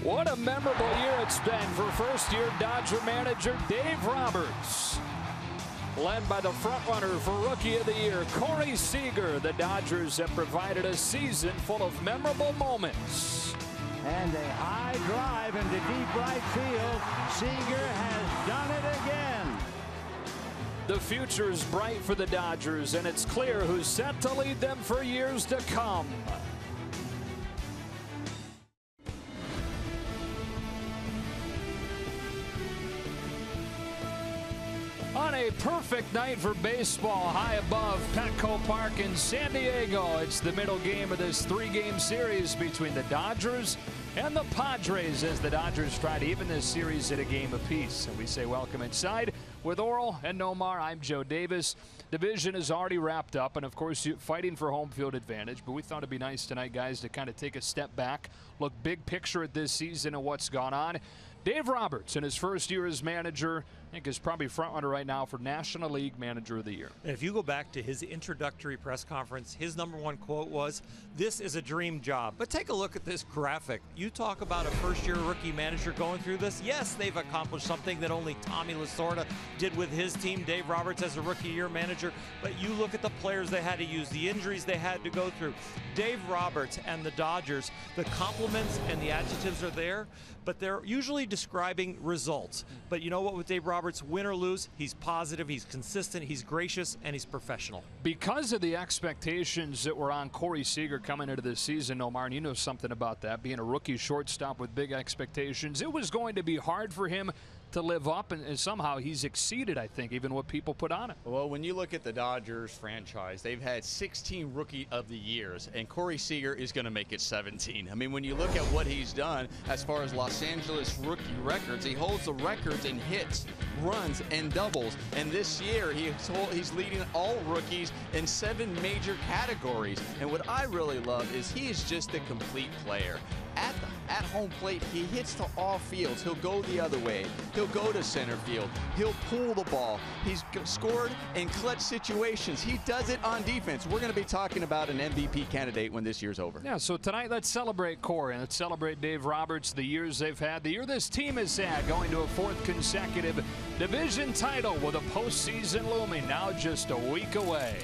What a memorable year it's been for first-year Dodger manager Dave Roberts. Led by the frontrunner for Rookie of the Year, Corey Seager, the Dodgers have provided a season full of memorable moments. And a high drive into deep right field. Seager has done it again. The future is bright for the Dodgers, and it's clear who's set to lead them for years to come. On a perfect night for baseball, high above Petco Park in San Diego, it's the middle game of this three-game series between the Dodgers and the Padres as the Dodgers try to even this series at a game apiece. And we say welcome inside with Oral and Nomar. I'm Joe Davis. Division is already wrapped up, and of course you're fighting for home field advantage, but we thought it'd be nice tonight, guys, to kind of take a step back, look big picture at this season and what's gone on. Dave Roberts, in his first year as manager, I think is probably front-runner right now for National League Manager of the Year. And if you go back to his introductory press conference, his #1 quote was, "This is a dream job." But take a look at this graphic. You talk about a first-year rookie manager going through this. Yes, they've accomplished something that only Tommy Lasorda did with his team, Dave Roberts as a rookie-year manager. But you look at the players they had to use, the injuries they had to go through. Dave Roberts and the Dodgers, the compliments and the adjectives are there, but they're usually describing results. But you know what, with Dave Roberts, win or lose, he's positive, he's consistent, he's gracious, and he's professional. Because of the expectations that were on Corey Seager coming into this season, Omar, and you know something about that, being a rookie shortstop with big expectations, it was going to be hard for him to live up, and somehow he's exceeded, I think, even what people put on him. Well, when you look at the Dodgers franchise, they've had 16 Rookie of the Years, and Corey Seager is going to make it 17. I mean, when you look at what he's done as far as Los Angeles rookie records, he holds the records in hits, runs, and doubles. And this year, he's leading all rookies in 7 major categories. And what I really love is he is just a complete player. At home plate, he hits to all fields. He'll go the other way. He'll go to center field. He'll pull the ball. He's scored in clutch situations. He does it on defense. We're going to be talking about an MVP candidate when this year's over. Yeah, so tonight let's celebrate Corey and let's celebrate Dave Roberts, the years they've had, the year this team has had, going to a 4th consecutive division title with a postseason looming now just a week away.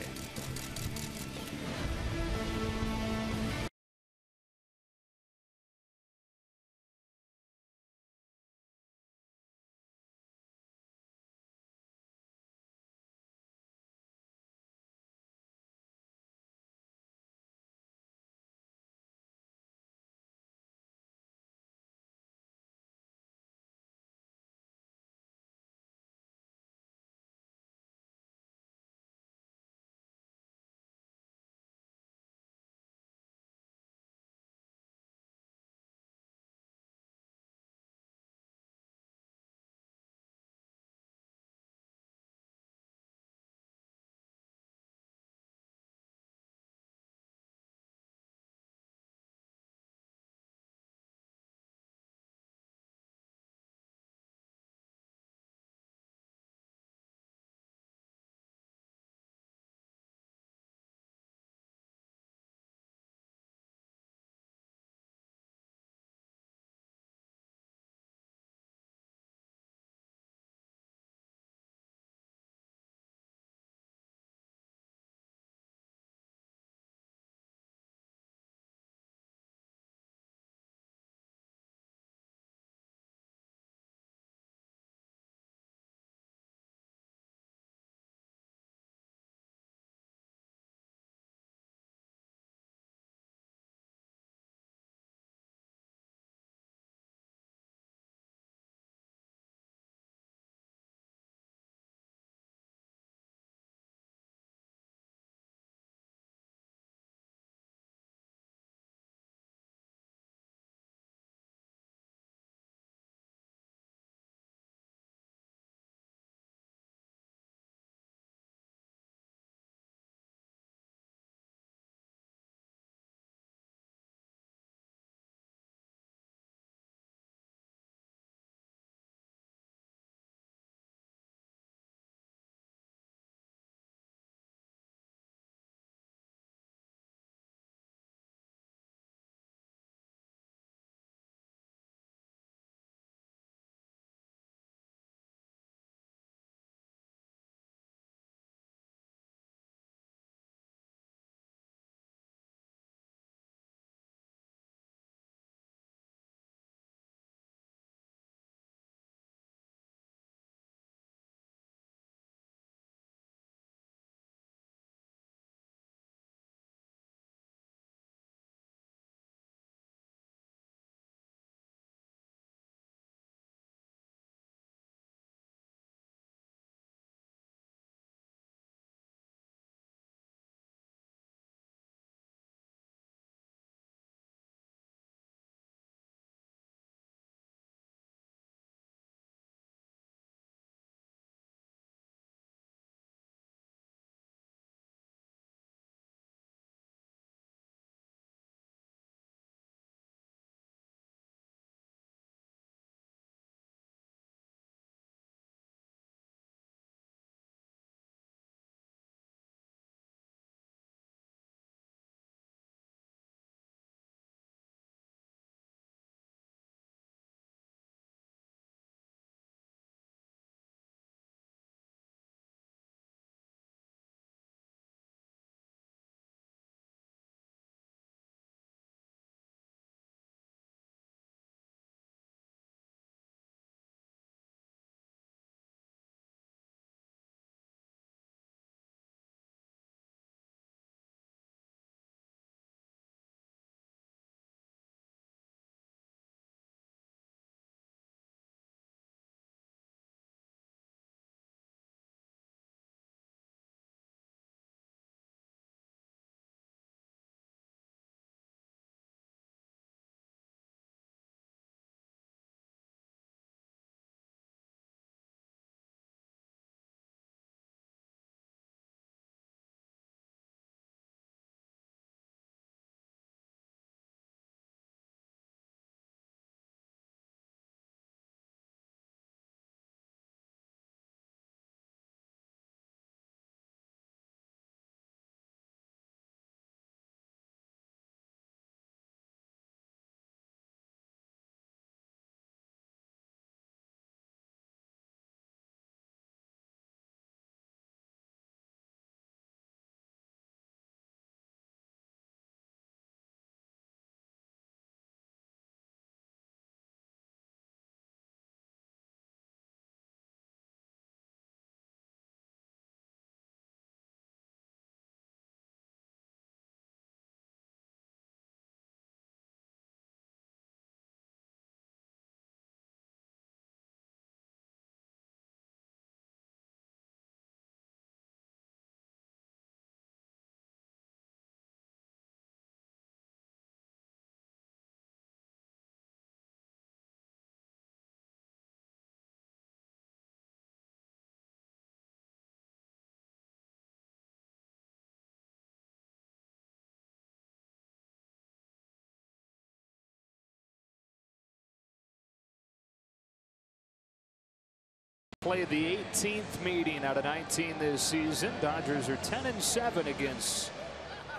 Play the 18th meeting out of 19 this season. Dodgers are 10-7 against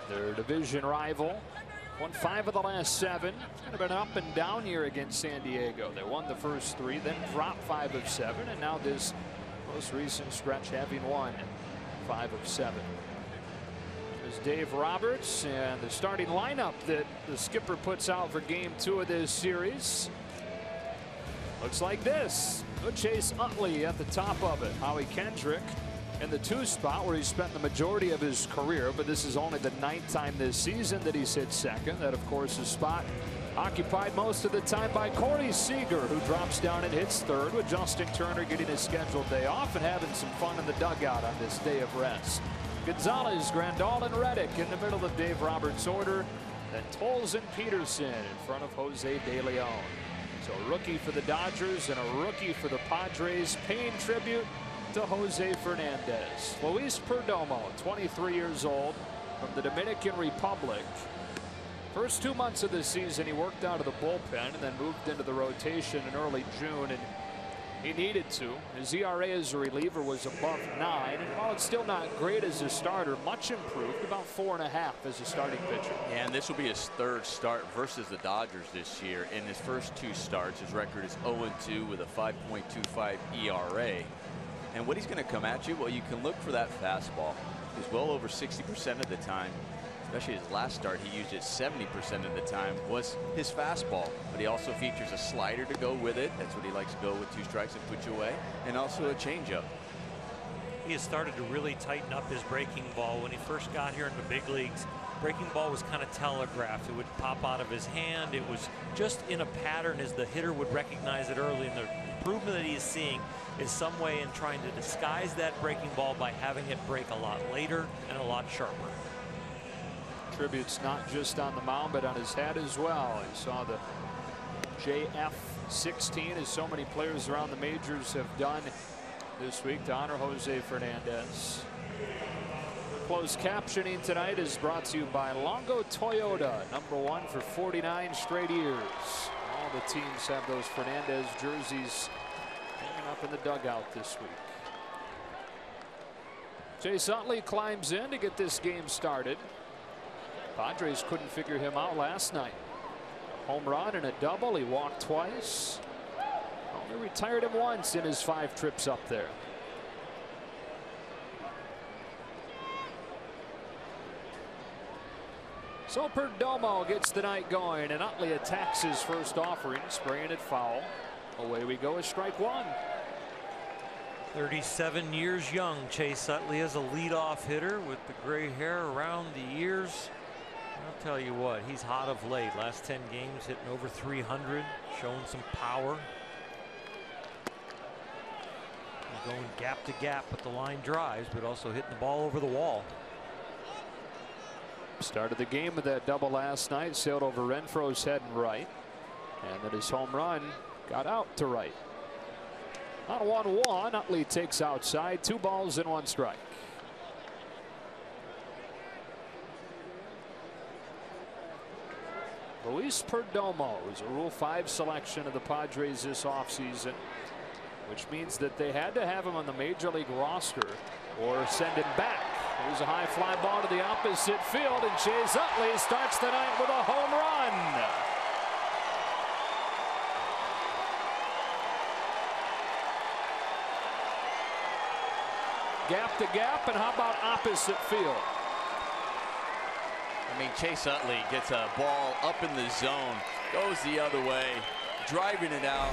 their division rival. Won 5 of the last 7. It's kind of been an up and down year against San Diego. They won the first 3, then dropped 5 of 7, and now this most recent stretch having won 5 of 7. There's Dave Roberts and the starting lineup that the skipper puts out for game 2 of this series. Looks like this. Chase Utley at the top of it. Howie Kendrick in the 2 spot where he spent the majority of his career, but this is only the 9th time this season that he's hit second. That, of course, is spot occupied most of the time by Corey Seager, who drops down and hits 3rd, with Justin Turner getting his scheduled day off and having some fun in the dugout on this day of rest. Gonzalez, Grandal, and Reddick in the middle of Dave Roberts' order. Then Tolles and Peterson in front of Jose De Leon. So a rookie for the Dodgers and a rookie for the Padres, paying tribute to Jose Fernandez. Luis Perdomo, 23 years old, from the Dominican Republic. First 2 months of the season, he worked out of the bullpen and then moved into the rotation in early June, and he needed to. His ERA as a reliever was above 9, and while it's still not great as a starter, much improved, about 4.5 as a starting pitcher. And this will be his 3rd start versus the Dodgers this year. In his first 2 starts, his record is 0-2 with a 5.25 ERA. And what he's going to come at you, well, you can look for that fastball. He's well over 60% of the time. Especially his last start, he used it 70% of the time, was his fastball. But he also features a slider to go with it. That's what he likes to go with, 2 strikes and put you away. And also a changeup. He has started to really tighten up his breaking ball. When he first got here in the big leagues, breaking ball was kind of telegraphed. It would pop out of his hand. It was just in a pattern as the hitter would recognize it early. And the improvement that he is seeing is some way in trying to disguise that breaking ball by having it break a lot later and a lot sharper. Tributes not just on the mound but on his hat as well. You saw the JF-16, as so many players around the majors have done this week to honor Jose Fernandez. Closed captioning tonight is brought to you by Longo Toyota, #1 for 49 straight years. All the teams have those Fernandez jerseys hanging up in the dugout this week. Chase Utley climbs in to get this game started. Padres couldn't figure him out last night. Home run and a double. He walked twice. Only retired him once in his 5 trips up there. So Perdomo gets the night going, and Utley attacks his first offering, spraying it foul. Away we go, as strike 1. 37 years young, Chase Utley is a leadoff hitter with the gray hair around the ears. I'll tell you what, he's hot of late. Last 10 games hitting over 300, showing some power. Going gap to gap with the line drives, but also hitting the ball over the wall. Started the game with that double last night, sailed over Renfroe's head and right, and then his home run got out to right. On 1-1, Utley takes outside, 2 balls and 1 strike. Luis Perdomo is a Rule 5 selection of the Padres this offseason, which means that they had to have him on the major league roster or send him back. There's a high fly ball to the opposite field, and Chase Utley starts the night with a home run. Gap to gap, and how about opposite field? I mean, Chase Utley gets a ball up in the zone, goes the other way, driving it out.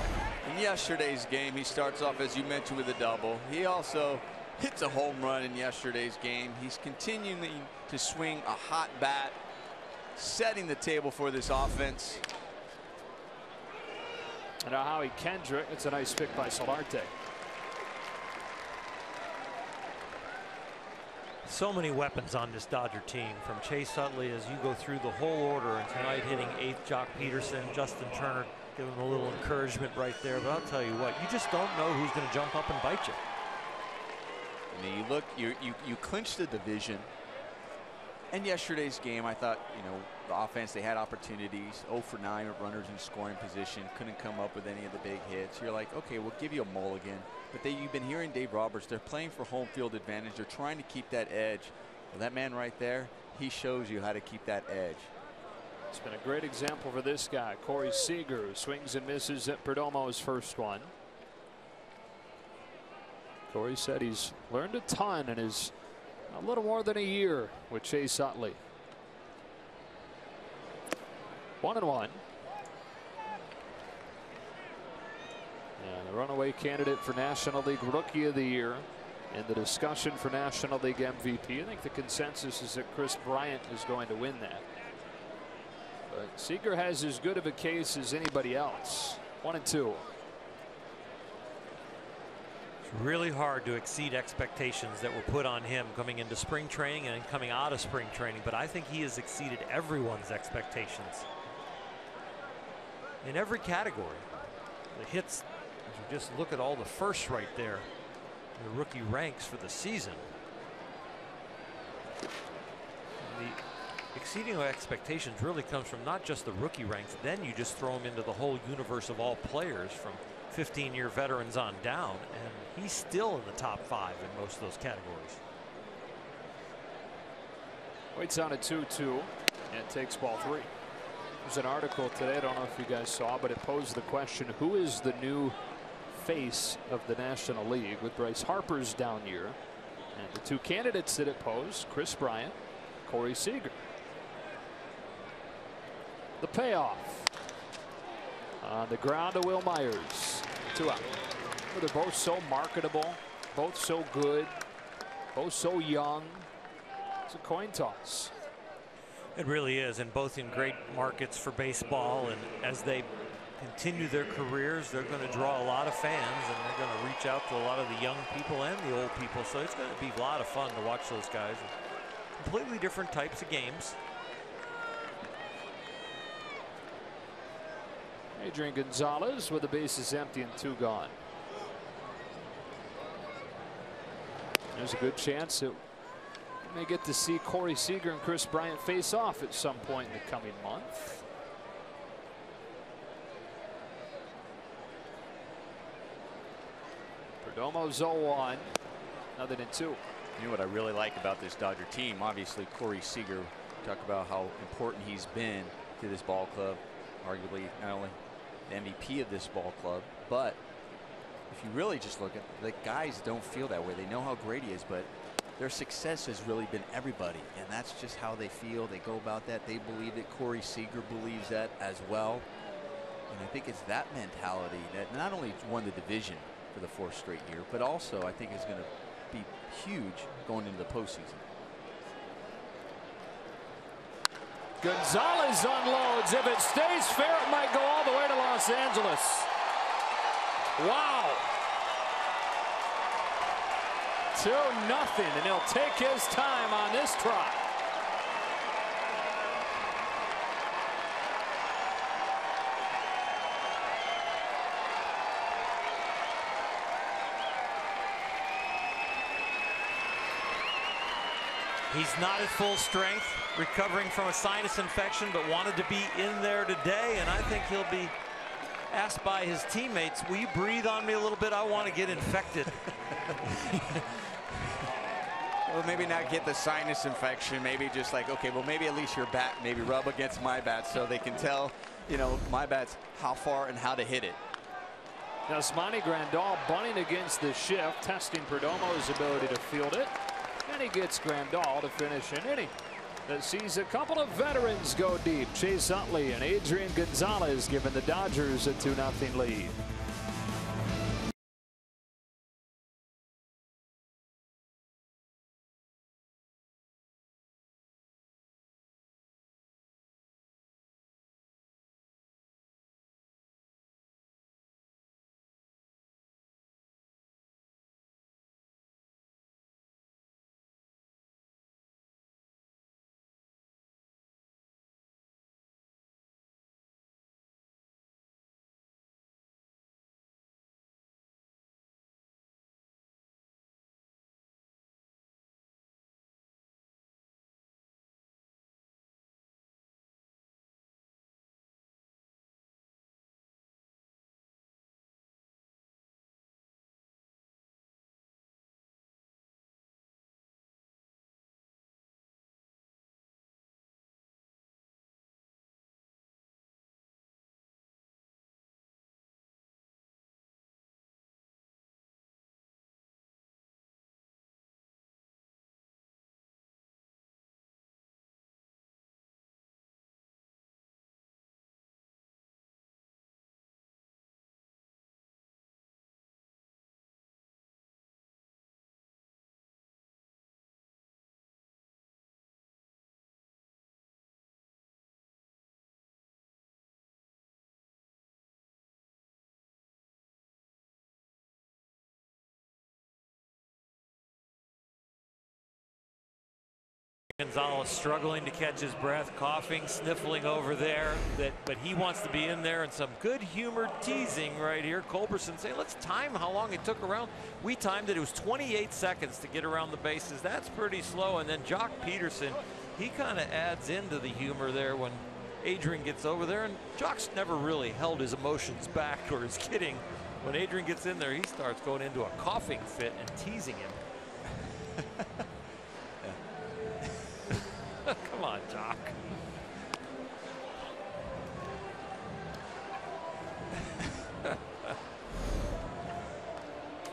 In yesterday's game, he starts off, as you mentioned, with a double. He also hits a home run in yesterday's game. He's continuing to swing a hot bat, setting the table for this offense. And now Howie Kendrick, it's a nice pick by Solarte. So many weapons on this Dodger team, from Chase Utley as you go through the whole order, and tonight hitting 8th Jock Peterson, Justin Turner giving him a little encouragement right there. But I'll tell you what, you just don't know who's going to jump up and bite you. I mean, you look, you clinch the division. And yesterday's game, I thought, the offense, they had opportunities. 0 for 9 with runners in scoring position. Couldn't come up with any of the big hits. You're like, okay, we'll give you a mulligan. But you've been hearing Dave Roberts. They're playing for home field advantage. They're trying to keep that edge. Well, that man right there, he shows you how to keep that edge. It's been a great example for this guy, Corey Seager, who swings and misses at Perdomo's first one. Corey said he's learned a ton in his a little more than a year with Chase Utley. 1-1. And the runaway candidate for National League Rookie of the Year in the discussion for National League MVP. I think the consensus is that Chris Bryant is going to win that. But Seager has as good of a case as anybody else. 1-2. It's really hard to exceed expectations that were put on him coming into spring training and coming out of spring training, but I think he has exceeded everyone's expectations in every category. The hits, as you just look at all the firsts right there, the rookie ranks for the season. The exceeding of expectations really comes from not just the rookie ranks, then you just throw him into the whole universe of all players from 15-year veterans on down, and he's still in the top 5 in most of those categories. Waits on a 2-2 and takes ball 3. There's an article today, I don't know if you guys saw, but it posed the question, who is the new face of the National League, with Bryce Harper's down year? And the two candidates that it posed, Chris Bryant, Corey Seager. The payoff on the ground to Will Myers. 2 out. They're both so marketable, both so good, both so young. It's a coin toss. It really is, and both in great markets for baseball, and as they continue their careers, they're going to draw a lot of fans, and they're going to reach out to a lot of the young people and the old people, so it's going to be a lot of fun to watch those guys. Completely different types of games. Adrian Gonzalez with the bases empty and 2 gone. There's a good chance that we may get to see Corey Seager and Chris Bryant face off at some point in the coming month. Perdomo's 0-1. Nothing in 2. You know what I really like about this Dodger team? Obviously, Corey Seager, talk about how important he's been to this ball club. Arguably, not only the MVP of this ball club, but if you really just look at the guys, don't feel that way. They know how great he is, but their success has really been everybody, and that's just how they feel. They go about that. They believe it. Corey Seager believes that as well, and I think it's that mentality that not only won the division for the 4th straight year, but also I think is going to be huge going into the postseason. Gonzalez unloads. If it stays fair, it might go all the way to Los Angeles. Wow. 2-0, and he'll take his time on this trot. He's not at full strength, recovering from a sinus infection, but wanted to be in there today, and I think he'll be asked by his teammates, will you breathe on me a little bit? I want to get infected. Well, maybe not get the sinus infection, maybe just like, okay, well, maybe at least your bat maybe rub against my bat so they can tell, my bat's how far and how to hit it. Now, Yasmani Grandal bunting against the shift, testing Perdomo's ability to field it. And he gets Grandal to finish an inning that sees a couple of veterans go deep. Chase Utley and Adrian Gonzalez giving the Dodgers a 2-0 lead. Gonzalez struggling to catch his breath, coughing, sniffling over there. But he wants to be in there, and some good humored teasing right here. Culberson saying, let's time how long it took around. We timed it. It was 28 seconds to get around the bases. That's pretty slow. And then Jock Peterson, he kind of adds into the humor there when Adrian gets over there. And Jock's never really held his emotions back or is kidding. When Adrian gets in there, he starts going into a coughing fit and teasing him. Come on, Jock.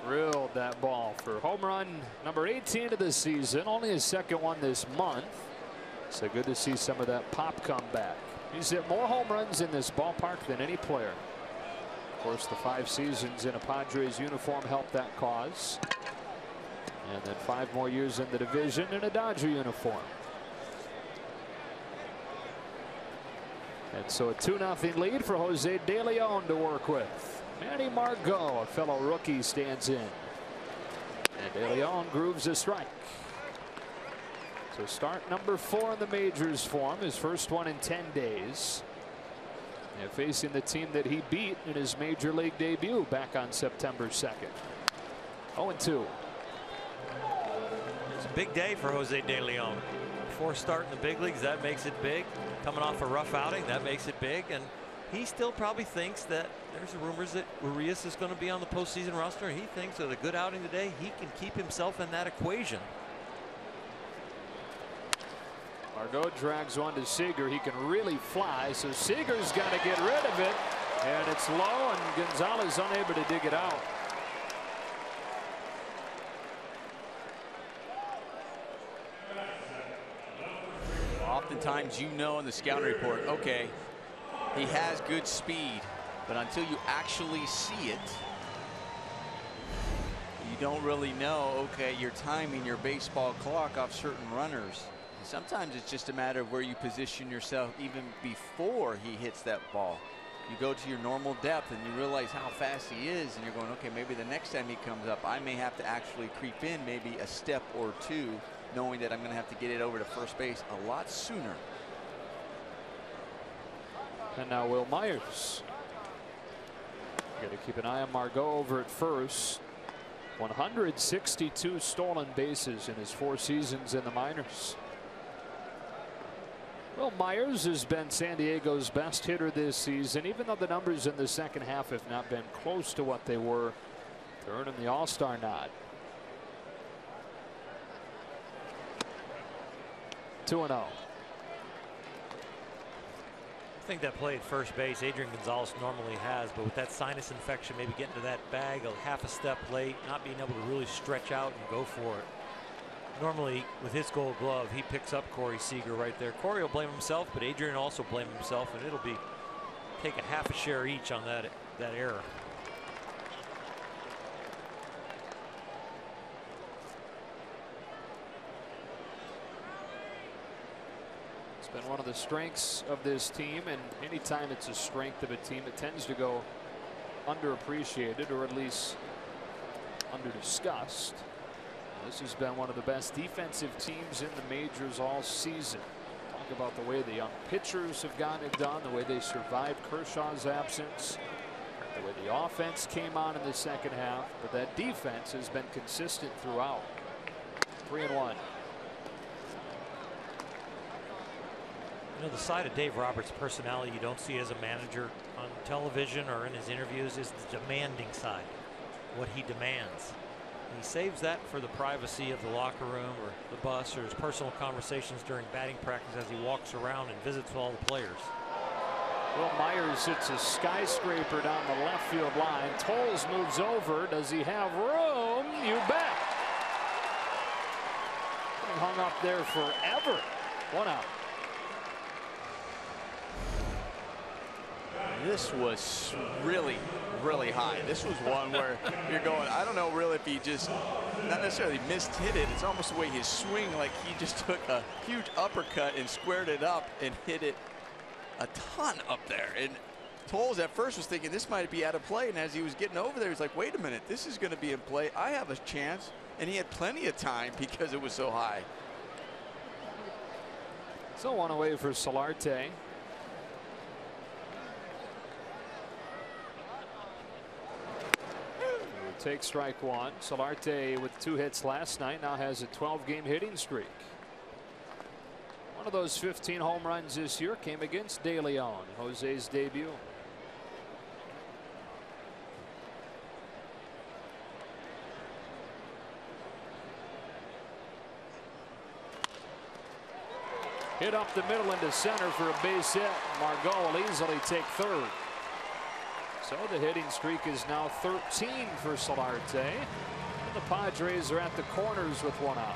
Drilled that ball for home run number 18 of the season. Only his second one this month. So good to see some of that pop come back. He's hit more home runs in this ballpark than any player. Of course, the 5 seasons in a Padres uniform helped that cause. And then 5 more years in the division in a Dodger uniform. And so a 2-0 lead for Jose De Leon to work with. Manny Margot, a fellow rookie, stands in. And De Leon grooves a strike. So start number 4 in the majors for him, his first one in 10 days. And facing the team that he beat in his major league debut back on September 2nd. 0-2. It's a big day for Jose De Leon. Before starting the big leagues, that makes it big. Coming off a rough outing, that makes it big. And he still probably thinks that there's rumors that Urias is going to be on the postseason roster. He thinks with a good outing today, he can keep himself in that equation. Margot drags one to Seager. He can really fly, so Seager's got to get rid of it. And it's low, and Gonzalez unable to dig it out. Oftentimes, you know, in the scouting report, okay, he has good speed, but until you actually see it, you don't really know, okay, you're timing your baseball clock off certain runners. Sometimes it's just a matter of where you position yourself even before he hits that ball. You go to your normal depth and you realize how fast he is, and you're going, okay, maybe the next time he comes up, I may have to actually creep in maybe a step or two, knowing that I'm going to have to get it over to first base a lot sooner. And now Will Myers. Got to keep an eye on Margot over at first. 162 stolen bases in his 4 seasons in the minors. Well, Myers has been San Diego's best hitter this season, even though the numbers in the second half have not been close to what they were to earn him the All-Star nod. 2-0. I think that play at first base Adrian Gonzalez normally has, but with that sinus infection, maybe getting to that bag a half a step late, not being able to really stretch out and go for it. Normally, with his Gold Glove, he picks up Corey Seager right there. Corey will blame himself, but Adrian will also blame himself, and it'll be take a half a share each on that error. It's been one of the strengths of this team, and anytime it's a strength of a team, it tends to go underappreciated or at least under-discussed. This has been one of the best defensive teams in the majors all season. Talk about the way the young pitchers have gotten it done, the way they survived Kershaw's absence, the way the offense came on in the second half, but that defense has been consistent throughout. 3-1. You know, the side of Dave Roberts' personality you don't see as a manager on television or in his interviews is the demanding side, what he demands. He saves that for the privacy of the locker room or the bus or his personal conversations during batting practice as he walks around and visits with all the players. Will Myers hits a skyscraper down the left field line. Tolles moves over. Does he have room? You bet. He hung up there forever. 1 out. This was really high. This was one where you're going, I don't know really if he just not necessarily missed hit it. It's almost the way his swing, like he just took a huge uppercut and squared it up and hit it a ton up there. And Tolles at first was thinking this might be out of play, and as he was getting over there, he's like, wait a minute, this is going to be in play. I have a chance. And he had plenty of time because it was so high. So one away for Solarte. Take strike one. Solarte with 2 hits last night now has a 12-game hitting streak. One of those 15 home runs this year came against De Leon, Jose's debut. Hit up the middle into center for a base hit. Margot will easily take third. So the hitting streak is now 13 for Solarte. And the Padres are at the corners with 1 out.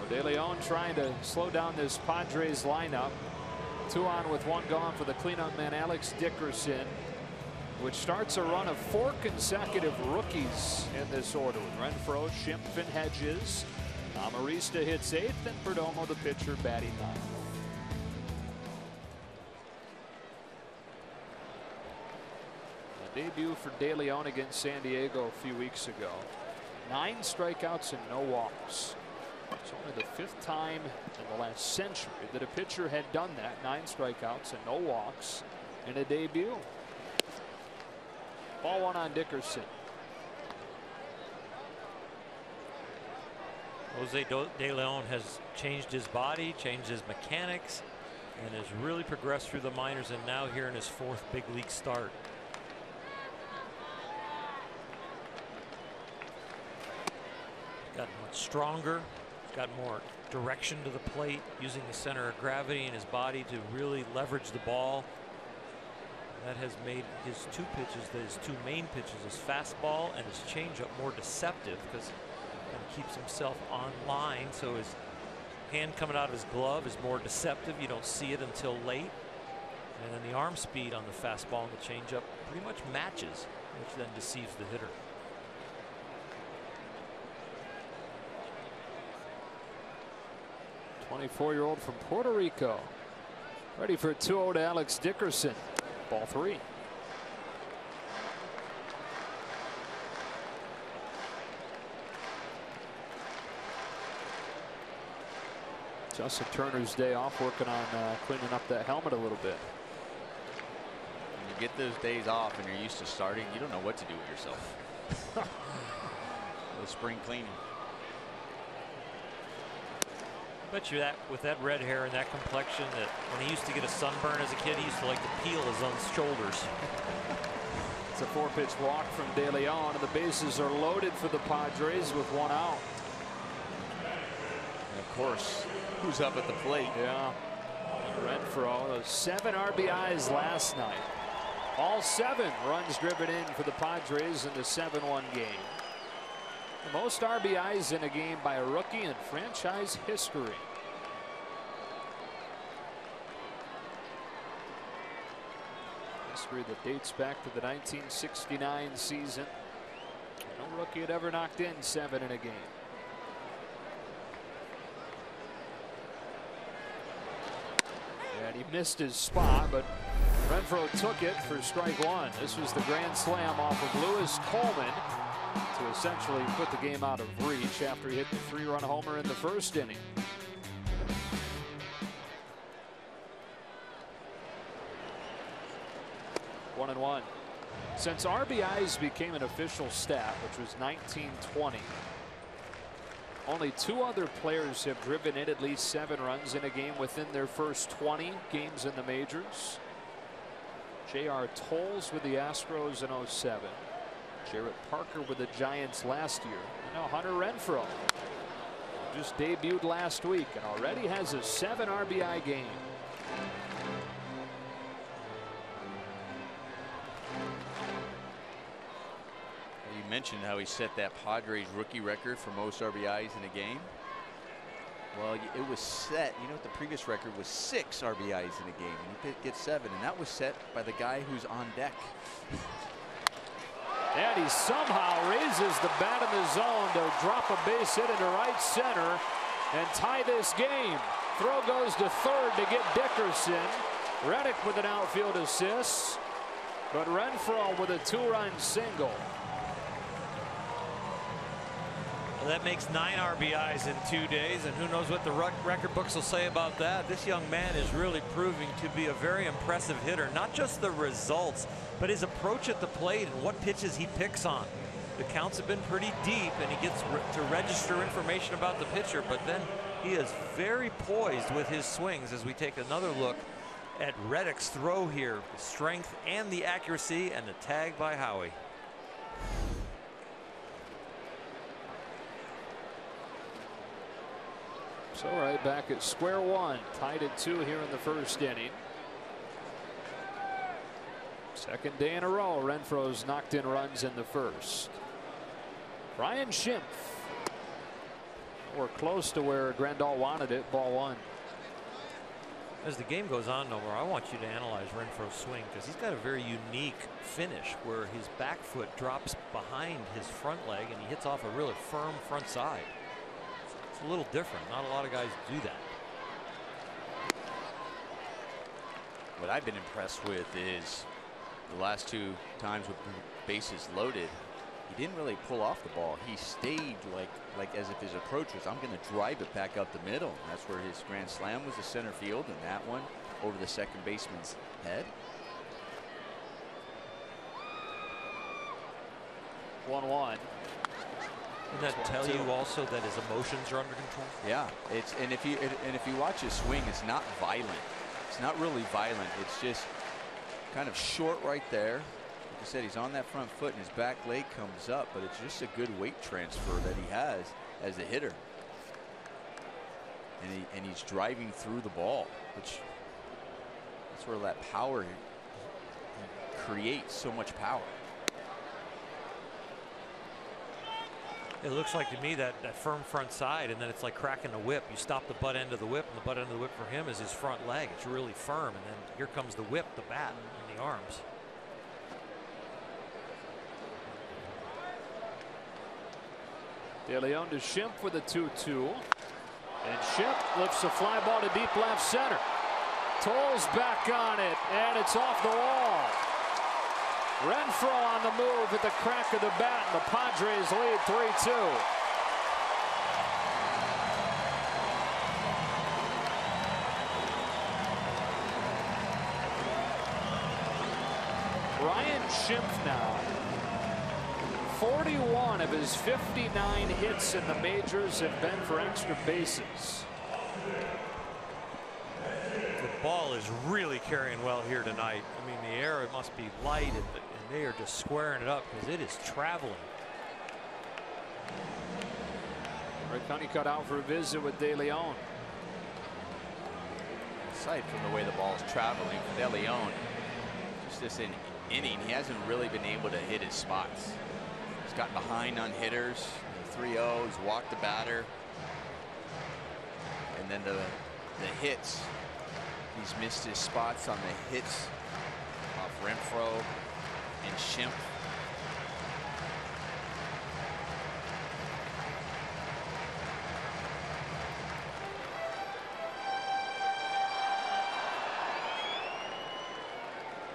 De Leon trying to slow down this Padres lineup. 2 on with 1 gone for the cleanup man Alex Dickerson, which starts a run of 4 consecutive rookies in this order. Renfroe, Schimpf, and Hedges. Amarista hits 8th, and Perdomo, the pitcher, batting 9th. Debut for De Leon against San Diego a few weeks ago. 9 strikeouts and no walks. It's only the 5th time in the last century that a pitcher had done that. 9 strikeouts and no walks in a debut. Ball 1 on Dickerson. Jose De Leon has changed his body, changed his mechanics, and has really progressed through the minors, and now here in his 4th big league start. Gotten much stronger, got more direction to the plate, using the center of gravity in his body to really leverage the ball. That has made his 2 pitches, his 2 main pitches, his fastball and his changeup, more deceptive because he keeps himself on line, so his hand coming out of his glove is more deceptive. You don't see it until late. And then the arm speed on the fastball and the changeup pretty much matches, which then deceives the hitter. 24-year-old from Puerto Rico. Ready for a 2-0 to Alex Dickerson. Ball 3. Justin Turner's day off, working on cleaning up that helmet a little bit. When you get those days off and you're used to starting, you don't know what to do with yourself. The spring cleaning. Bet you that with that red hair and that complexion, that when he used to get a sunburn as a kid, he used to like to peel his own shoulders. It's a 4-pitch walk from De Leon, and the bases are loaded for the Padres with 1 out. And of course, who's up at the plate? Yeah, Renfroe, 7 RBIs last night. All 7 runs driven in for the Padres in the 7-1 game. The most RBIs in a game by a rookie in franchise history. History that dates back to the 1969 season. No rookie had ever knocked in 7 in a game. And he missed his spot, but Renfroe took it for strike 1. This was the grand slam off of Lewis Coleman to essentially put the game out of reach after he hit the 3-run homer in the 1st inning. One and one. Since RBIs became an official stat, which was 1920, only 2 other players have driven in at least 7 runs in a game within their first 20 games in the majors. J.R. Tolles with the Astros in '07. Jarrett Parker with the Giants last year. And now Hunter Renfroe just debuted last week and already has a 7 RBI game. You mentioned how he set that Padres rookie record for most RBIs in a game. Well, it was set, you know what the previous record was, 6 RBIs in a game, and he gets 7, and that was set by the guy who's on deck. And he somehow raises the bat in the zone to drop a base hit into right center and tie this game. Throw goes to third to get Dickerson. Reddick with an outfield assist, but Renfroe with a 2-run single. Well, that makes 9 RBIs in 2 days, and who knows what the record books will say about that. This young man is really proving to be a very impressive hitter. Not just the results, but his approach at the plate and what pitches he picks on. The counts have been pretty deep, and he gets to register information about the pitcher, but then he is very poised with his swings as we take another look at Reddick's throw here. The strength and the accuracy, and the tag by Howie. So right back at square one, tied at 2 here in the first inning. Second day in a row, Renfroe's knocked in runs in the first. Brian Schimpf. We're close to where Grandal wanted it. Ball 1. As the game goes on, Nomar, I want you to analyze Renfroe's swing, because he's got a very unique finish where his back foot drops behind his front leg and he hits off a really firm front side. It's a little different. Not a lot of guys do that. What I've been impressed with is the last 2 times with bases loaded, he didn't really pull off the ball. He stayed like as if his approach was, I'm going to drive it back up the middle. That's where his grand slam was, the center field, and that one over the second baseman's head. 1-1. Doesn't that tell you also that his emotions are under control? Yeah, and if you watch his swing, it's not violent. It's not really violent. It's just kind of short right there. Like I said, he's on that front foot and his back leg comes up, but it's just a good weight transfer that he has as a hitter. And he's driving through the ball, which that's where that power, he creates so much power. It looks like to me that firm front side, and then it's like cracking a whip. You stop the butt end of the whip, and the butt end of the whip for him is his front leg. It's really firm, and then here comes the whip, the bat, and the arms. De Leon to Schimpf with a 2-2. And Schimpf lifts a fly ball to deep left center. Tolles back on it, and it's off the wall. Renfroe on the move at the crack of the bat, and the Padres lead 3-2. Brian Schimpf now, 41 of his 59 hits in the majors have been for extra bases. The ball is really carrying well here tonight. I mean, the air must be light, and they are just squaring it up because it is traveling. Ray County cut out for a visit with De Leon. Aside from the way the ball is traveling for De Leon, just this inning, he hasn't really been able to hit his spots. He's gotten behind on hitters. 3-0. He's walked the batter, and then the hits. He's missed his spots on the hits off Renfroe and Schimpf.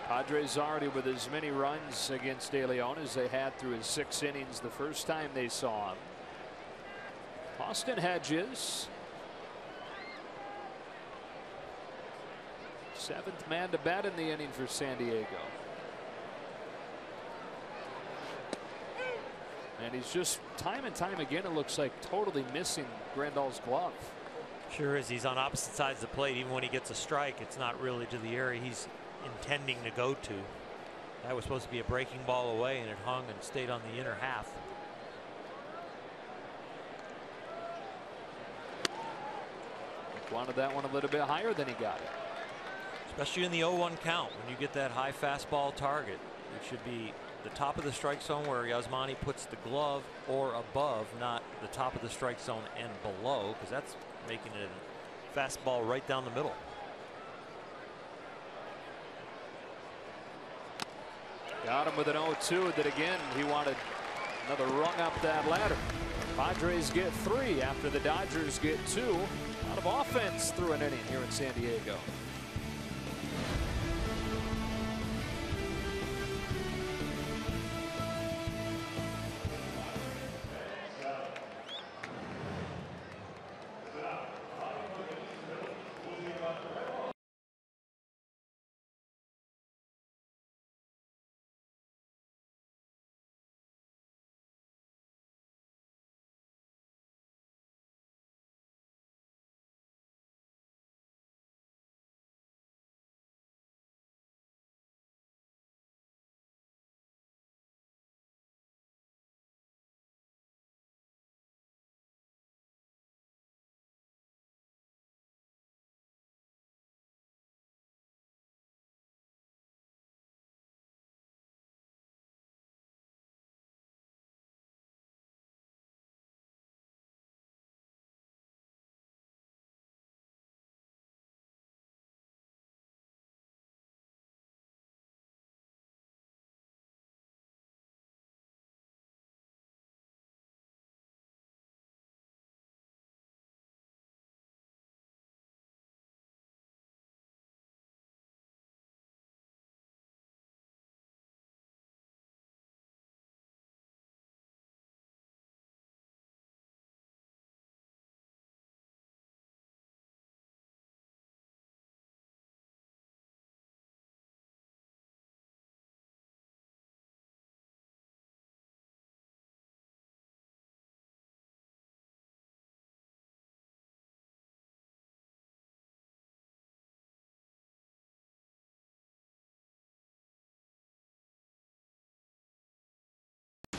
Padres already with as many runs against De Leon as they had through his 6 innings the first time they saw him. Austin Hedges, 7th man to bat in the inning for San Diego. And he's just time and time again, it looks like, totally missing Grandal's glove. Sure is. He's on opposite sides of the plate. Even when he gets a strike, it's not really to the area he's intending to go to. That was supposed to be a breaking ball away, and it hung and stayed on the inner half. Wanted that one a little bit higher than he got it. Especially in the 0-1 count, when you get that high fastball target, it should be the top of the strike zone where Yasmani puts the glove, or above, not the top of the strike zone and below, because that's making it a fastball right down the middle. Got him with an 0-2 that again he wanted another rung up that ladder. Padres get 3 after the Dodgers get 2 out of offense through an inning here in San Diego.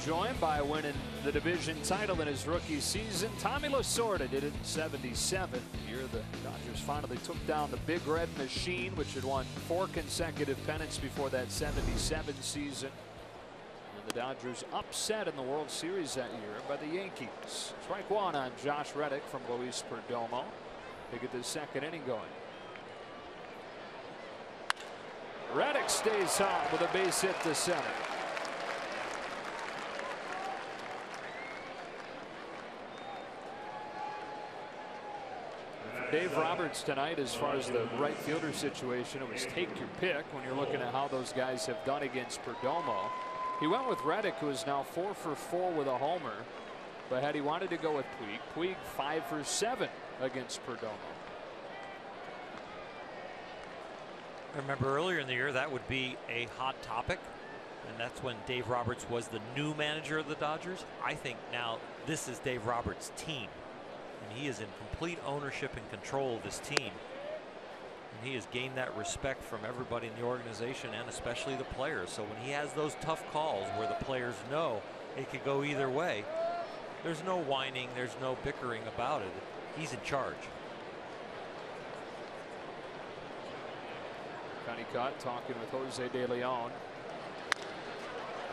joined by winning the division title in his rookie season. Tommy Lasorda did it in '77. The year the Dodgers finally took down the Big Red Machine, which had won 4 consecutive pennants before that '77 season. And the Dodgers upset in the World Series that year by the Yankees. Strike one on Josh Reddick from Luis Perdomo to get the second inning going. Reddick stays hot with a base hit to center. Dave Roberts tonight, as far as the right fielder situation, it was take your pick when you're looking at how those guys have done against Perdomo. He went with Reddick, who is now 4 for 4 with a homer. But had he wanted to go with Puig, 5 for 7 against Perdomo. I remember earlier in the year that would be a hot topic, and that's when Dave Roberts was the new manager of the Dodgers. I think now this is Dave Roberts' team, and he is in complete ownership and control of this team, and he has gained that respect from everybody in the organization and especially the players. So when he has those tough calls where the players know it could go either way, there's no whining, there's no bickering about it. He's in charge. Honeycutt talking with Jose De Leon.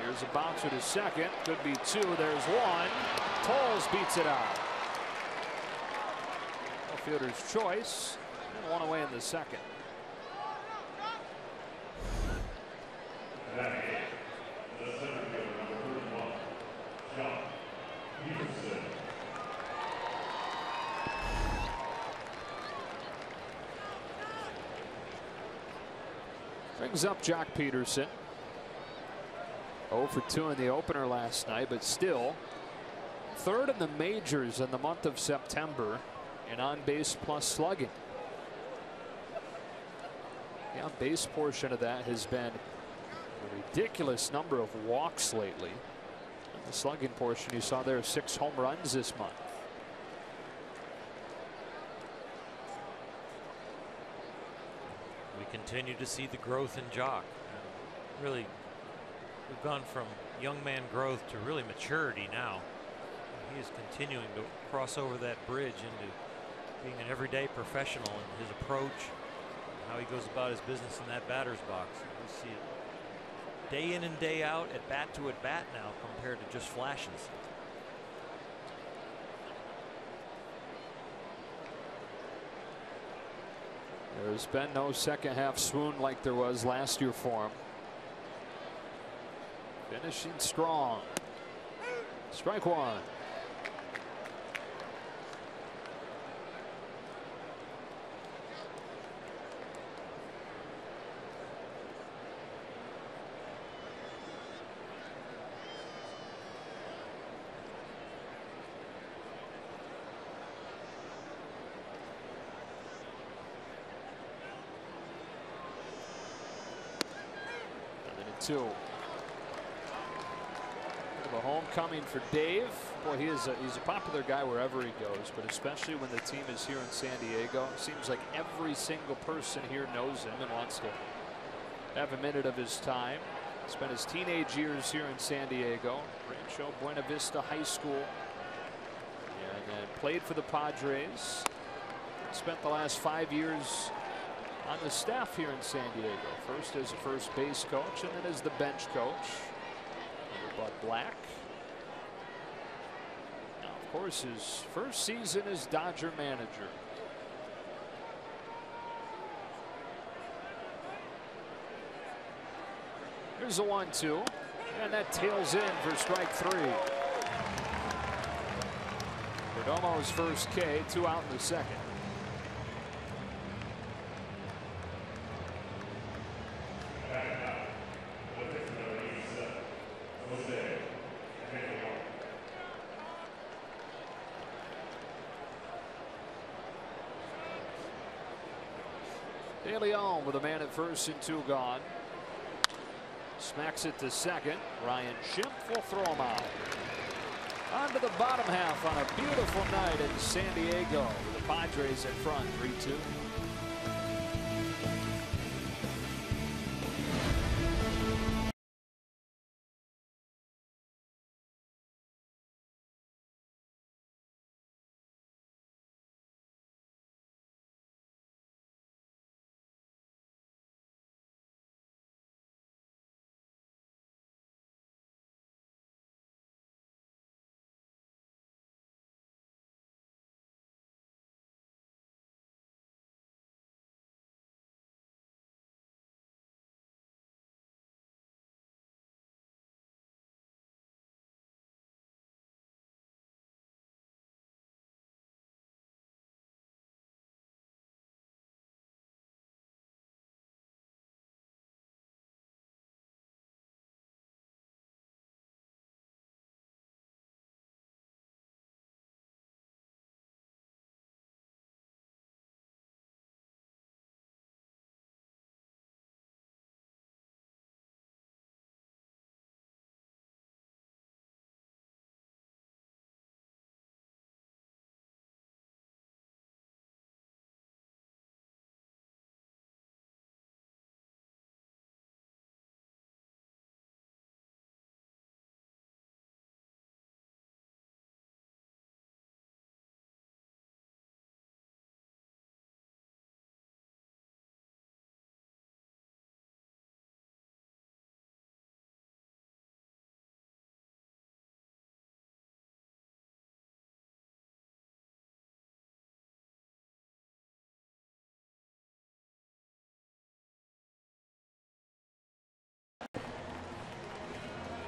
Here's a bouncer to second. Could be 2. There's 1. Tolles beats it out. Fielder's choice. And 1 away in the second. Brings up Jock Peterson. 0 for 2 in the opener last night, but still 3rd in the majors in the month of September in on-base plus slugging. The on-base portion of that has been a ridiculous number of walks lately. And the slugging portion, you saw there 6 home runs this month. We continue to see the growth in Jock. Really, we've gone from young man growth to really maturity now. He is continuing to cross over that bridge into being an everyday professional in his approach, how he goes about his business in that batter's box. We see it day in and day out, at bat to at bat now, compared to just flashes. There's been no second half swoon like there was last year for him. Finishing strong. Strike one. Two. Bit of a homecoming for Dave. Boy, he's a popular guy wherever he goes, but especially when the team is here in San Diego. It seems like every single person here knows him and wants to have a minute of his time. Spent his teenage years here in San Diego, Rancho Buena Vista High School, and then played for the Padres. Spent the last 5 years on the staff here in San Diego, first as a first base coach and then as the bench coach under Bud Black. Now, of course, his first season as Dodger manager. Here's a 1-2, and that tails in for strike 3. Perdomo's first K, 2 out in the second. De Leon with a man at first and 2 gone. Smacks it to second. Ryan Schimpf will throw him out. Onto the bottom half on a beautiful night in San Diego. The Padres in front 3-2.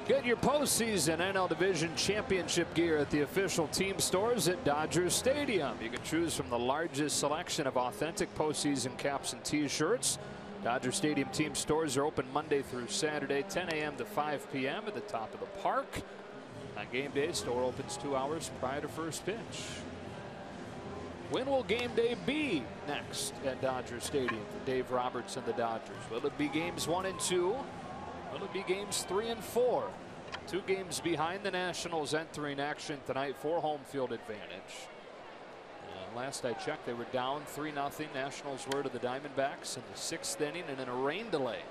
Get your postseason NL Division Championship gear at the official team stores at Dodger Stadium. You can choose from the largest selection of authentic postseason caps and t-shirts. Dodger Stadium team stores are open Monday through Saturday, 10 a.m. to 5 p.m. at the top of the park. On game day, store opens 2 hours prior to first pitch. When will game day be next at Dodger Stadium for Dave Roberts and the Dodgers? Will it be games 1 and 2? Will it be games 3 and 4? 2 games behind the Nationals entering action tonight for home field advantage. And last I checked, they were down 3-0. Nationals were to the Diamondbacks in the 6th inning and in a rain delay.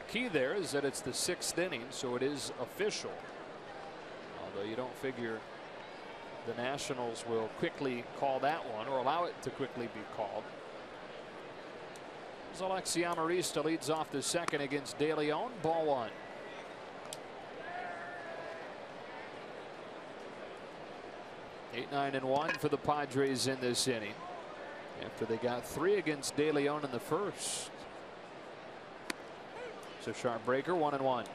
Key there is that it's the 6th inning, so it is official. Although you don't figure the Nationals will quickly call that one or allow it to quickly be called. Alexi Amarista leads off the second against De Leon. Ball 1. Eight, 9, and 1 for the Padres in this inning after they got 3 against De Leon in the first. So sharp breaker, 1 and 1.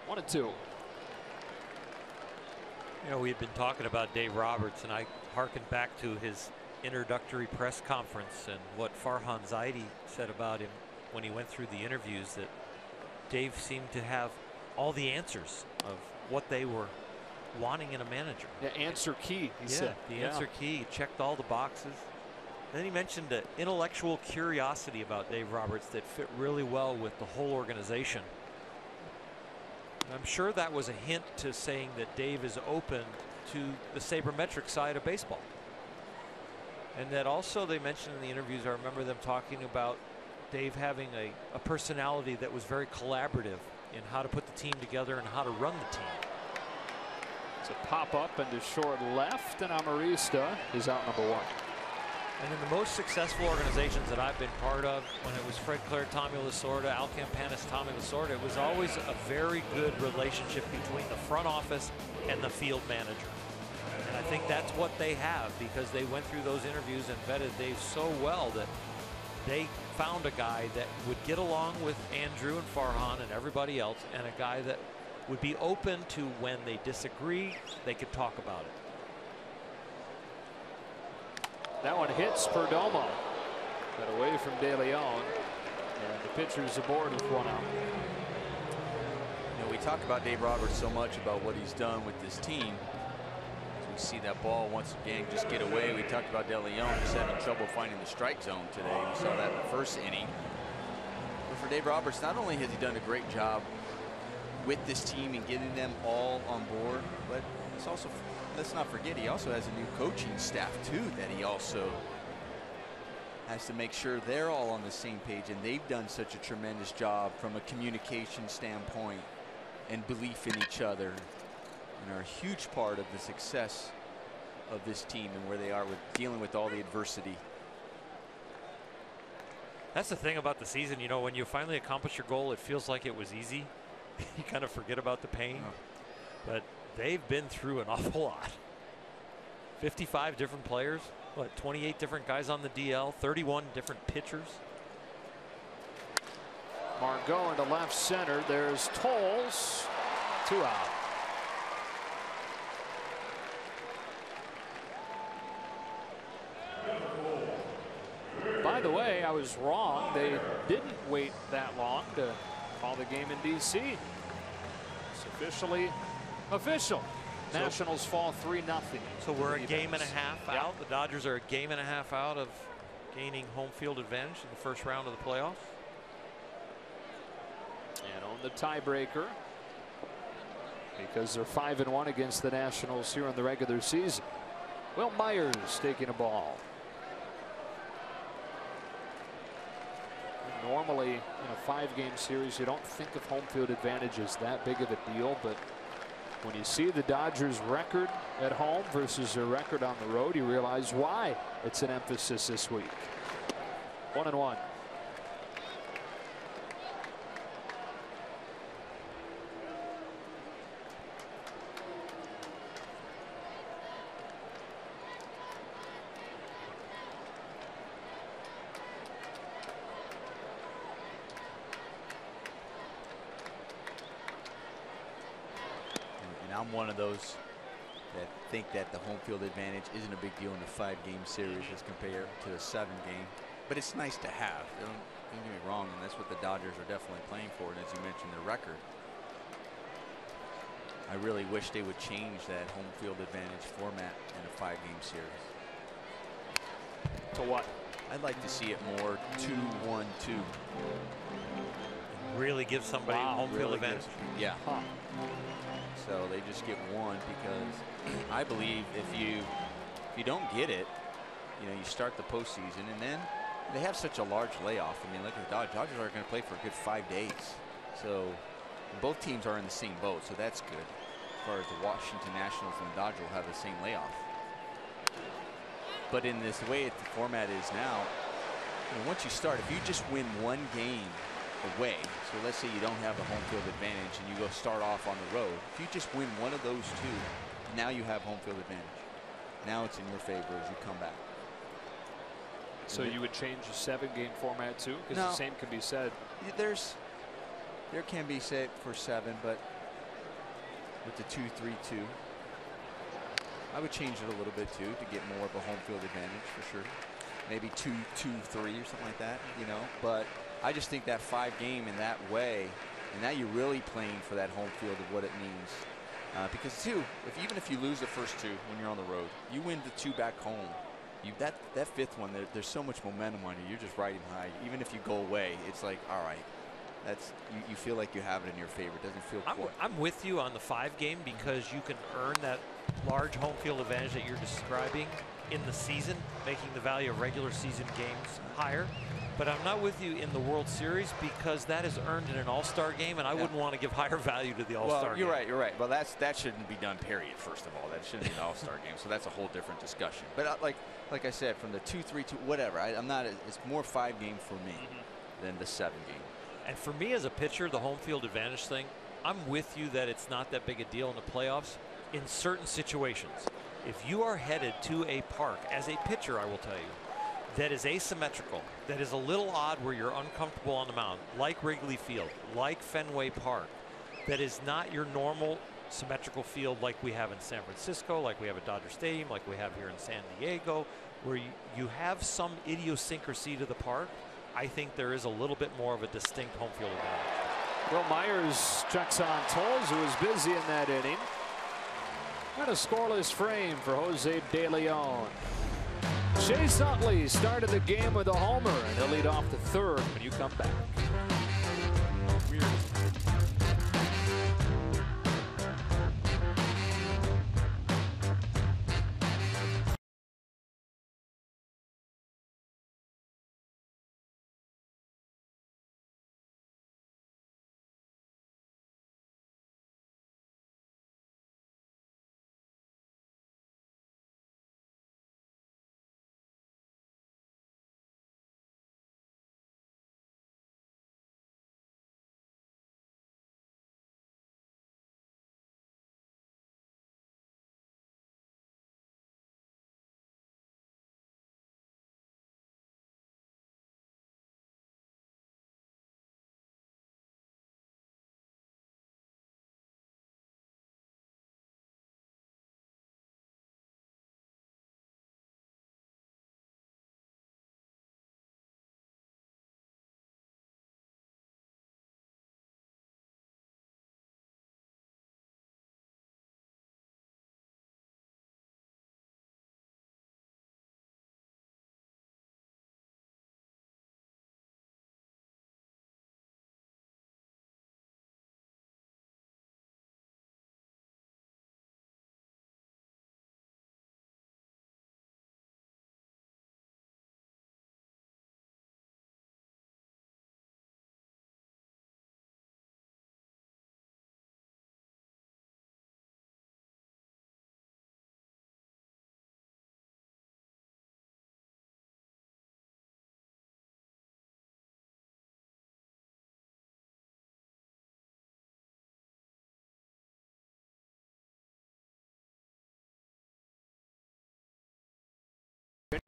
One and 2. You know, we had been talking about Dave Roberts, and I hearkened back to his introductory press conference and what Farhan Zaidi said about him when he went through the interviews, that Dave seemed to have all the answers of what they were wanting in a manager. Yeah, answer key, he said. The answer key. He checked all the boxes. And then he mentioned an intellectual curiosity about Dave Roberts that fit really well with the whole organization. I'm sure that was a hint to saying that Dave is open to the sabermetric side of baseball. And that also they mentioned in the interviews, I remember them talking about Dave having a personality that was very collaborative in how to put the team together and how to run the team. It's a pop up into short left, and Amarista is out number 1. And in the most successful organizations that I've been part of, when it was Fred Clare, Tommy Lasorda, Al Campanis, Tommy Lasorda, it was always a very good relationship between the front office and the field manager. And I think that's what they have, because they went through those interviews and vetted Dave so well that they found a guy that would get along with Andrew and Farhan and everybody else, and a guy that would be open to, when they disagree, they could talk about it. That one hits Perdomo. Got away from De Leon. And the pitcher's aboard with 1 out. You know, we talk about Dave Roberts so much about what he's done with this team. As we see that ball once again just get away. We talked about De Leon just having trouble finding the strike zone today. We saw that in the first inning. But for Dave Roberts, not only has he done a great job with this team and getting them all on board, but it's also, let's not forget, he also has a new coaching staff too that he also has to make sure they're all on the same page, and they've done such a tremendous job from a communication standpoint and belief in each other, and are a huge part of the success of this team and where they are with dealing with all the adversity. That's the thing about the season, you know, when you finally accomplish your goal, it feels like it was easy. You kind of forget about the pain. But they've been through an awful lot. 55 different players, what, 28 different guys on the DL, 31 different pitchers. Margot into left center. There's Tolles. 2 out. By the way, I was wrong. They didn't wait that long to call the game in D.C. It's officially official. Nationals fall 3-0. So we're a game and a half out. The Dodgers are a game and a half out of gaining home field advantage in the first round of the playoffs. And on the tiebreaker, because they're 5-1 against the Nationals here in the regular season. Will Myers taking a ball. Normally in a 5-game series, you don't think of home field advantage as that big of a deal, but when you see the Dodgers record at home versus their record on the road, you realize why it's an emphasis this week. 1-1. I'm one of those that think that the home field advantage isn't a big deal in a 5-game series as compared to a 7-game. But it's nice to have. Don't get me wrong, and that's what the Dodgers are definitely playing for. And as you mentioned, their record. I really wish they would change that home field advantage format in a 5-game series. To what? I'd like to see it more 2-1-2. Really give somebody home field advantage. Yeah. So they just get one because I believe if you don't get it, you know, you start the postseason and then they have such a large layoff. I mean, look at the Dodgers. Dodgers are going to play for a good 5 days. So both teams are in the same boat. So that's good. As far as the Washington Nationals and the Dodgers will have the same layoff. But in this way the format is now, you know, once you start, if you just win one game away, so let's say you don't have the home field advantage and you go start off on the road, if you just win one of those two, now you have home field advantage. Now it's in your favor as you come back. So you would change the 7-game format too? Because the same can be said. There can be said for 7, but with the 2-3-2, I would change it a little bit too to get more of a home field advantage for sure. Maybe 2-2-3 or something like that, you know. But I just think that 5-game in that way, and now you're really playing for that home field of what it means. Because too, even if you lose the first 2 when you're on the road, you win the 2 back home. That 5th one, there's so much momentum on you. You're just riding high. Even if you go away, it's like, all right, that's you feel like you have it in your favor. It doesn't feel quite. I'm with you on the 5-game because you can earn that large home field advantage that you're describing in the season, making the value of regular season games higher. But I'm not with you in the World Series because that is earned in an All-Star game, and I wouldn't want to give higher value to the All-Star game. You're right. Well, that shouldn't be done, period, first of all. That shouldn't be an All-Star game, so that's a whole different discussion. But like I said, from the 2-3-2, whatever, I'm not, it's more 5-game for me than the 7-game. And for me as a pitcher, the home field advantage thing, I'm with you that it's not that big a deal in the playoffs in certain situations. If you are headed to a park as a pitcher, I will tell you, that is asymmetrical, that is a little odd where you're uncomfortable on the mound, like Wrigley Field, like Fenway Park, that is not your normal symmetrical field like we have in San Francisco, like we have at Dodger Stadium, like we have here in San Diego, where you have some idiosyncrasy to the park. I think there is a little bit more of a distinct home field advantage. Well, Myers checks on Toles, who was busy in that inning. And a scoreless frame for Jose De Leon. Chase Utley started the game with a homer, and he'll lead off the 3rd when you come back. Weird.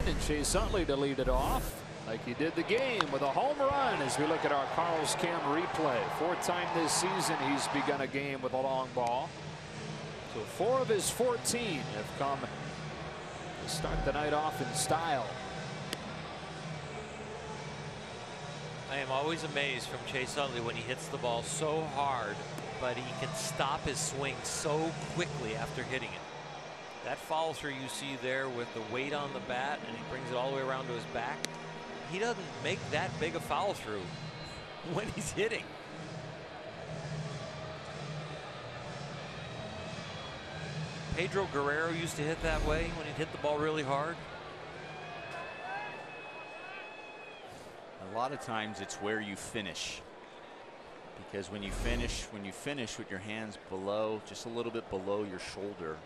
And Chase Utley to lead it off like he did the game with a home run as we look at our Carl's Cam replay. 4th time this season he's begun a game with a long ball. So 4 of his 14 have come to start the night off in style. I am always amazed from Chase Utley when he hits the ball so hard, but he can stop his swing so quickly after hitting it. That follow through you see there with the weight on the bat, and he brings it all the way around to his back. He doesn't make that big a follow through when he's hitting. Pedro Guerrero used to hit that way when he'd hit the ball really hard. A lot of times it's where you finish, because when you finish with your hands below, just a little bit below your shoulder,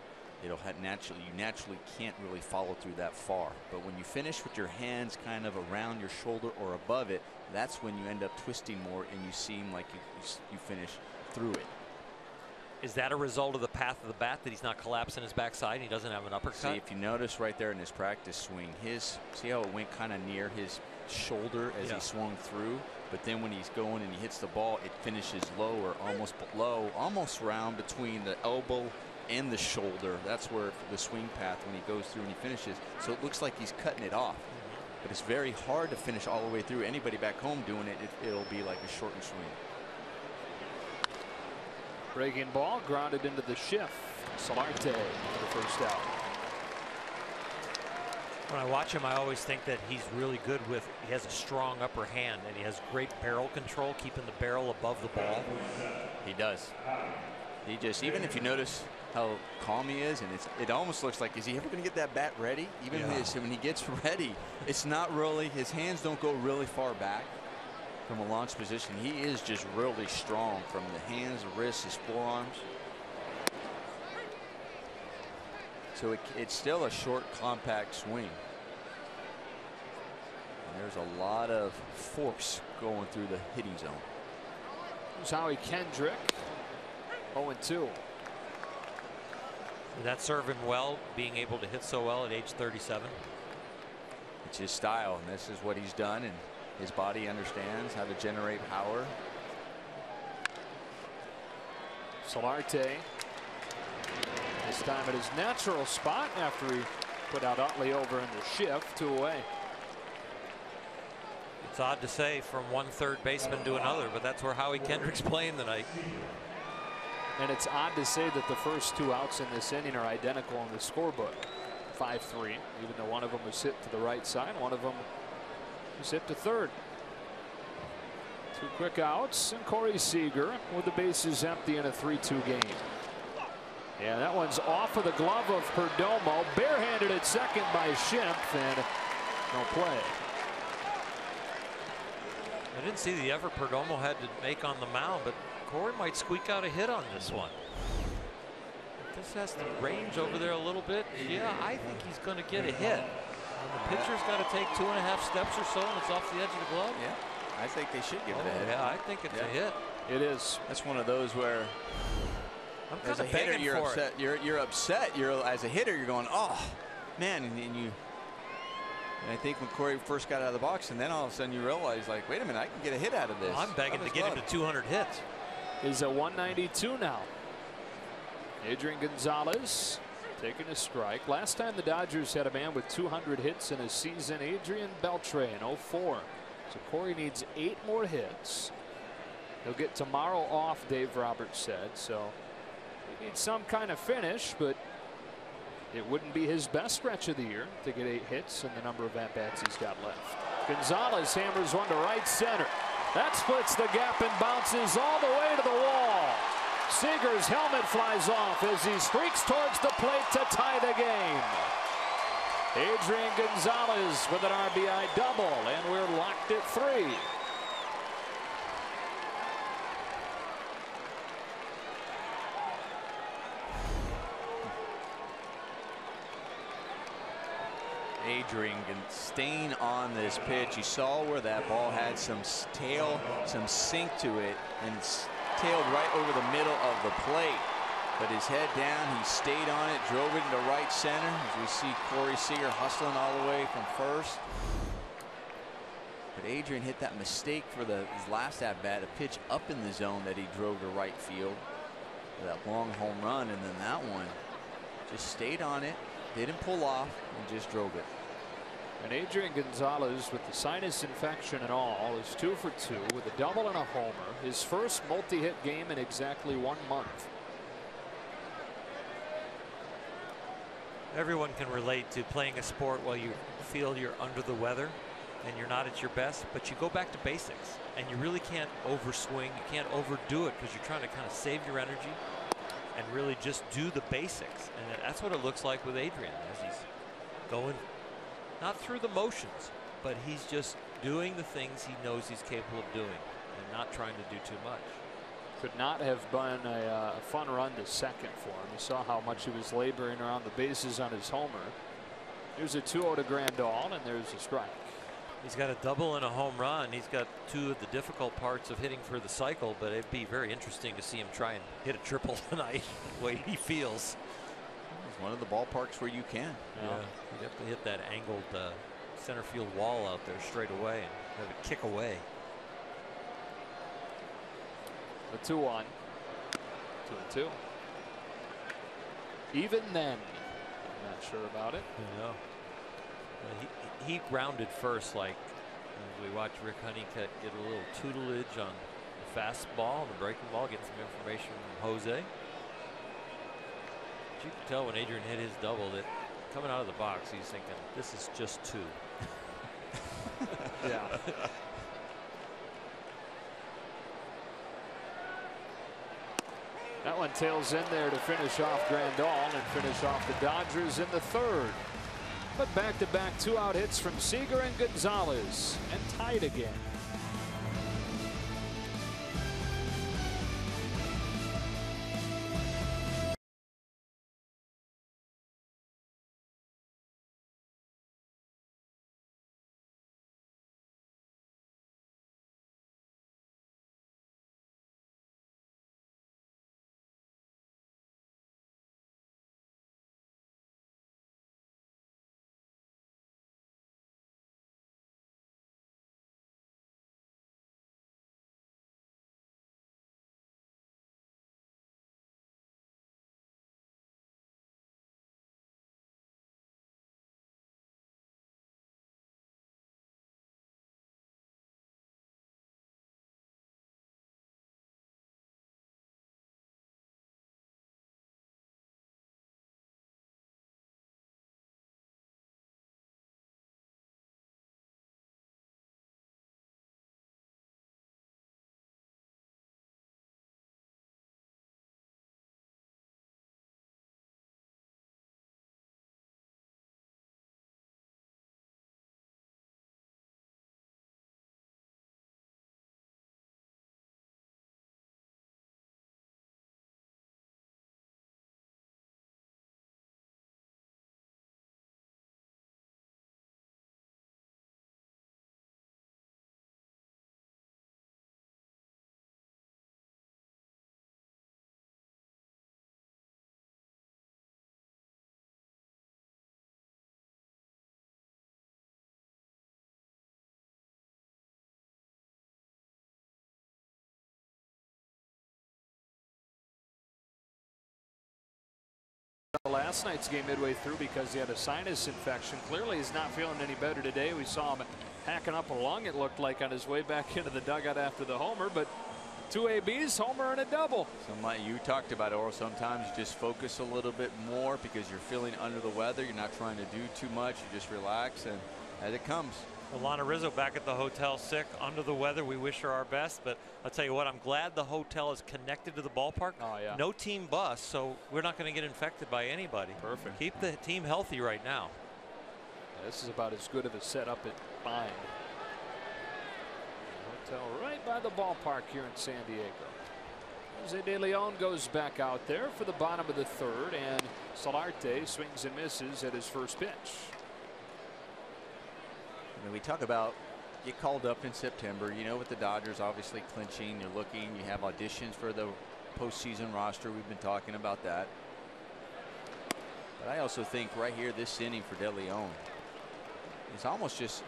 it'll have you naturally can't really follow through that far. But when you finish with your hands kind of around your shoulder or above it, that's when you end up twisting more and you seem like you finish through it. Is that a result of the path of the bat, that he's not collapsing his backside and he doesn't have an uppercut? See, if you notice right there in his practice swing, see how it went kind of near his shoulder as he swung through, but then when he's going and he hits the ball, it finishes lower, almost below, almost round between the elbow and the shoulder. That's where the swing path when he goes through and he finishes. So it looks like he's cutting it off, but it's very hard to finish all the way through. Anybody back home doing it, it'll be like a shortened swing. Breaking ball grounded into the shift. Solarte for the first out. When I watch him, I always think that he's really good with, he has a strong upper hand and he has great barrel control, keeping the barrel above the ball. He does. He just, even if you notice how calm he is, and it almost looks like, is he ever going to get that bat ready? Even when he gets ready, it's not really, his hands don't go really far back from a launch position. He is just really strong from the hands, the wrists, his forearms. So it's still a short, compact swing. And there's a lot of force going through the hitting zone. Here's Howie Kendrick, 0-2. Did that serve him well, being able to hit so well at age 37? It's his style, and this is what he's done, and his body understands how to generate power. Solarte, this time at his natural spot after he put out Utley over in the shift, 2 away. It's odd to say from one third baseman to another, but that's where Howie Kendrick's playing tonight. And it's odd to say that the first 2 outs in this inning are identical on the scorebook. 5-3, even though one of them was hit to the right side, one of them was hit to third. 2 quick outs, and Corey Seager with the bases empty in a 3-2 game. Yeah, that one's off of the glove of Perdomo, barehanded at second by Schimpf, and no play. I didn't see the effort Perdomo had to make on the mound, but Corey might squeak out a hit on this one. If this has to range over there a little bit, yeah, I think he's going to get a hit. And the pitcher's got to take 2.5 steps or so, and it's off the edge of the glove. Yeah, I think they should give it a hit. Yeah, I think it's a hit. It is. That's one of those where, I'm as a hitter, you're upset. You're upset. As a hitter, you're going, oh man, and I think when Corey first got out of the box, and then all of a sudden you realize, like, wait a minute, I can get a hit out of this. I'm begging to get him to 200 hits. Is a 192 now. Adrian Gonzalez taking a strike. Last time the Dodgers had a man with 200 hits in a season, Adrian Beltre in 04. So Corey needs 8 more hits. He'll get tomorrow off, Dave Roberts said. So he needs some kind of finish, but it wouldn't be his best stretch of the year to get 8 hits and the number of at-bats he's got left. Gonzalez hammers one to right center. That splits the gap and bounces all the way to the wall. Seager's helmet flies off as he streaks towards the plate to tie the game. Adrian Gonzalez with an RBI double, and we're locked at 3. Adrian staying on this pitch. You saw where that ball had some tail, some sink to it, and tailed right over the middle of the plate. But his head down, he stayed on it, drove it into right center. As we see Corey Seager hustling all the way from first. But Adrian hit that mistake for his last at bat, a pitch up in the zone that he drove to right field. That long home run, and then that one just stayed on it, didn't pull off, and just drove it. And Adrian Gonzalez, with the sinus infection and all, is 2 for 2 with a double and a homer. His first multi-hit game in exactly 1 month. Everyone can relate to playing a sport while you feel you're under the weather and you're not at your best, but you go back to basics, and you really can't overswing. You can't overdo it because you're trying to kind of save your energy and really just do the basics. And that's what it looks like with Adrian as he's going, not through the motions, but he's just doing the things he knows he's capable of doing and not trying to do too much. Could not have been a fun run to second for him. You saw how much he was laboring around the bases on his homer. Here's a 2-0 to Grandal, and there's a strike. He's got a double and a home run. He's got 2 of the difficult parts of hitting for the cycle, but it'd be very interesting to see him try and hit a triple tonight the way he feels. It's one of the ballparks where you can. Yeah, you'd have to hit that angled center field wall out there straight away and have it kick away. The 2-1. 2-2. Even then, I'm not sure about it. No. He grounded first, like as we watch Rick Honeycutt get a little tutelage on the fastball and the breaking ball, getting some information from Jose. But you could tell when Adrian hit his double that coming out of the box, he's thinking, this is just 2. Yeah. That one tails in there to finish off Grandal and finish off the Dodgers in the 3rd. But back-to-back 2-out hits from Seager and Gonzalez, and tied again. Last night's game midway through because he had a sinus infection. Clearly he's not feeling any better today. We saw him hacking up a lung, it looked like, on his way back into the dugout after the homer, but 2 ABs, homer and a double. So you talked about it, or sometimes you just focus a little bit more because you're feeling under the weather. You're not trying to do too much. You just relax, and as it comes. Alana Rizzo back at the hotel sick, under the weather. We wish her our best, but I'll tell you what, I'm glad the hotel is connected to the ballpark. Oh, yeah. No team bus, so we're not going to get infected by anybody. Perfect. Keep the team healthy right now. Yeah, this is about as good of a setup as mine. Hotel right by the ballpark here in San Diego. Jose De Leon goes back out there for the bottom of the 3rd, and Solarte swings and misses at his first pitch. I mean, we talk about get called up in September, you know, with the Dodgers obviously clinching. You're looking, you have auditions for the postseason roster. We've been talking about that. But I also think right here, this inning for De Leon is almost just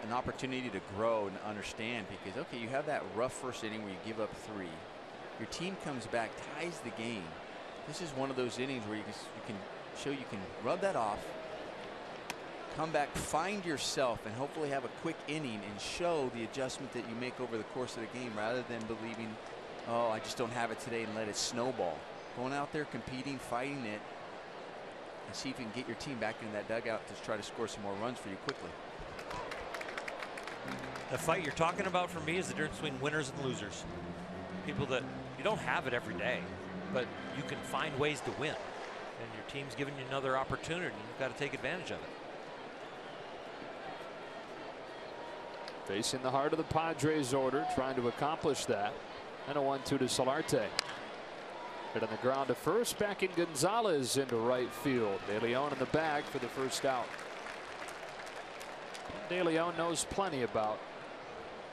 an opportunity to grow and understand, because, okay, you have that rough first inning where you give up 3. Your team comes back, ties the game. This is one of those innings where you can show you can rub that off, come back, find yourself, and hopefully have a quick inning and show the adjustment that you make over the course of the game, rather than believing, oh, I just don't have it today, and let it snowball. Going out there, competing, fighting it, and see if you can get your team back in that dugout to try to score some more runs for you quickly. The fight you're talking about for me is the difference between winners and losers. People that you don't have it every day, but you can find ways to win. And your team's giving you another opportunity. You've got to take advantage of it. Facing the heart of the Padres order, trying to accomplish that. And a 1-2 to Solarte. Hit on the ground to first, backing Gonzalez into right field. De Leon in the bag for the first out. De Leon knows plenty about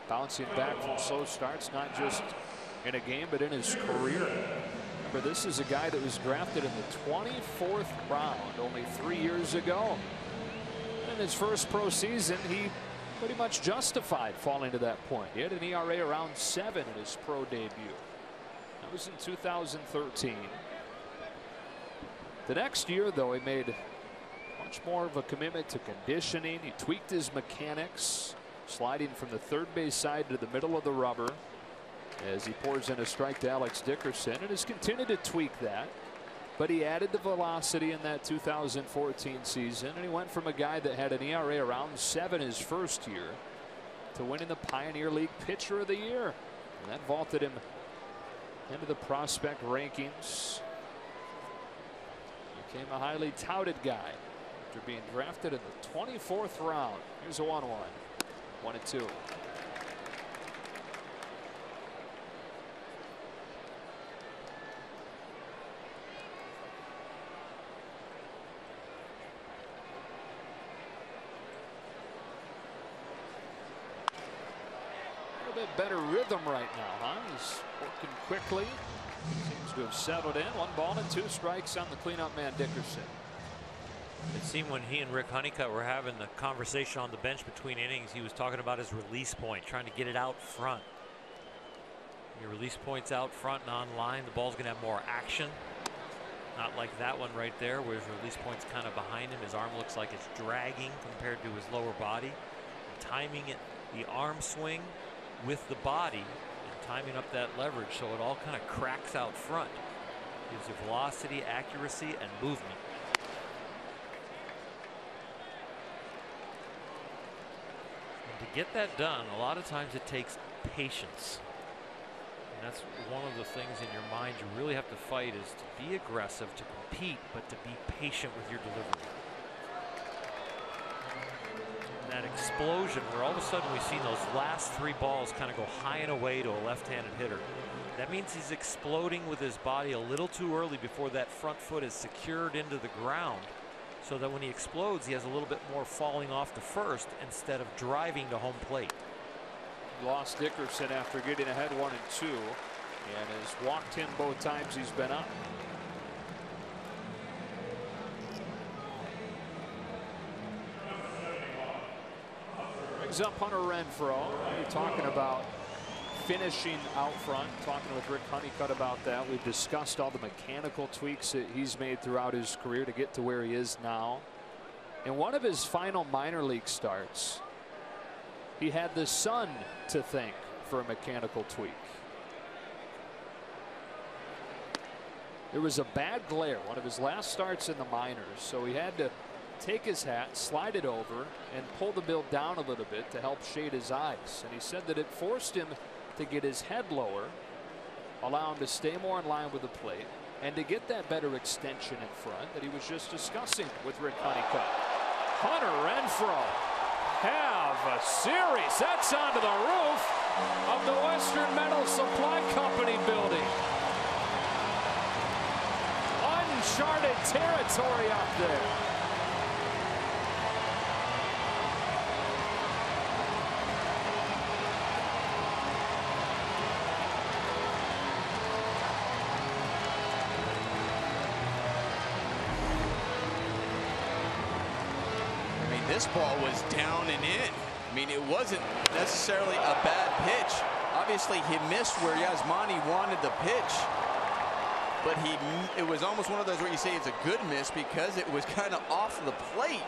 bouncing back from slow starts, not just in a game, but in his career. Remember, this is a guy that was drafted in the 24th round only 3 years ago. In his first pro season, he pretty much justified falling to that point. He had an ERA around 7 in his pro debut. That was in 2013. The next year, though, he made much more of a commitment to conditioning. He tweaked his mechanics, sliding from the third base side to the middle of the rubber as he pours in a strike to Alex Dickerson, and has continued to tweak that. But he added the velocity in that 2014 season, and he went from a guy that had an ERA around 7 his first year to winning the Pioneer League Pitcher of the Year. And that vaulted him into the prospect rankings. Became a highly touted guy after being drafted in the 24th round. Here's a 1-1. 1-2. Better rhythm right now, huh? He's working quickly. Seems to have settled in. 1 ball and 2 strikes on the cleanup man, Dickerson. It seemed when he and Rick Honeycutt were having the conversation on the bench between innings, he was talking about his release point, trying to get it out front. Your release point's out front and on line, the ball's going to have more action. Not like that one right there, where his release point's kind of behind him. His arm looks like it's dragging compared to his lower body. And timing it, the arm swing with the body and timing up that leverage so it all kind of cracks out front. Gives you velocity, accuracy, and movement. And to get that done, a lot of times it takes patience. And that's one of the things in your mind you really have to fight, is to be aggressive, to compete, but to be patient with your delivery. That explosion where all of a sudden we've seen those last 3 balls kind of go high and away to a left-handed hitter. That means he's exploding with his body a little too early before that front foot is secured into the ground, so that when he explodes, he has a little bit more falling off to first instead of driving to home plate. Lost Dickerson after getting ahead 1-2, and has walked him both times he's been up. Brings up Hunter Renfroe. You're talking about finishing out front, talking with Rick Honeycutt about that. We've discussed all the mechanical tweaks that he's made throughout his career to get to where he is now. In one of his final minor league starts, he had the sun to thank for a mechanical tweak. There was a bad glare, one of his last starts in the minors, so he had to take his hat, slide it over, and pull the bill down a little bit to help shade his eyes. And he said that it forced him to get his head lower, allow him to stay more in line with the plate, and to get that better extension in front that he was just discussing with Rick Honeycutt. Hunter Renfroe have a series. That's onto the roof of the Western Metal Supply Company building. Uncharted territory out there. This ball was down and in. I mean, it wasn't necessarily a bad pitch. Obviously, he missed where Yasmani wanted the pitch. But it was almost one of those where you say it's a good miss because it was kind of off the plate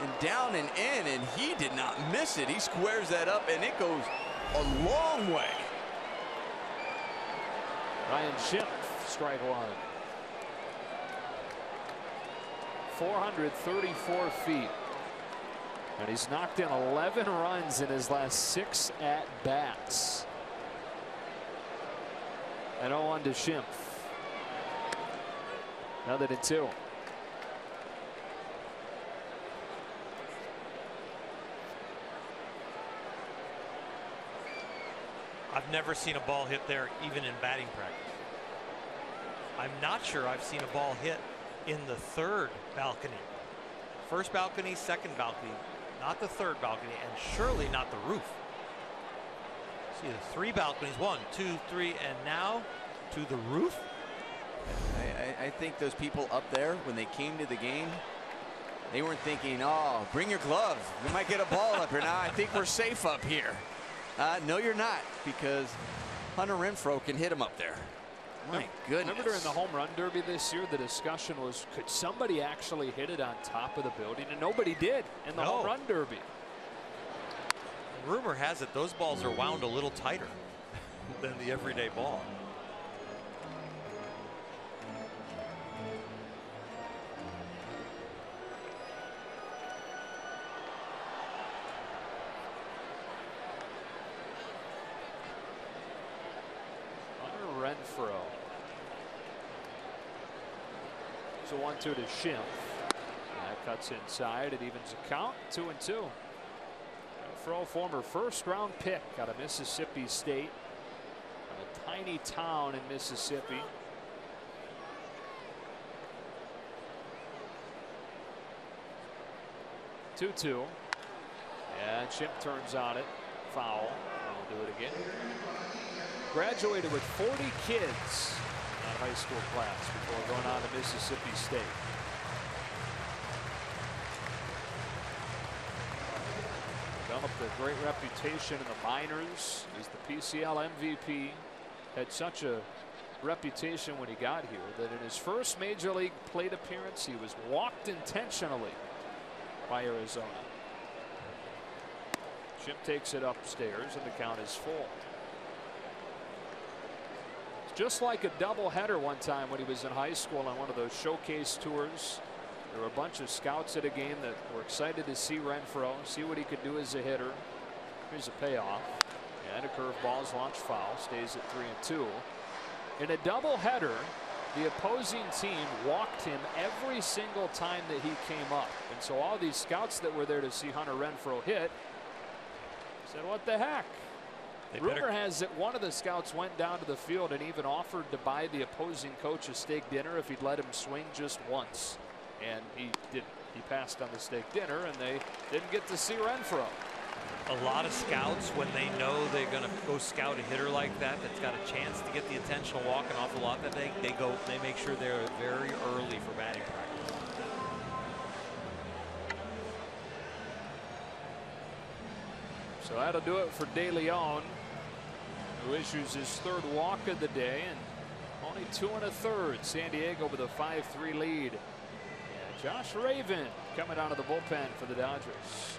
and down and in, and he did not miss it. He squares that up, and it goes a long way. Ryan Schimpf, strike one. 434 feet. And he's knocked in 11 runs in his last 6 at-bats. And 0-1 to Schimpf. Another to 2. I've never seen a ball hit there, even in batting practice. I'm not sure I've seen a ball hit in the third balcony. First balcony, second balcony, not the third balcony, and surely not the roof. See the 3 balconies, 1, 2, 3, and now to the roof. I think those people up there, when they came to the game, they weren't thinking, oh, bring your glove. We might get a ball up here. Now I think we're safe up here. No, you're not, because Hunter Renfroe can hit him up there. My goodness. Remember during the home run derby this year, the discussion was, could somebody actually hit it on top of the building? And nobody did in the home run derby. Rumor has it those balls are wound a little tighter than the everyday ball. Renfroe. So 1-2 to Schimpf. That cuts inside. It evens the count. 2-2. Renfroe, former first-round pick out of Mississippi State, a tiny town in Mississippi. Two. And Schimpf turns on it. Foul. And we'll do it again. Graduated with 40 kids in that high school class before going on to Mississippi State. Developed a great reputation in the minors. He's the PCL MVP. Had such a reputation when he got here that in his first major league plate appearance, he was walked intentionally by Arizona. Schimpf takes it upstairs, and the count is full. Just like a doubleheader one time when he was in high school on one of those showcase tours. There were a bunch of scouts at a game that were excited to see Renfroe, see what he could do as a hitter. Here's a payoff. And a curveball is launched foul, stays at 3-2. In a doubleheader, the opposing team walked him every single time that he came up. And so all these scouts that were there to see Hunter Renfroe hit said, what the heck? Rumor has it one of the scouts went down to the field and even offered to buy the opposing coach a steak dinner if he'd let him swing just once. And he didn't. He passed on the steak dinner, and they didn't get to see Renfroe. A lot of scouts, when they know they're going to go scout a hitter like that, that's got a chance to get the attention of walking off the lot, that they make sure they're very early for batting practice. So that'll do it for De Leon, who issues his 3rd walk of the day, and only 2 1/3. San Diego with a 5-3 lead. And Josh Raven coming out of the bullpen for the Dodgers.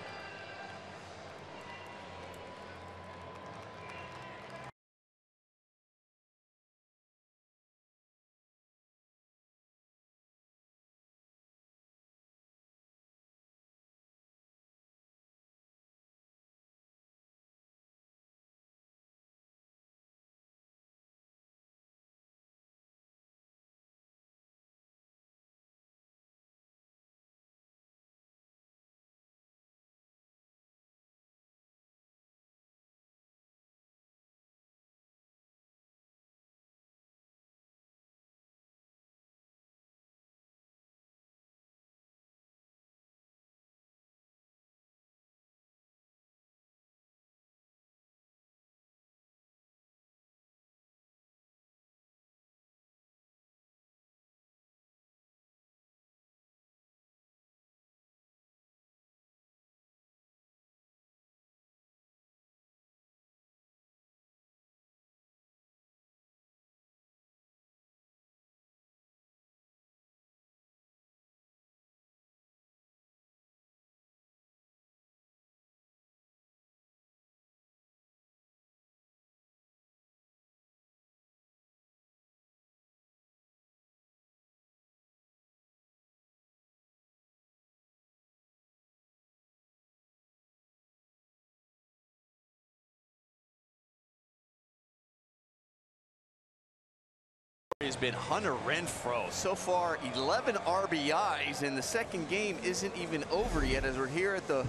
Has been Hunter Renfroe. So far 11 RBIs, and the second game isn't even over yet as we're here at the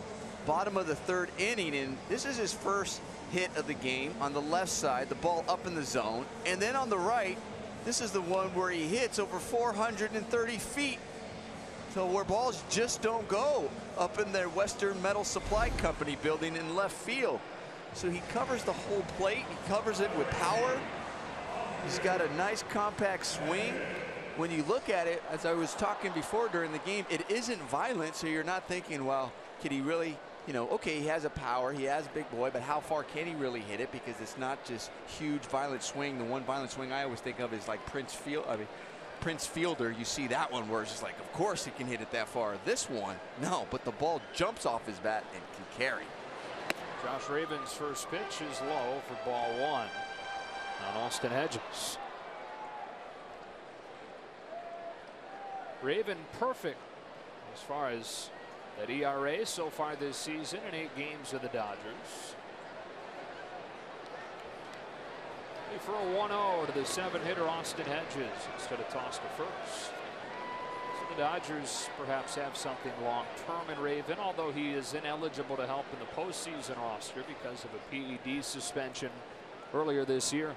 bottom of the third inning, and this is his first hit of the game. On the left side, the ball up in the zone, and then on the right, this is the one where he hits over 430 feet. So where balls just don't go, up in their Western Metal Supply Company building in left field. So he covers the whole plate. He covers it with power. He's got a nice compact swing. When you look at it, as I was talking before during the game, it isn't violent, so you're not thinking, well, can he really, you know, okay, he has a power, he has a big boy, but how far can he really hit it? Because it's not just huge violent swing. The one violent swing I always think of is like Prince Fielder. You see that one where it's just like, of course he can hit it that far. This one, no, but the ball jumps off his bat and can carry. Josh Raven's first pitch is low for ball one on Austin Hedges. Raven perfect as far as that ERA so far this season in 8 games with the Dodgers. For a 1-0 to the 7-hitter Austin Hedges instead of toss to first. So the Dodgers perhaps have something long-term in Raven, although he is ineligible to help in the postseason roster because of a PED suspension earlier this year.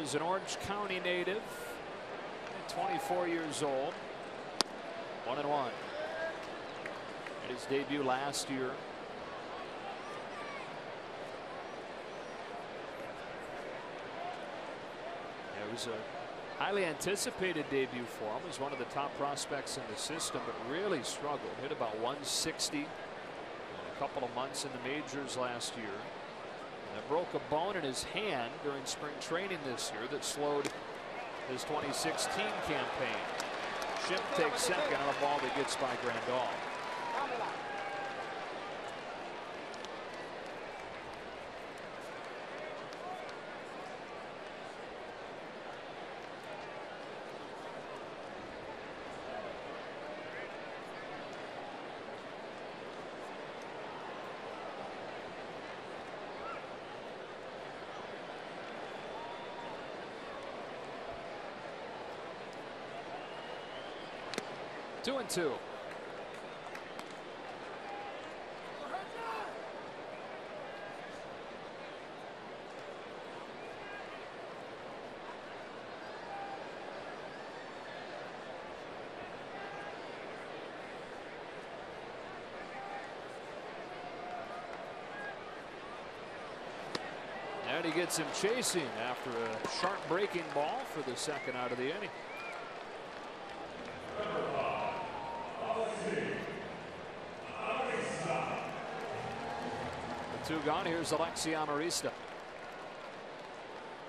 Is an Orange County native, 24 years old. 1-1. His debut last year. It was a highly anticipated debut for him. He was one of the top prospects in the system, but really struggled. Hit about 160 in a couple of months in the majors last year. And broke a bone in his hand during spring training this year that slowed his 2016 campaign. Ship takes second on a ball that gets by Grandal. Two and two. And he gets him chasing after a sharp breaking ball for the second out of the inning. Two gone. Here's Alexi Amarista.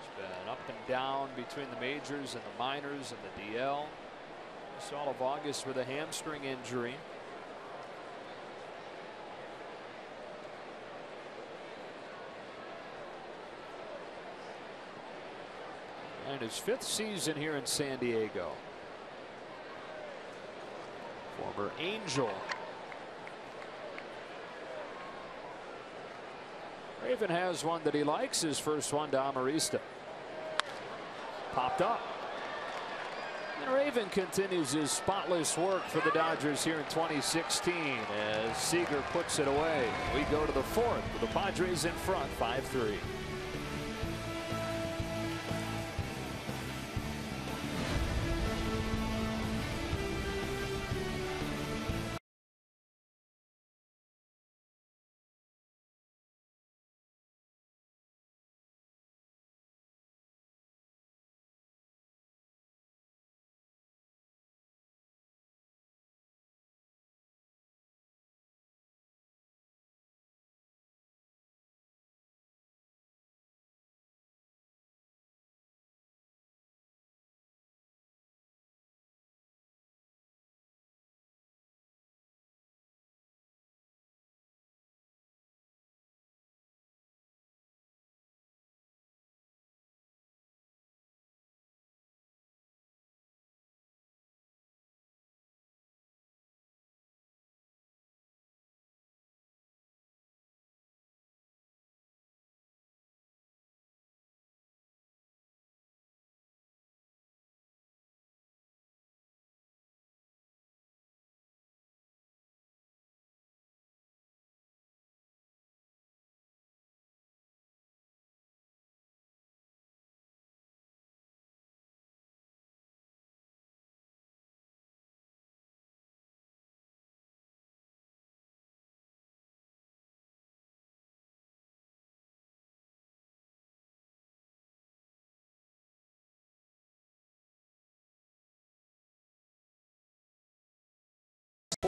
He's been up and down between the majors and the minors and the DL. Missed all of August with a hamstring injury. And his 5th season here in San Diego. Former Angel. Raven has one that he likes, his first one to Amarista. Popped up. And Raven continues his spotless work for the Dodgers here in 2016 as Seager puts it away. We go to the 4th with the Padres in front 5-3.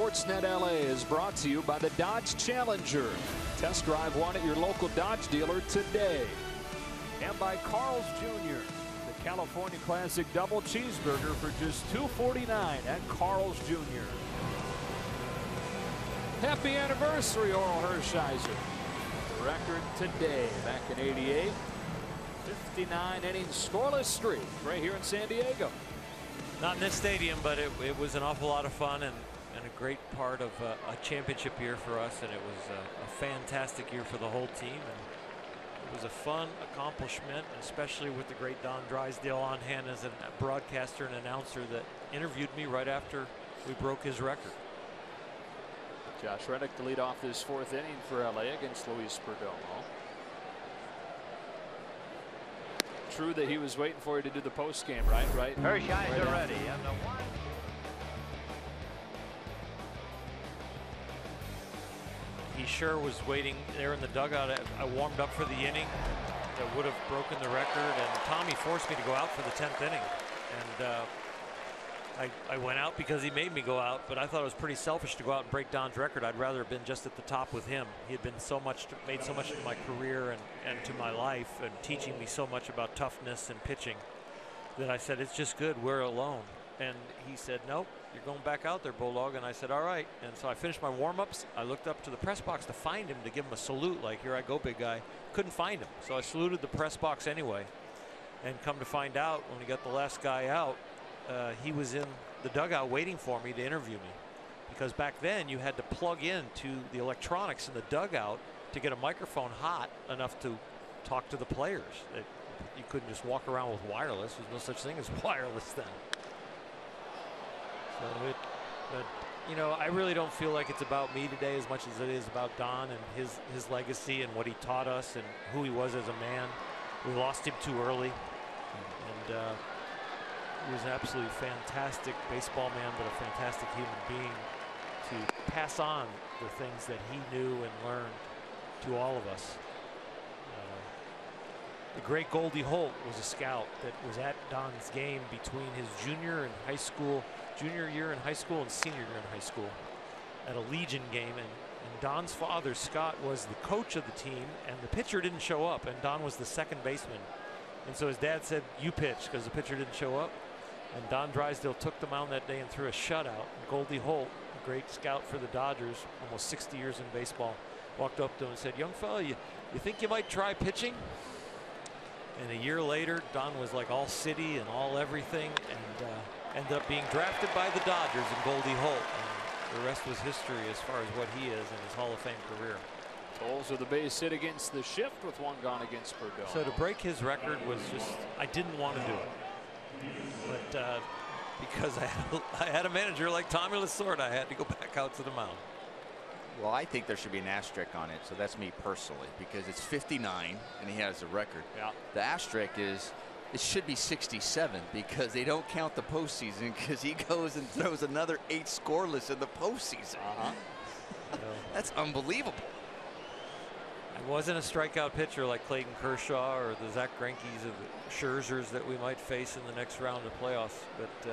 Sportsnet LA is brought to you by the Dodge Challenger. Test drive one at your local Dodge dealer today. And by Carl's Jr., the California Classic Double Cheeseburger for just $2.49 at Carl's Jr. Happy anniversary, Oral Hershiser. The record today, back in '88. 59 inning scoreless streak right here in San Diego. Not in this stadium, but it was an awful lot of fun and a great part of a championship year for us, and it was a fantastic year for the whole team, and it was a fun accomplishment, especially with the great Don Drysdale on hand as a broadcaster and announcer that interviewed me right after we broke his record. Josh Reddick to lead off this fourth inning for LA against Luis Perdomo. True that he was waiting for you to do the post game, right? Hershiser ready. And the one. He sure was waiting there in the dugout. I warmed up for the inning that would have broken the record, and Tommy forced me to go out for the 10th inning. And I went out because he made me go out, but I thought it was pretty selfish to go out and break Don's record. I'd rather have been just at the top with him. He had been made so much to my career and to my life, and teaching me so much about toughness and pitching, that I said, it's just good, we're alone. And he said, nope, you're going back out there, Bulldog. And I said, all right. And so I finished my warm-ups. I looked up to the press box to find him, to give him a salute, like, here I go, big guy. Couldn't find him, so I saluted the press box anyway. And come to find out, when we got the last guy out, he was in the dugout waiting for me to interview me, because back then you had to plug in to the electronics in the dugout to get a microphone hot enough to talk to the players. You couldn't just walk around with wireless. There's no such thing as wireless then. So you know, I really don't feel like it's about me today as much as it is about Don and his legacy and what he taught us and who he was as a man. We lost him too early, and he was an absolutely fantastic baseball man, but a fantastic human being to pass on the things that he knew and learned to all of us. The great Goldie Holt was a scout that was at Don's game between his junior year in high school and senior year in high school at a Legion game. And Don's father, Scott, was the coach of the team, and the pitcher didn't show up, and Don was the second baseman. And so his dad said, you pitch, because the pitcher didn't show up. And Don Drysdale took the mound that day and threw a shutout. And Goldie Holt, a great scout for the Dodgers, almost 60 years in baseball, walked up to him and said, young fella, you think you might try pitching? And a year later, Don was like all city and all everything, and ended up being drafted by the Dodgers and Goldie Holt. And the rest was history as far as what he is in his Hall of Fame career. Tolls with the base hit against the shift with one gone against Perdomo. So to break his record was just, I didn't want to do it. But because I had a manager like Tommy Lasorda, I had to go back out to the mound. Well, I think there should be an asterisk on it, so that's me personally, because it's 59 and he has a record. Yeah. The asterisk is it should be 67, because they don't count the postseason, because he goes and throws another 8 scoreless in the postseason. That's unbelievable. I wasn't a strikeout pitcher like Clayton Kershaw or the Zach Greinke's or the Scherzers that we might face in the next round of playoffs, but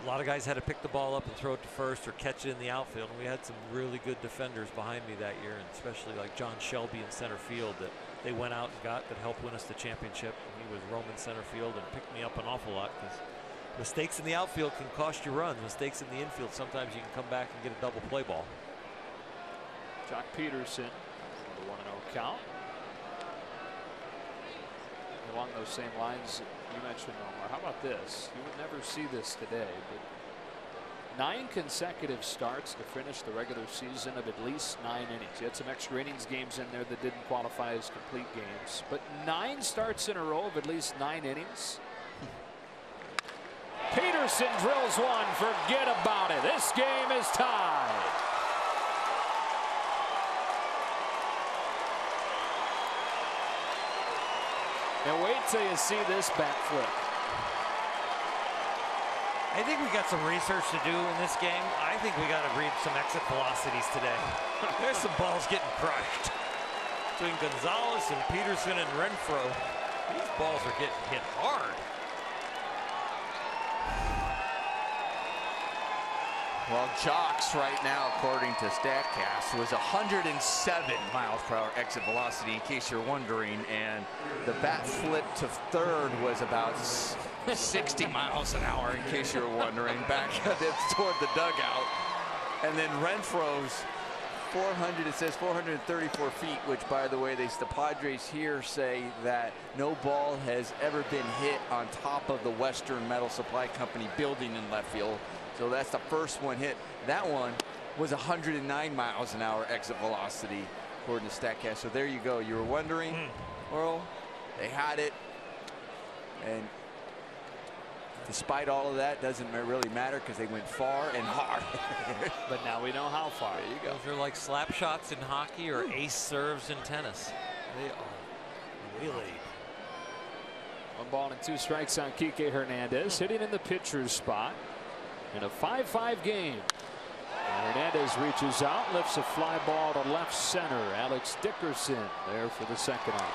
a lot of guys had to pick the ball up and throw it to first or catch it in the outfield, and we had some really good defenders behind me that year, and especially like John Shelby in center field that they went out and got that helped win us the championship. And he was roaming center field and picked me up an awful lot, because mistakes in the outfield can cost you runs. Mistakes in the infield, sometimes you can come back and get a double play ball. Jock Peterson, the 1-0 count. Along those same lines you mentioned, Omar, how about this? You would never see this today, but 9 consecutive starts to finish the regular season of at least 9 innings. You had some extra innings games in there that didn't qualify as complete games, but 9 starts in a row of at least 9 innings. Peterson drills one. Forget about it. This game is tied. And wait till you see this bat flip. I think we got some research to do in this game. I think we got to read some exit velocities today. There's some balls getting crushed. Between Gonzalez and Peterson and Renfroe, these balls are getting hit hard. Well, Jocks right now, according to StatCast, was 107 miles per hour exit velocity, in case you're wondering, and the bat flip to third was about 60 miles an hour, in case you were wondering, back toward the dugout. And then Renfroe's 400, it says 434 feet, which, by the way, the Padres here say that no ball has ever been hit on top of the Western Metal Supply Company building in left field. So that's the first one hit. That one was 109 miles an hour exit velocity, according to StatCast. So there you go. You were wondering, Earl, they had it. And despite all of that, doesn't really matter because they went far and hard. But now we know how far. There you go. Those are like slap shots in hockey or ace serves in tennis. They are really. 1 ball and 2 strikes on Kike Hernandez, hitting in the pitcher's spot in a 5-5 game. And Hernandez reaches out, lifts a fly ball to left center. Alex Dickerson there for the second out.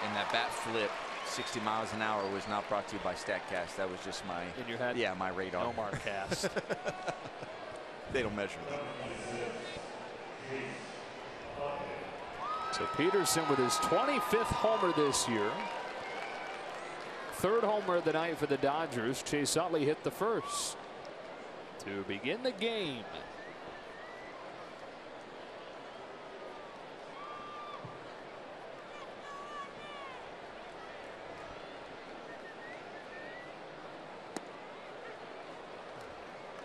And that bat flip, 60 miles an hour, was not brought to you by StatCast. That was just my, in your head? Yeah, my radar. No mark cast. They don't measure that. So Peterson with his 25th homer this year. 3rd homer of the night for the Dodgers. Chase Utley hit the first to begin the game.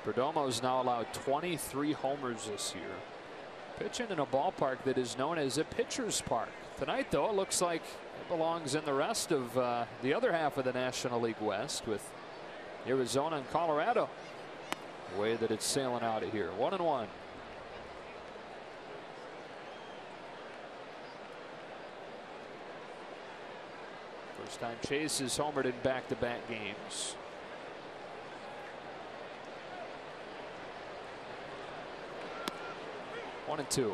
Perdomo's now allowed 23 homers this year. Pitching in a ballpark that is known as a pitcher's park. Tonight, though, it looks like it belongs in the rest of the other half of the National League West with Arizona and Colorado. The way that it's sailing out of here. 1-1. First time Chase has homered in back-to-back games. One and two.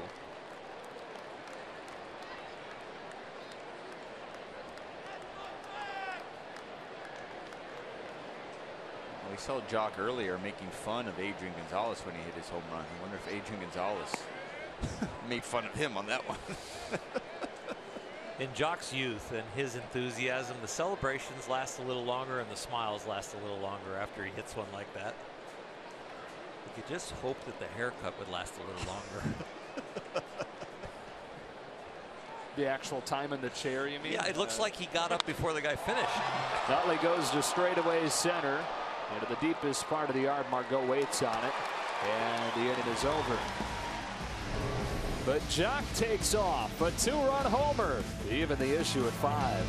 We saw Jock earlier making fun of Adrian Gonzalez when he hit his home run. I wonder if Adrian Gonzalez made fun of him on that one. In Jock's youth and his enthusiasm, the celebrations last a little longer and the smiles last a little longer after he hits one like that. You could just hope that the haircut would last a little longer. The actual time in the chair, you mean? Yeah, it looks like he got up before the guy finished. Utley goes to straightaway center into the deepest part of the yard. Margot waits on it, and the inning is over. But Jock takes off a 2-run homer to even the issue at 5.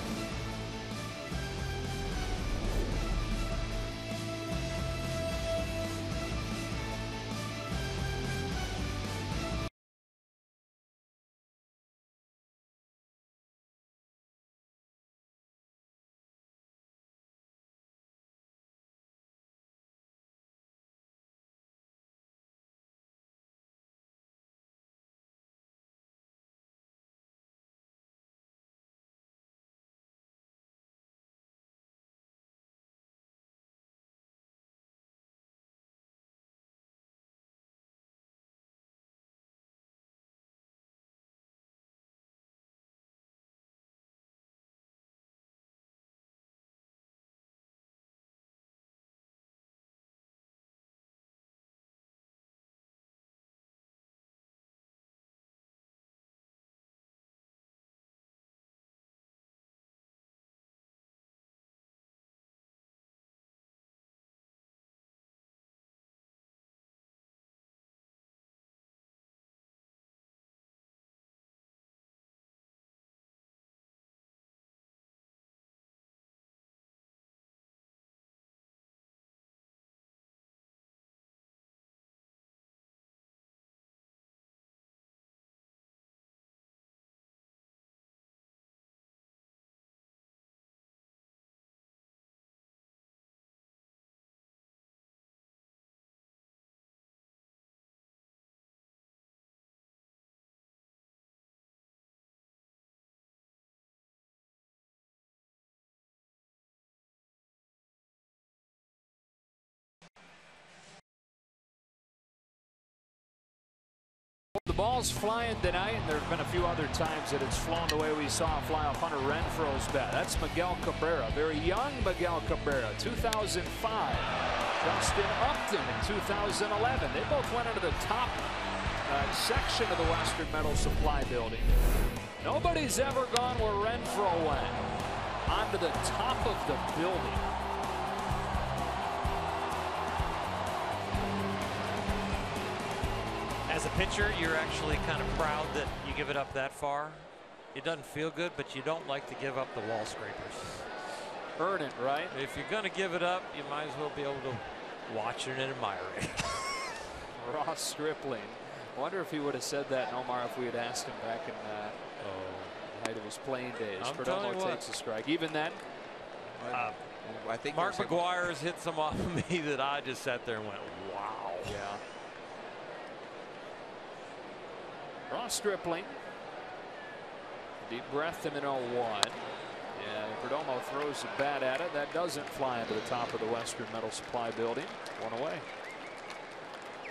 ball's flying tonight, and there have been a few other times that it's flown the way we saw it fly off Hunter Renfroe's bat. That's Miguel Cabrera, very young Miguel Cabrera, 2005. Justin Upton in 2011. They both went into the top section of the Western Metal Supply Building. Nobody's ever gone where Renfroe went, onto the top of the building. As a pitcher, you're actually kind of proud that you give it up that far. It doesn't feel good, but you don't like to give up the wall scrapers. Earn it, right? If you're going to give it up, you might as well be able to watch it and admire it. Ross Stripling. I wonder if he would have said that, Omar, if we had asked him back in the height of his playing days. Perdomo takes a strike. Even then, I think Mark McGuire's hit some off of me that I just sat there and went, wow. Yeah. Ross Stripling. Deep breath in an 0-1. Yeah, Perdomo throws a bat at it. That doesn't fly into the top of the Western Metal Supply Building. One away.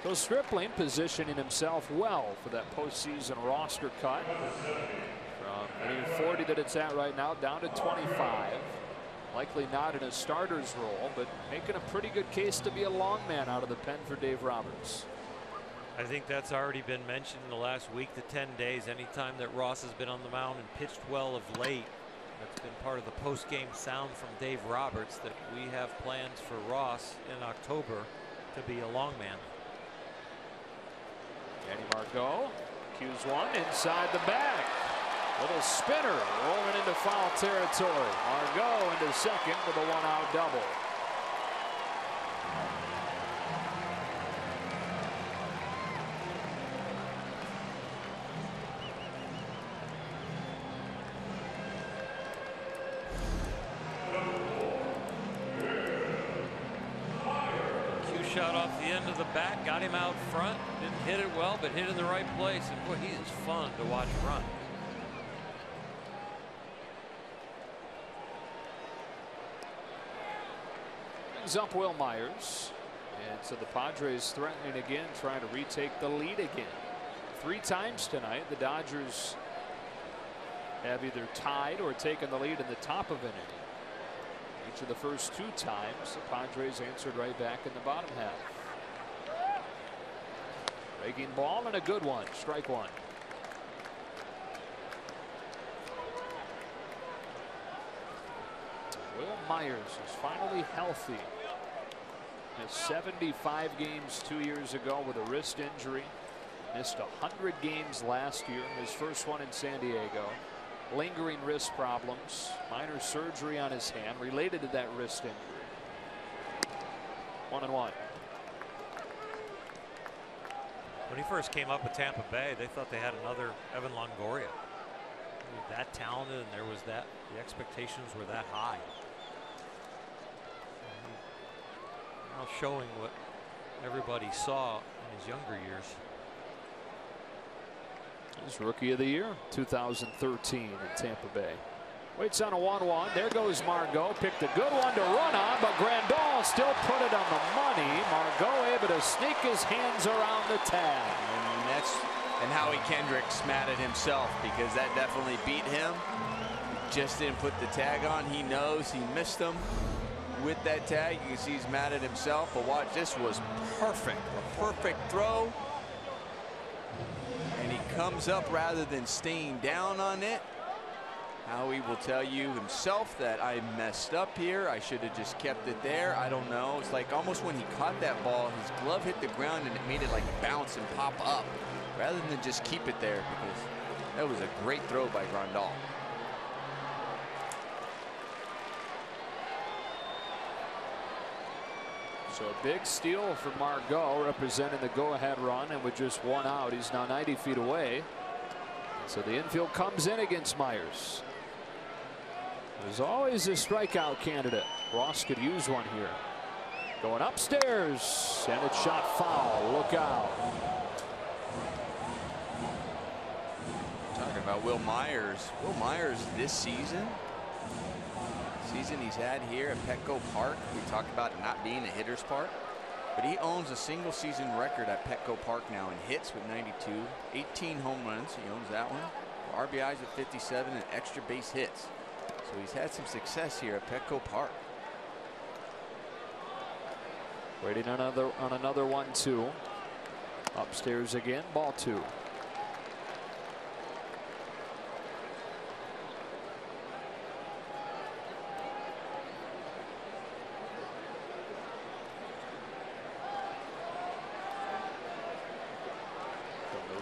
So Stripling positioning himself well for that postseason roster cut. From 40 that it's at right now down to 25. Likely not in a starter's role, but making a pretty good case to be a long man out of the pen for Dave Roberts. I think that's already been mentioned in the last week to 10 days. Anytime that Ross has been on the mound and pitched well of late, that's been part of the post-game sound from Dave Roberts that we have plans for Ross in October to be a long man. Danny Margot cues one inside the bag. Little spinner rolling into foul territory. Margot into second with a one-out double. Shot off the end of the bat, got him out front, didn't hit it well, but hit in the right place, and boy, he is fun to watch run. Brings up Will Myers, and so the Padres threatening again, trying to retake the lead again. 3 times tonight the Dodgers have either tied or taken the lead in the top of an inning. Each of the first 2 times the Padres answered right back in the bottom half. Breaking ball and a good one. Strike one. Will Myers is finally healthy. Missed 75 games 2 years ago with a wrist injury. Missed 100 games last year. His first one in San Diego. Lingering wrist problems, minor surgery on his hand related to that wrist injury. 1-1. When he first came up with Tampa Bay, they thought they had another Evan Longoria. He was that talented, and there was that, the expectations were that high. Now showing what everybody saw in his younger years. He's Rookie of the Year 2013 in Tampa Bay. Waits on a 1-1. There goes Margot. Picked a good one to run on, but Grandal still put it on the money. Margot able to sneak his hands around the tag. And Howie Kendricks mad at himself because that definitely beat him. Just didn't put the tag on. He knows he missed him with that tag. You can see he's mad at himself. But watch, this was perfect. A perfect throw. And he comes up rather than staying down on it. Howie will tell you himself that I messed up here. I should have just kept it there. I don't know. It's like almost when he caught that ball, his glove hit the ground and it made it like bounce and pop up rather than just keep it there, because that was a great throw by Grandal. So a big steal for Margot, representing the go-ahead run, and with just 1 out, he's now 90 feet away. So the infield comes in against Myers. There's always a strikeout candidate. Ross could use one here. Going upstairs, and it's shot foul. Look out. Talking about Will Myers. Will Myers this season he's had here at Petco Park. We talked about it not being a hitter's park, but he owns a single season record at Petco Park now in hits with 92, 18 home runs. He owns that one. RBIs at 57 and extra base hits. So he's had some success here at Petco Park. Waiting on another 1-2. Upstairs again, ball 2.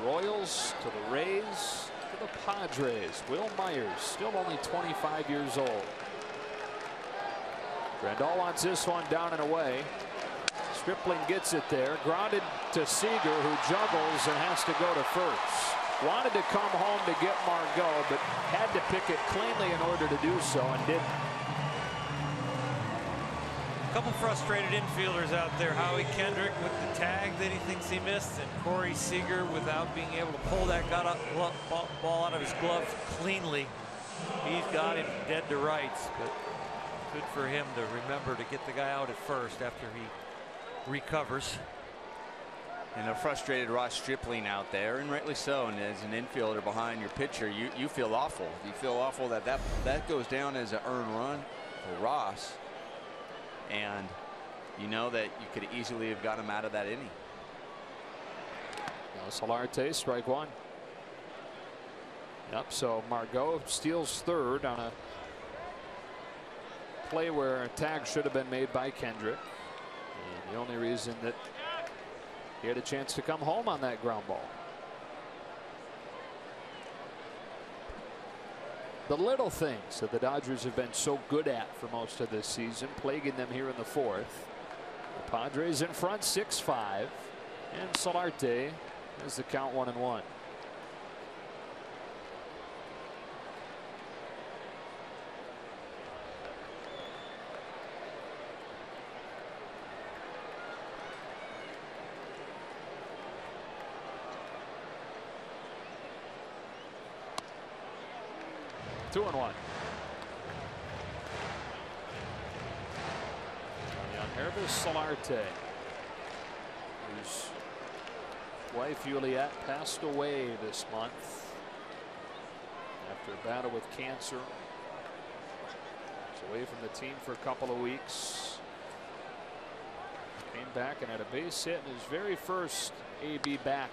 Royals to the Rays to the Padres. Will Myers, still only 25 years old. Grandal wants this one down and away. Stripling gets it there. Grounded to Seager, who juggles and has to go to first. Wanted to come home to get Margot, but had to pick it cleanly in order to do so, and didn't. A couple frustrated infielders out there. Howie Kendrick with the tag that he thinks he missed, and Corey Seager without being able to pull that ball out of his glove cleanly. He's got him dead to rights, but good for him to remember to get the guy out at first after he recovers. And a frustrated Ross Stripling out there, and rightly so. And as an infielder behind your pitcher, you feel awful. You feel awful that goes down as an earned run for Ross. And you know that you could easily have got him out of that inning. Now Solarte, strike 1. Yep, so Margot steals third on a play where a tag should have been made by Kendrick. And the only reason that he had a chance to come home on that ground ball. The little things that the Dodgers have been so good at for most of this season, plaguing them here in the 4th. The Padres in front 6-5, and Solarte has the count 1-1. Two and 1. Nervous Solarte, whose wife Juliette passed away this month after a battle with cancer. Was away from the team for a couple of weeks. Came back and had a base hit in his very first AB back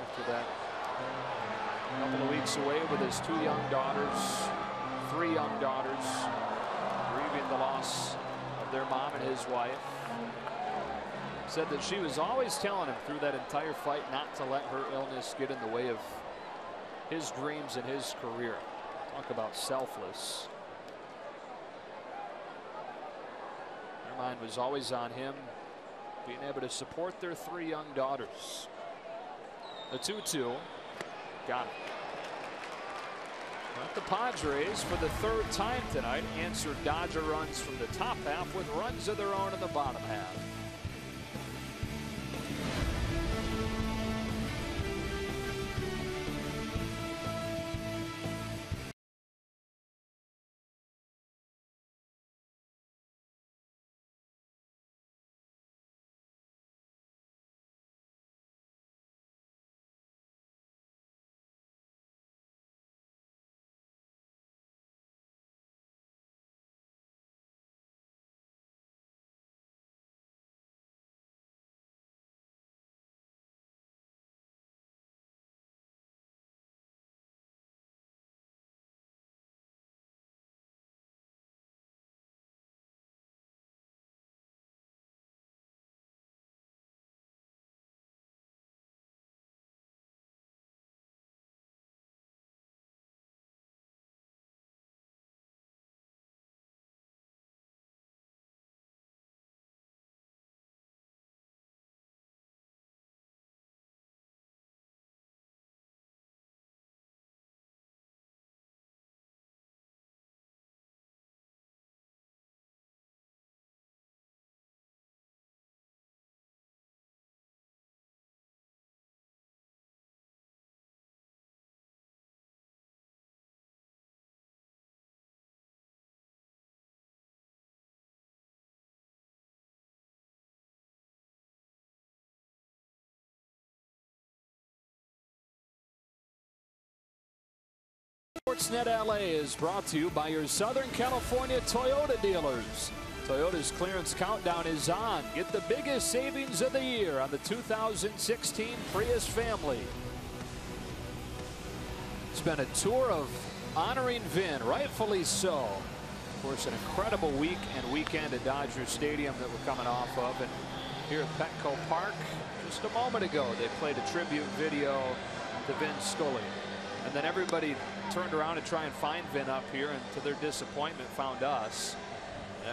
after that. A couple of weeks away with his 2 young daughters, 3 young daughters, grieving the loss of their mom and his wife. Said that she was always telling him through that entire fight not to let her illness get in the way of his dreams and his career. Talk about selfless. Her mind was always on him being able to support their 3 young daughters. The 2-2. Got it. But the Padres, for the 3rd time tonight, answered Dodger runs from the top half with runs of their own in the bottom half. Sportsnet LA is brought to you by your Southern California Toyota dealers. Toyota's clearance countdown is on. Get the biggest savings of the year on the 2016 Prius family. It's been a tour of honoring Vin, rightfully so. Of course, an incredible week and weekend at Dodger Stadium that we're coming off of. And here at Petco Park, just a moment ago, they played a tribute video to Vin Scully. And then everybody turned around to try and find Vin up here, and to their disappointment found us.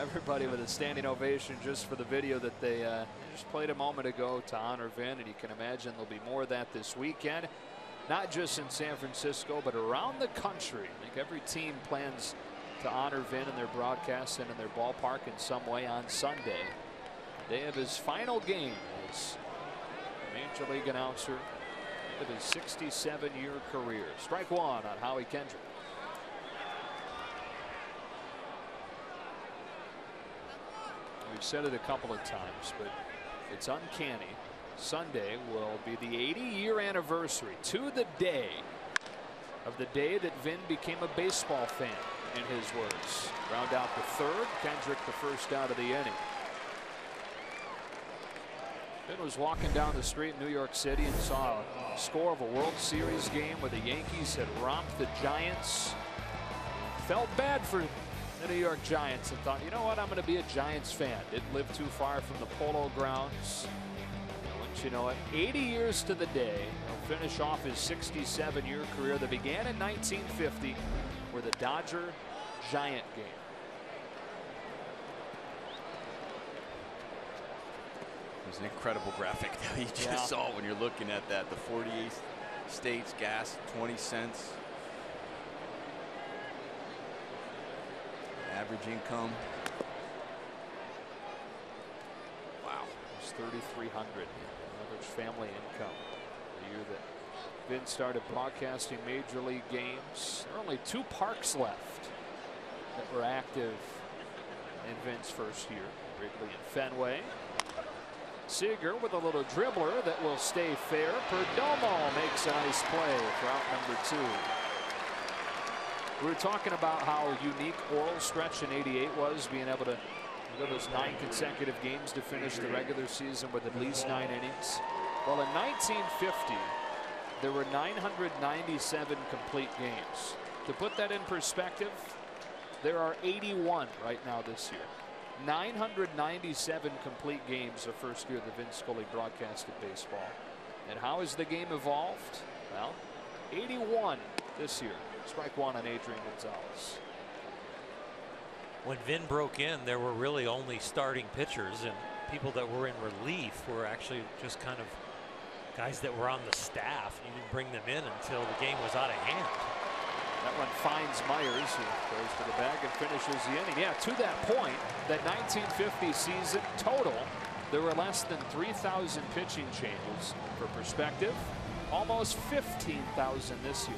Everybody with a standing ovation just for the video that they just played a moment ago to honor Vin. And you can imagine there'll be more of that this weekend, not just in San Francisco but around the country. I think every team plans to honor Vin in their broadcast and in their ballpark in some way on Sunday, day of his final game as Major League announcer of his 67-year career. Strike one on Howie Kendrick. We've said it a couple of times, but it's uncanny. Sunday will be the 80-year anniversary to the day of the day that Vin became a baseball fan, in his words. Round out the third, Kendrick the first out of the inning. Vin was walking down the street in New York City and saw a score of a World Series game where the Yankees had romped the Giants. Felt bad for the New York Giants and thought, you know what, I'm going to be a Giants fan. Didn't live too far from the Polo Grounds. Once you know it, 80 years to the day, he'll finish off his 67-year career that began in 1950 with a Dodger-Giant game. It was an incredible graphic that you just saw when you're looking at that. The 48 states, gas 20 cents. Average income. Wow. It's $3,300 average family income. The year that Vin started broadcasting Major League games. There are only 2 parks left that were active in Vin's first year. Wrigley and Fenway. Seager with a little dribbler that will stay fair. Perdomo makes a nice play for out number 2. We were talking about how unique Orioles stretch in '88 was, being able to go those 9 consecutive games to finish the regular season with at least 9 innings. Well, in 1950, there were 997 complete games. To put that in perspective, there are 81 right now this year. 997 complete games the first year that Vin Scully broadcasted baseball. And how has the game evolved? Well, 81 this year. Strike one on Adrian Gonzalez. When Vin broke in, there were really only starting pitchers, and people that were in relief were actually just kind of guys that were on the staff. You didn't bring them in until the game was out of hand. That one finds Myers, who goes to the bag and finishes the inning. Yeah, to that point, that 1950 season total, there were less than 3,000 pitching changes. For perspective, almost 15,000 this year.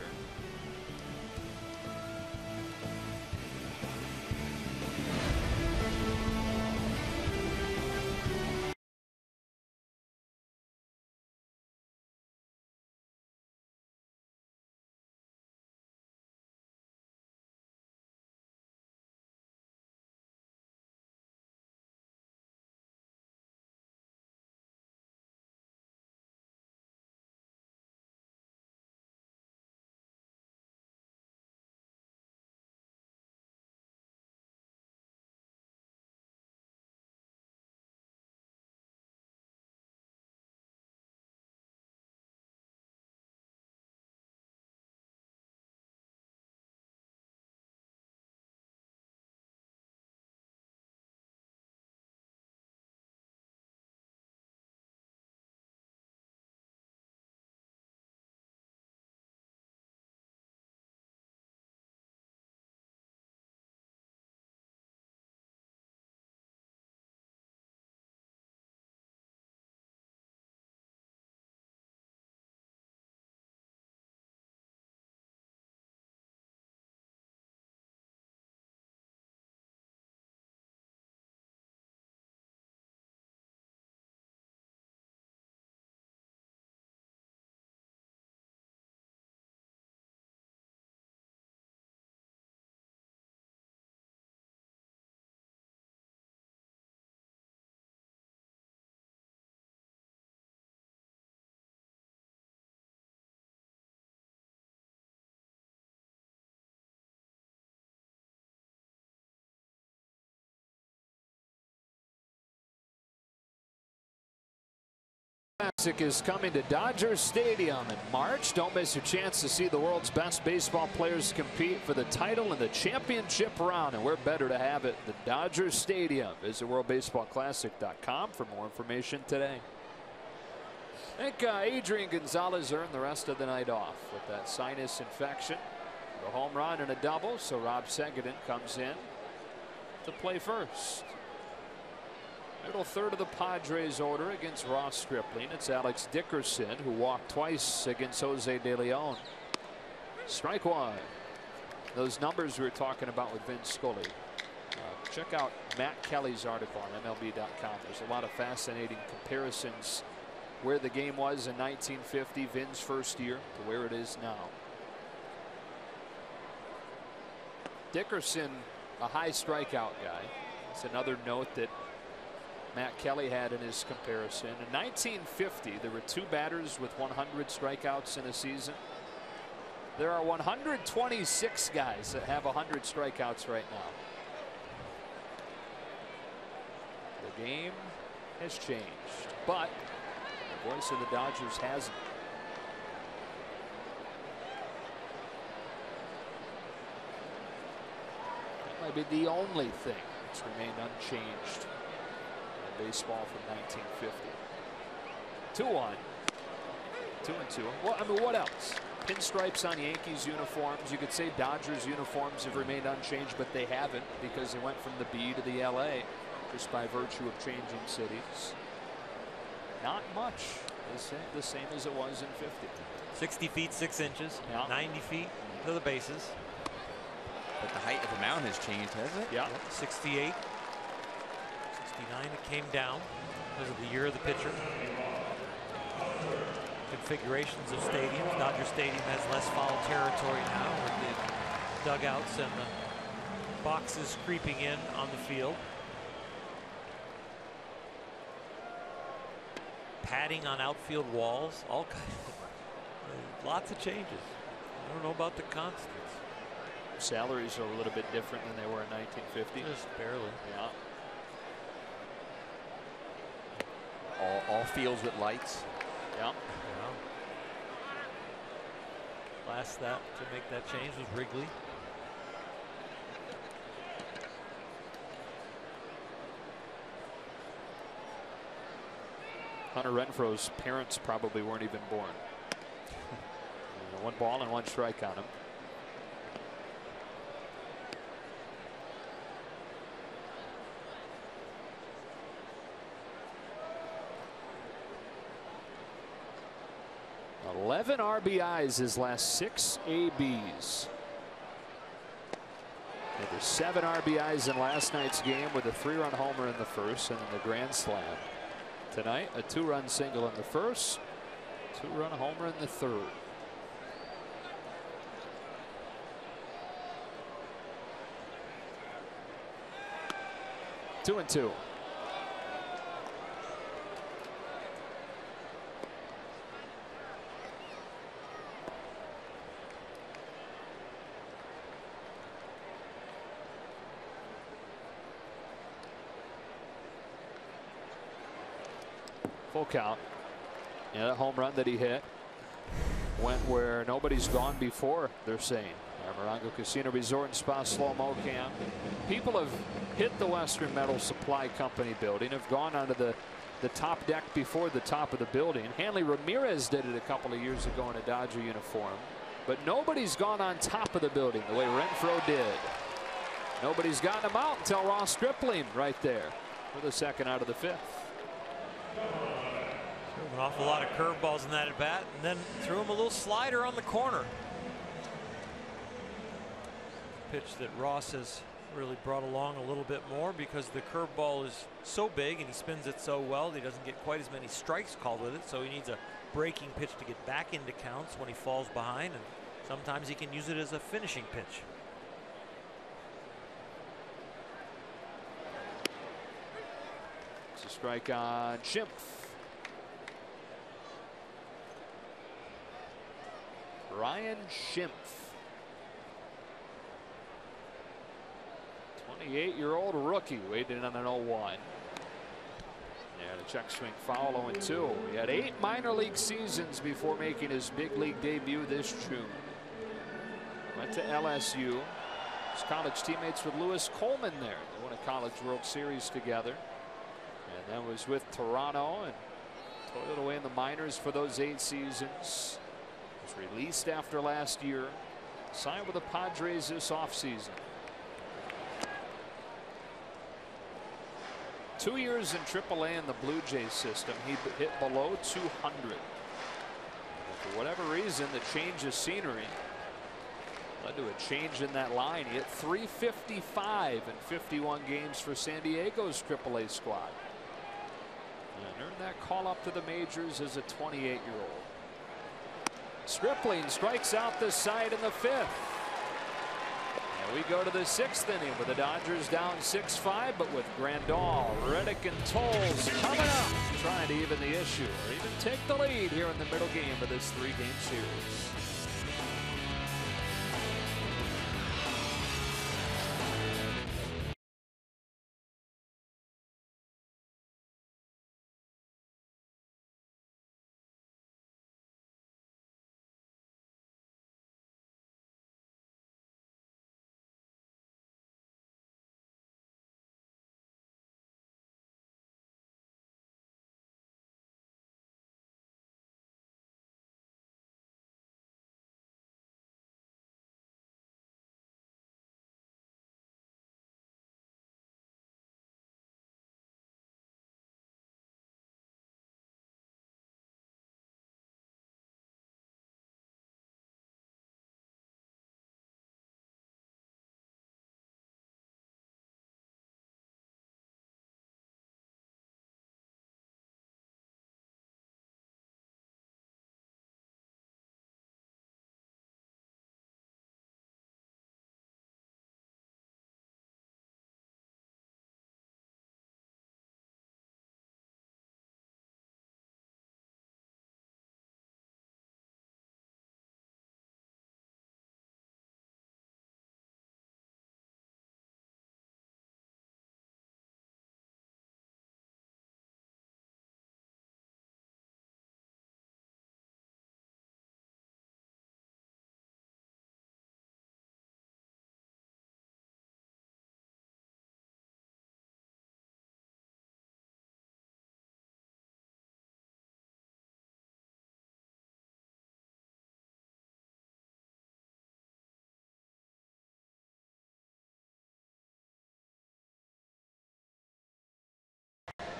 Classic is coming to Dodger Stadium in March. Don't miss your chance to see the world's best baseball players compete for the title in the championship round, and we're better to have it than Dodger Stadium. Visit worldbaseballclassic.com for more information today. I think Adrian Gonzalez earned the rest of the night off with that sinus infection. A home run and a double, so Rob Segedin comes in to play first. Middle third of the Padres order against Ross Stripling. It's Alex Dickerson, who walked twice against Jose De Leon. Strike one. Those numbers we were talking about with Vince Scully. Check out Matt Kelly's article on MLB.com. There's a lot of fascinating comparisons where the game was in 1950, Vin's first year, to where it is now. Dickerson, a high strikeout guy. It's another note that Matt Kelly had in his comparison. In 1950, there were 2 batters with 100 strikeouts in a season. There are 126 guys that have 100 strikeouts right now. The game has changed, but the voice of the Dodgers hasn't. That might be the only thing that's remained unchanged in baseball from 1950. 2-1. 2-2. Well, I mean, what else? Pinstripes on Yankees uniforms. You could say Dodgers uniforms have remained unchanged, but they haven't, because they went from the B to the LA just by virtue of changing cities. Not much. The same as it was in 50. 60 feet 6 inches. Yeah. 90 feet to the bases. But the height of the mound has changed, hasn't it? Yeah. 68. 69 it came down because of the year of the pitcher. Configurations of stadiums. Dodger Stadium has less foul territory now with the dugouts and the boxes creeping in on the field. Padding on outfield walls, all kinds of, lots of changes. I don't know about the constants. Salaries are a little bit different than they were in 1950. Just barely. Yeah. All fields with lights. Yeah. Last that to make that change was Wrigley. Hunter Renfroe's parents probably weren't even born. 1 ball and 1 strike on him. .11 RBIs his last 6 ABs. There were 7 RBIs in last night's game with a 3-run homer in the first and then the grand slam. Tonight, a 2-run single in the first, 2-run homer in the third. Two and two. Full count. Yeah, that home run that he hit went where nobody's gone before, they're saying. Our Morongo Casino Resort and Spa slow-mo cam. People have hit the Western Metal Supply Company building, have gone onto the top deck before the top of the building. Hanley Ramirez did it a couple of years ago in a Dodger uniform. But nobody's gone on top of the building the way Renfroe did. Nobody's gotten him out until Ross Stripling right there for the second out of the 5th. Threw an awful lot of curveballs in that at bat, and then threw him a little slider on the corner. Pitch that Ross has really brought along a little bit more because the curveball is so big and he spins it so well that he doesn't get quite as many strikes called with it, so he needs a breaking pitch to get back into counts when he falls behind, and sometimes he can use it as a finishing pitch. It's a strike on Schimpf. Ryan Schimpf, 28-year-old rookie, waiting on an 0-1. And a check swing foul, 0-2. He had 8 minor league seasons before making his big league debut this June. Went to LSU. His college teammates with Lewis Coleman there. They won a College World Series together. And then was with Toronto and toiled away in the minors for those 8 seasons. Was released after last year. Signed with the Padres this offseason. 2 years in AAA in the Blue Jays system. He hit below 200. For whatever reason, the change of scenery led to a change in that line. He hit .355 in 51 games for San Diego's AAA squad. And earned that call up to the majors as a 28-year-old. Stripling strikes out the side in the 5th. And we go to the 6th inning with the Dodgers down 6-5, but with Grandal, Reddick, and Tolles coming up, trying to even the issue or even take the lead here in the middle game of this 3-game series.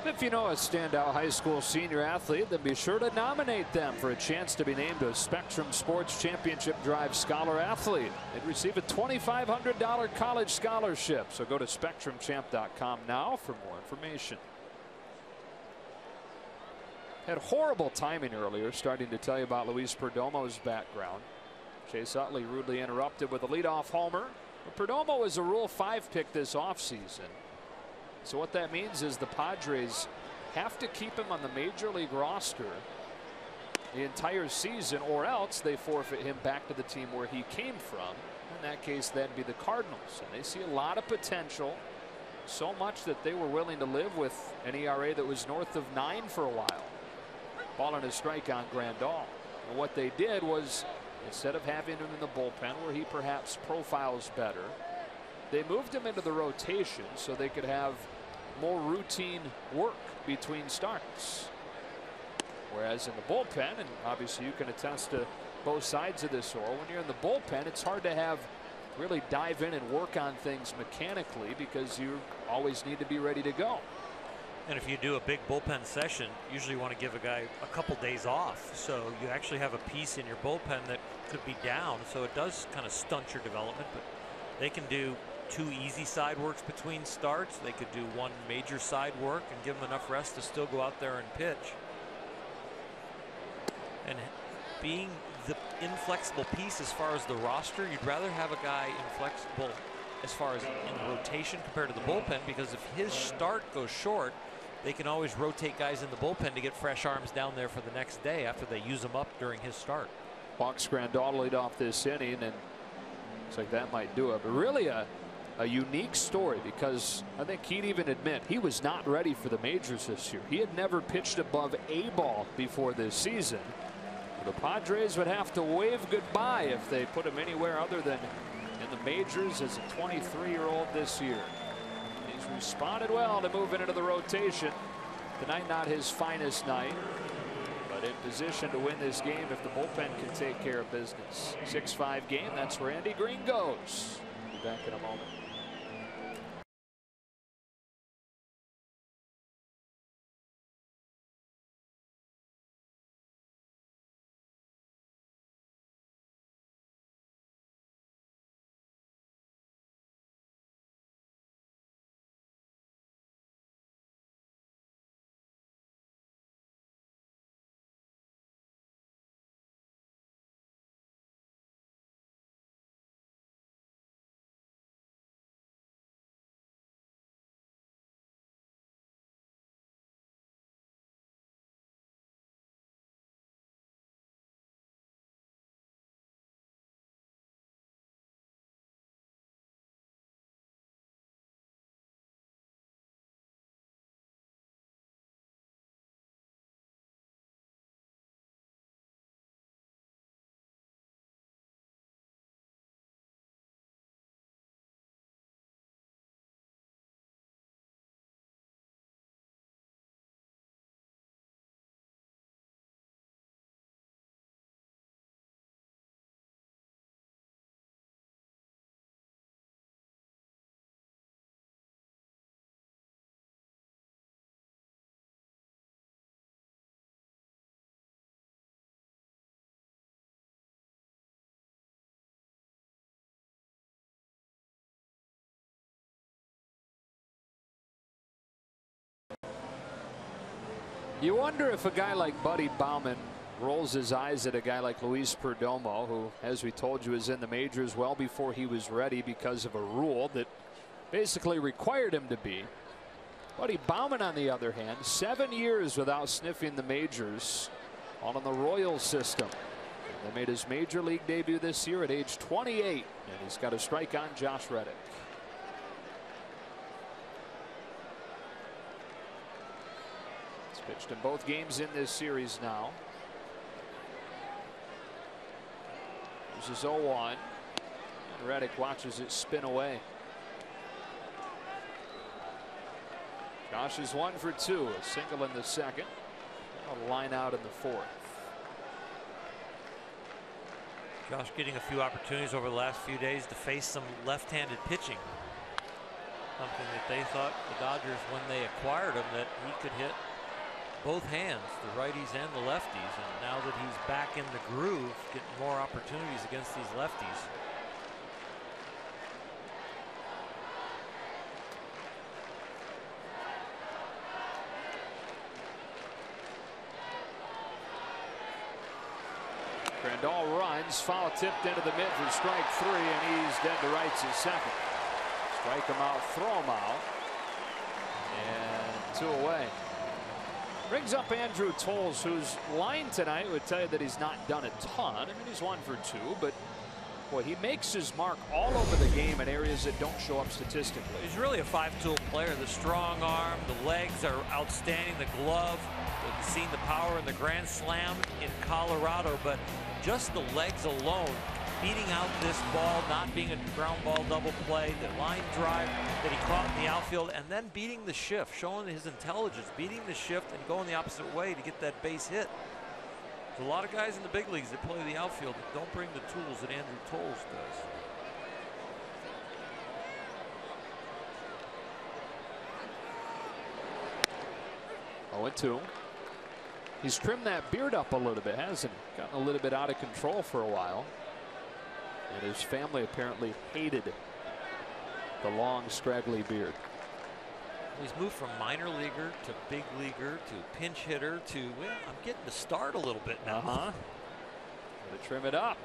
If you know a standout high school senior athlete, then be sure to nominate them for a chance to be named a Spectrum Sports Championship Drive Scholar Athlete and receive a $2,500 college scholarship. So go to SpectrumChamp.com now for more information. Had horrible timing earlier, starting to tell you about Luis Perdomo's background. Chase Utley rudely interrupted with a leadoff homer. But Perdomo was a Rule 5 pick this offseason. So what that means is the Padres have to keep him on the major league roster the entire season, or else they forfeit him back to the team where he came from. In that case, that'd be the Cardinals. And they see a lot of potential, so much that they were willing to live with an ERA that was north of 9 for a while. Ball and a strike on Grandal. And what they did was, instead of having him in the bullpen where he perhaps profiles better, they moved him into the rotation so they could have more routine work between starts. Whereas in the bullpen, and obviously you can attest to both sides of this, or when you're in the bullpen, it's hard to really dive in and work on things mechanically because you always need to be ready to go. And if you do a big bullpen session, usually you want to give a guy a couple days off. So you actually have a piece in your bullpen that could be down. So it does kind of stunt your development, but they can do 2 easy side works between starts. They could do 1 major side work and give them enough rest to still go out there and pitch. And being the inflexible piece as far as the roster, you'd rather have a guy inflexible as far as in rotation compared to the bullpen, because if his start goes short, they can always rotate guys in the bullpen to get fresh arms down there for the next day after they use them up during his start. Walks Grandal lead off this inning, and looks like that might do it. But really a a unique story because I think he'd even admit he was not ready for the majors this year. He had never pitched above A ball before this season. The Padres would have to wave goodbye if they put him anywhere other than in the majors as a 23-year-old this year. He's responded well to moving into the rotation. Tonight not his finest night, but in position to win this game if the bullpen can take care of business. 6-5 game. That's where Andy Green goes. Be back in a moment. You wonder if a guy like Buddy Baumann rolls his eyes at a guy like Luis Perdomo, who, as we told you, was in the majors well before he was ready because of a rule that basically required him to be. Buddy Baumann, on the other hand, 7 years without sniffing the majors, all in the Royals system. They made his major league debut this year at age 28, and he's got a strike on Josh Reddick. Pitched in both games in this series now. This is 0-1. And Reddick watches it spin away. Josh is 1 for 2. A single in the second. A line out in the fourth. Josh getting a few opportunities over the last few days to face some left-handed pitching. Something that they thought, the Dodgers, when they acquired him, that he could hit both hands, the righties and the lefties, and now that he's back in the groove, getting more opportunities against these lefties. Grandal runs, foul tipped into the mid for strike 3, and he's dead to rights his second. Strike him out, throw him out, and 2 away. Brings up Andrew Toles, whose line tonight would tell you that he's not done a ton. I mean, he's 1 for 2, but boy, he makes his mark all over the game in areas that don't show up statistically. He's really a 5-tool player. The strong arm, the legs are outstanding, the glove. We've seen the power in the Grand Slam in Colorado, but just the legs alone, beating out this ball, not being a ground ball double play, the line drive that he caught in the outfield, and then beating the shift, showing his intelligence, beating the shift and going the opposite way to get that base hit. There's a lot of guys in the big leagues that play the outfield that don't bring the tools that Andrew Toles does. 0-2. He's trimmed that beard up a little bit, hasn't he? Gotten a little bit out of control for a while. And his family apparently hated the long, scraggly beard. He's moved from minor leaguer to big leaguer to pinch hitter to, well, I'm getting to start a little bit now. Gotta trim it up.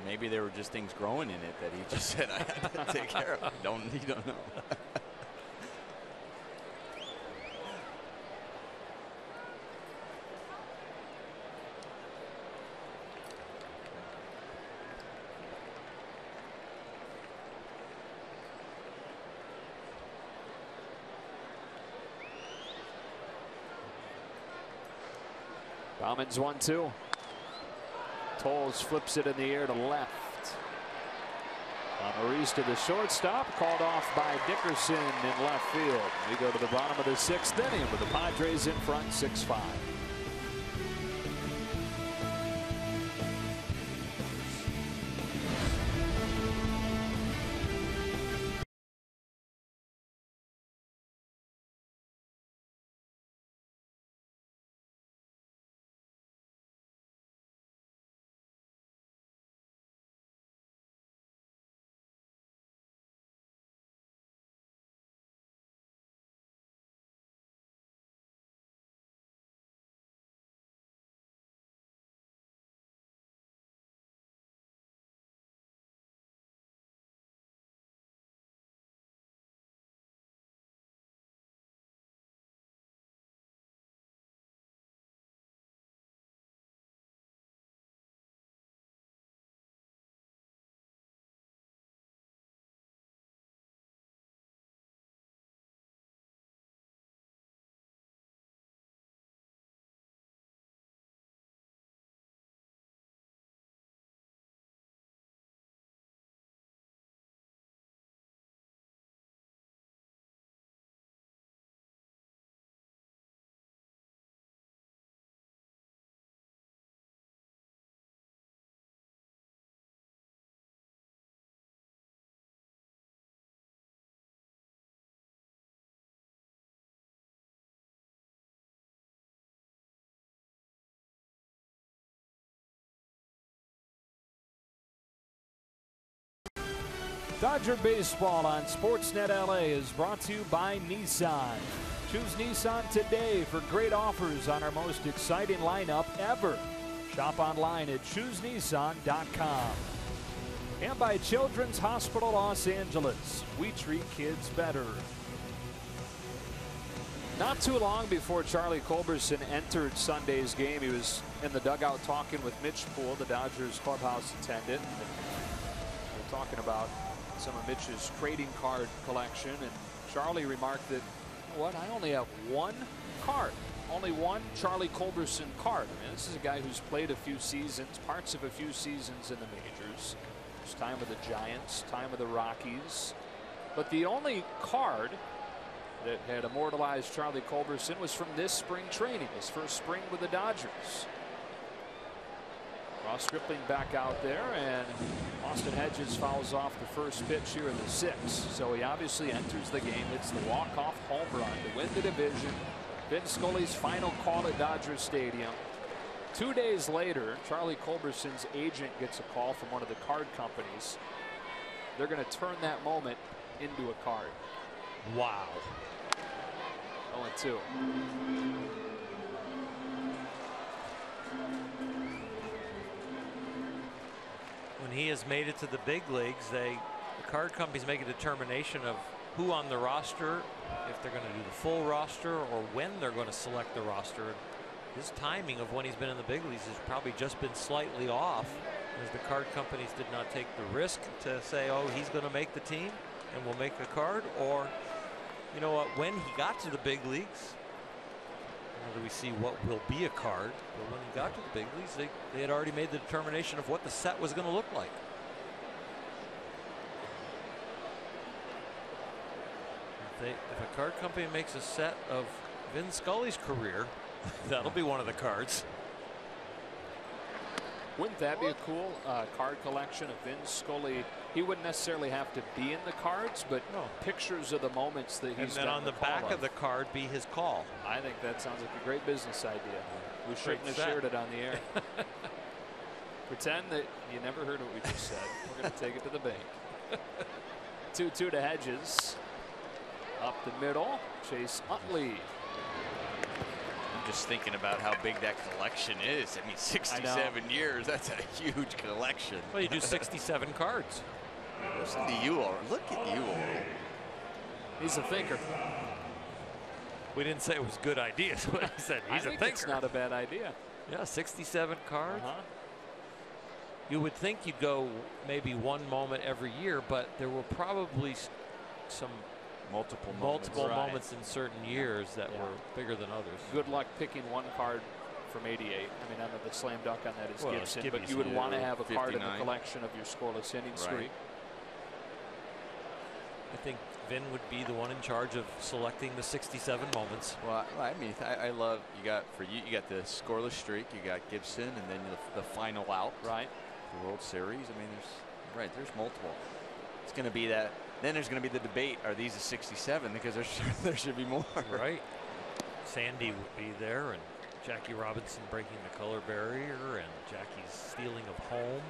Maybe there were just things growing in it that he just said I had to take care of. You don't know. Commons 1-2. Tolles flips it in the air to left. Maurice to the shortstop, called off by Dickerson in left field. We go to the bottom of the 6th inning with the Padres in front 6-5. Dodger Baseball on Sportsnet LA is brought to you by Nissan. Choose Nissan today for great offers on our most exciting lineup ever. Shop online at choosenissan.com. And by Children's Hospital Los Angeles. We treat kids better. Not too long before Charlie Culberson entered Sunday's game, he was in the dugout talking with Mitch Poole, the Dodgers clubhouse attendant. We're talking about some of Mitch's trading card collection, and Charlie remarked that, you know what, I only have one card, only one Charlie Culberson card. I mean, this is a guy who's played a few seasons, parts of a few seasons in the majors. His time with the Giants, time with the Rockies, but the only card that had immortalized Charlie Culberson was from this spring training, his first spring with the Dodgers. Ross Stripling back out there, and Austin Hedges fouls off the first pitch here in the 6th. So he obviously enters the game. It's the walk-off home run to win the division. Vin Scully's final call at Dodger Stadium. 2 days later, Charlie Culberson's agent gets a call from one of the card companies. They're going to turn that moment into a card. Wow. 0-2. When he has made it to the big leagues, the card companies make a determination of who on the roster, if they're going to do the full roster or when they're going to select the roster. His timing of when he's been in the big leagues has probably just been slightly off, as the card companies did not take the risk to say, oh, he's going to make the team and we'll make a card. Or, you know what, when he got to the big leagues, do we see what will be a card, but when he got to the big leagues, they had already made the determination of what the set was going to look like. If a card company makes a set of Vin Scully's career, that'll be one of the cards. Wouldn't that be a cool card collection of Vin Scully? He wouldn't necessarily have to be in the cards, but pictures of the moments that he's and then on the back of the card be his call. I think that sounds like a great business idea. We shouldn't have shared it on the air. Pretend that you never heard what we just said. We're going to take it to the bank. 2-2 to Hedges. Up the middle, Chase Utley. I'm just thinking about how big that collection is. I mean, 67 years, that's a huge collection. Well, you do 67 cards. Listen to you all. Look at you all. He's a thinker. We didn't say it was good ideas, but he said he's a thinker. It's not a bad idea. Yeah, 67 cards. You would think you'd go maybe one moment every year, but there were probably some multiple moments in certain years that were bigger than others. Good luck picking one card from '88. I mean, I know the slam dunk on that is Well, Gibson, but Gibby's you would here. want to have a card in the 59. collection of your scoreless inning streak. I think Vin would be the one in charge of selecting the 67 moments. Well, I mean, I love you got you got the scoreless streak, you got Gibson, and then the final out. Right. The World Series. I mean, there's multiple. It's going to be that. Then there's going to be the debate: are these a 67? Because there should be more. Right. Sandy would be there, and Jackie Robinson breaking the color barrier, and Jackie's stealing of home.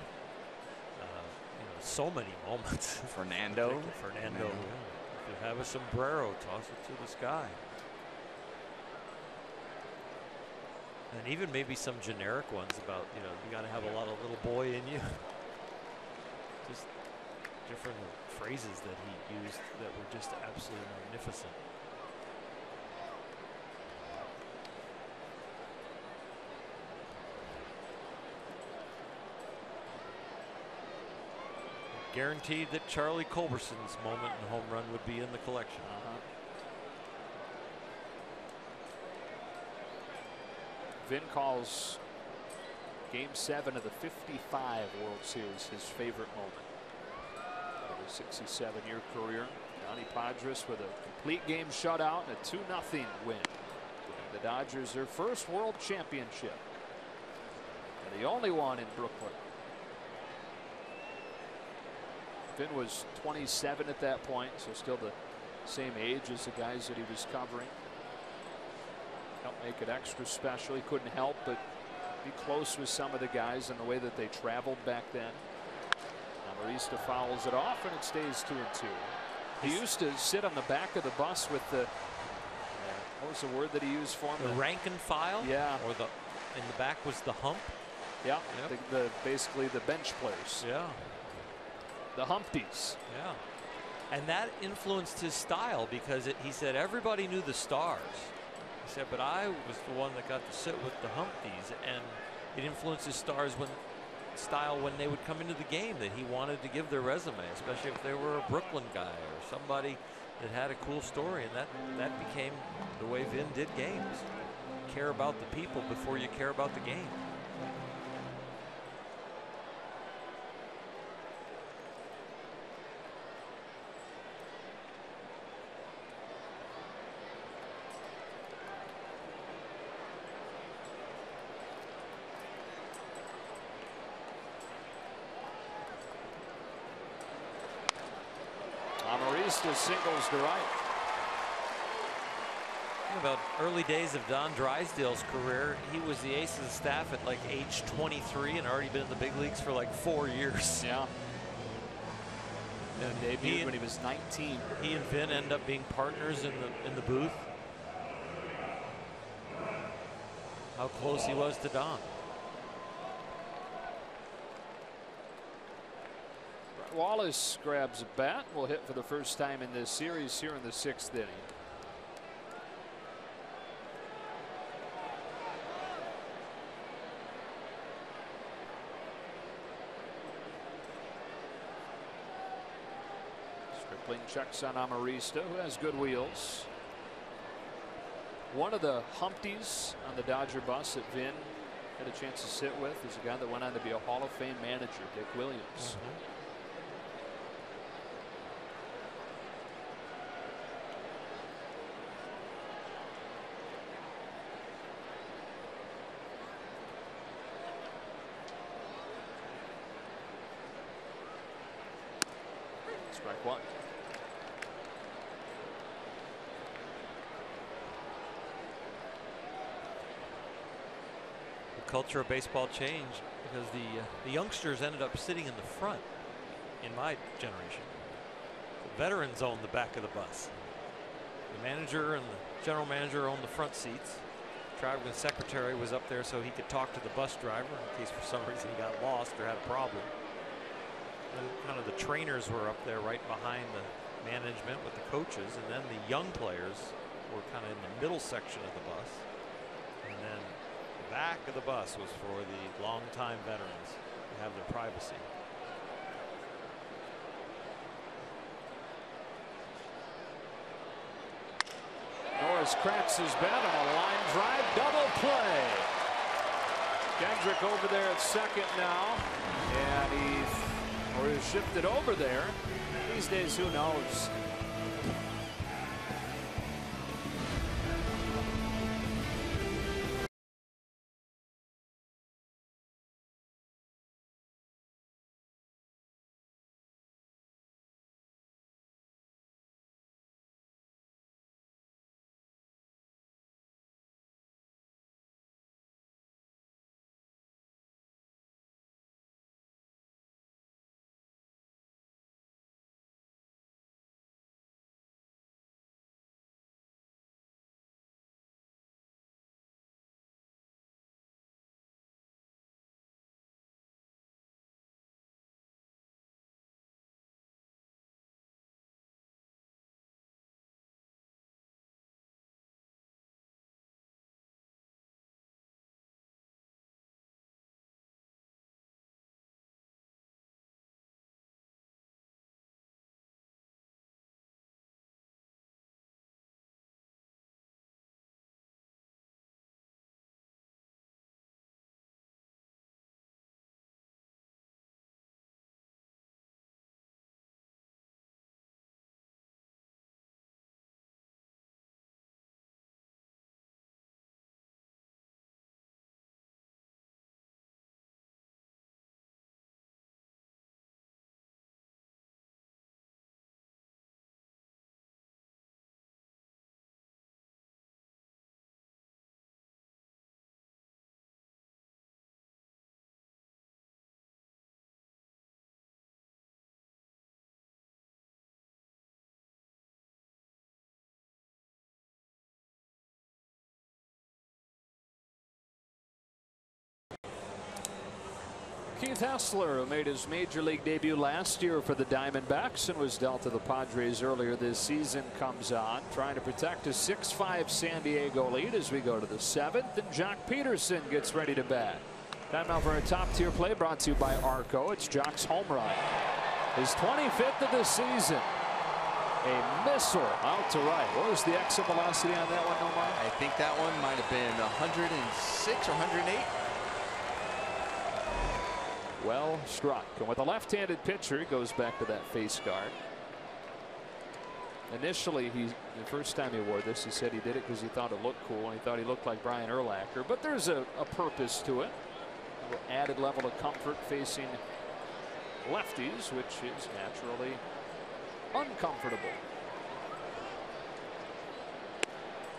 You know, so many moments. Fernando. Fernando. Yeah. If you have a sombrero, toss it to the sky. And even maybe some generic ones about, you know, you got to have a lot of little boy in you. Just different phrases that he used that were just absolutely magnificent. Guaranteed that Charlie Culberson's moment in home run would be in the collection. Vin calls Game 7 of the '55 World Series his favorite moment of his 67-year career. Johnny Padres with a complete game shutout and a 2-0 win. The Dodgers their first World Championship, and the only one in Brooklyn. Vin was 27 at that point, so still the same age as the guys that he was covering. Helped make it extra special. He couldn't help but be close with some of the guys in the way that they traveled back then. Amarista fouls it off, and it stays 2-2. He used to sit on the back of the bus with the what was the word that he used for him? The rank and file? Yeah. Or the in the back was the hump? Yeah. Yep. The basically the bench players. Yeah. The Humpties. Yeah. And that influenced his style because he said everybody knew the stars. He said, but I was the one that got to sit with the Humpties, and it influenced his style when they would come into the game, that he wanted to give their resume, especially if they were a Brooklyn guy or somebody that had a cool story, and that became the way Vin did games. Care about the people before you care about the game. Amarista singles to right. About early days of Don Drysdale's career, he was the ace of the staff at like age 23 and already been in the big leagues for like 4 years. Yeah. And debuted when he was 19. He and Vin end up being partners in the booth. How close he was to Don. Wallace grabs a bat. Will hit for the first time in this series here in the 6th inning. Stripling checks on Amarista, who has good wheels. One of the Humpties on the Dodger bus that Vin had a chance to sit with is a guy that went on to be a Hall of Fame manager, Dick Williams. Strike one. The culture of baseball changed because the youngsters ended up sitting in the front in my generation. The veterans owned the back of the bus. The manager and the general manager owned the front seats. Traveling secretary was up there so he could talk to the bus driver in case for some reason he got lost or had a problem. And kind of the trainers were up there right behind the management with the coaches, and then the young players were kind of in the middle section of the bus, and then the back of the bus was for the longtime veterans to have their privacy. Norris cracks his bat on a line drive double play. Kendrick over there at second now, and he's shifted over there. These days, who knows? Keith Hessler, who made his major league debut last year for the Diamondbacks and was dealt to the Padres earlier this season, comes on, trying to protect a 6-5 San Diego lead as we go to the 7th, and Jock Peterson gets ready to bat. Time now for a top-tier play brought to you by Arco. It's Jock's home run, his 25th of the season. A missile out to right. What was the exit velocity on that one, Omar? I think that one might have been 106 or 108. Well struck. And with a left-handed pitcher, he goes back to that face guard. Initially, the first time he wore this, he said he did it because he thought it looked cool and he thought he looked like Brian Urlacher. But there's a purpose to it. An added level of comfort facing lefties, which is naturally uncomfortable.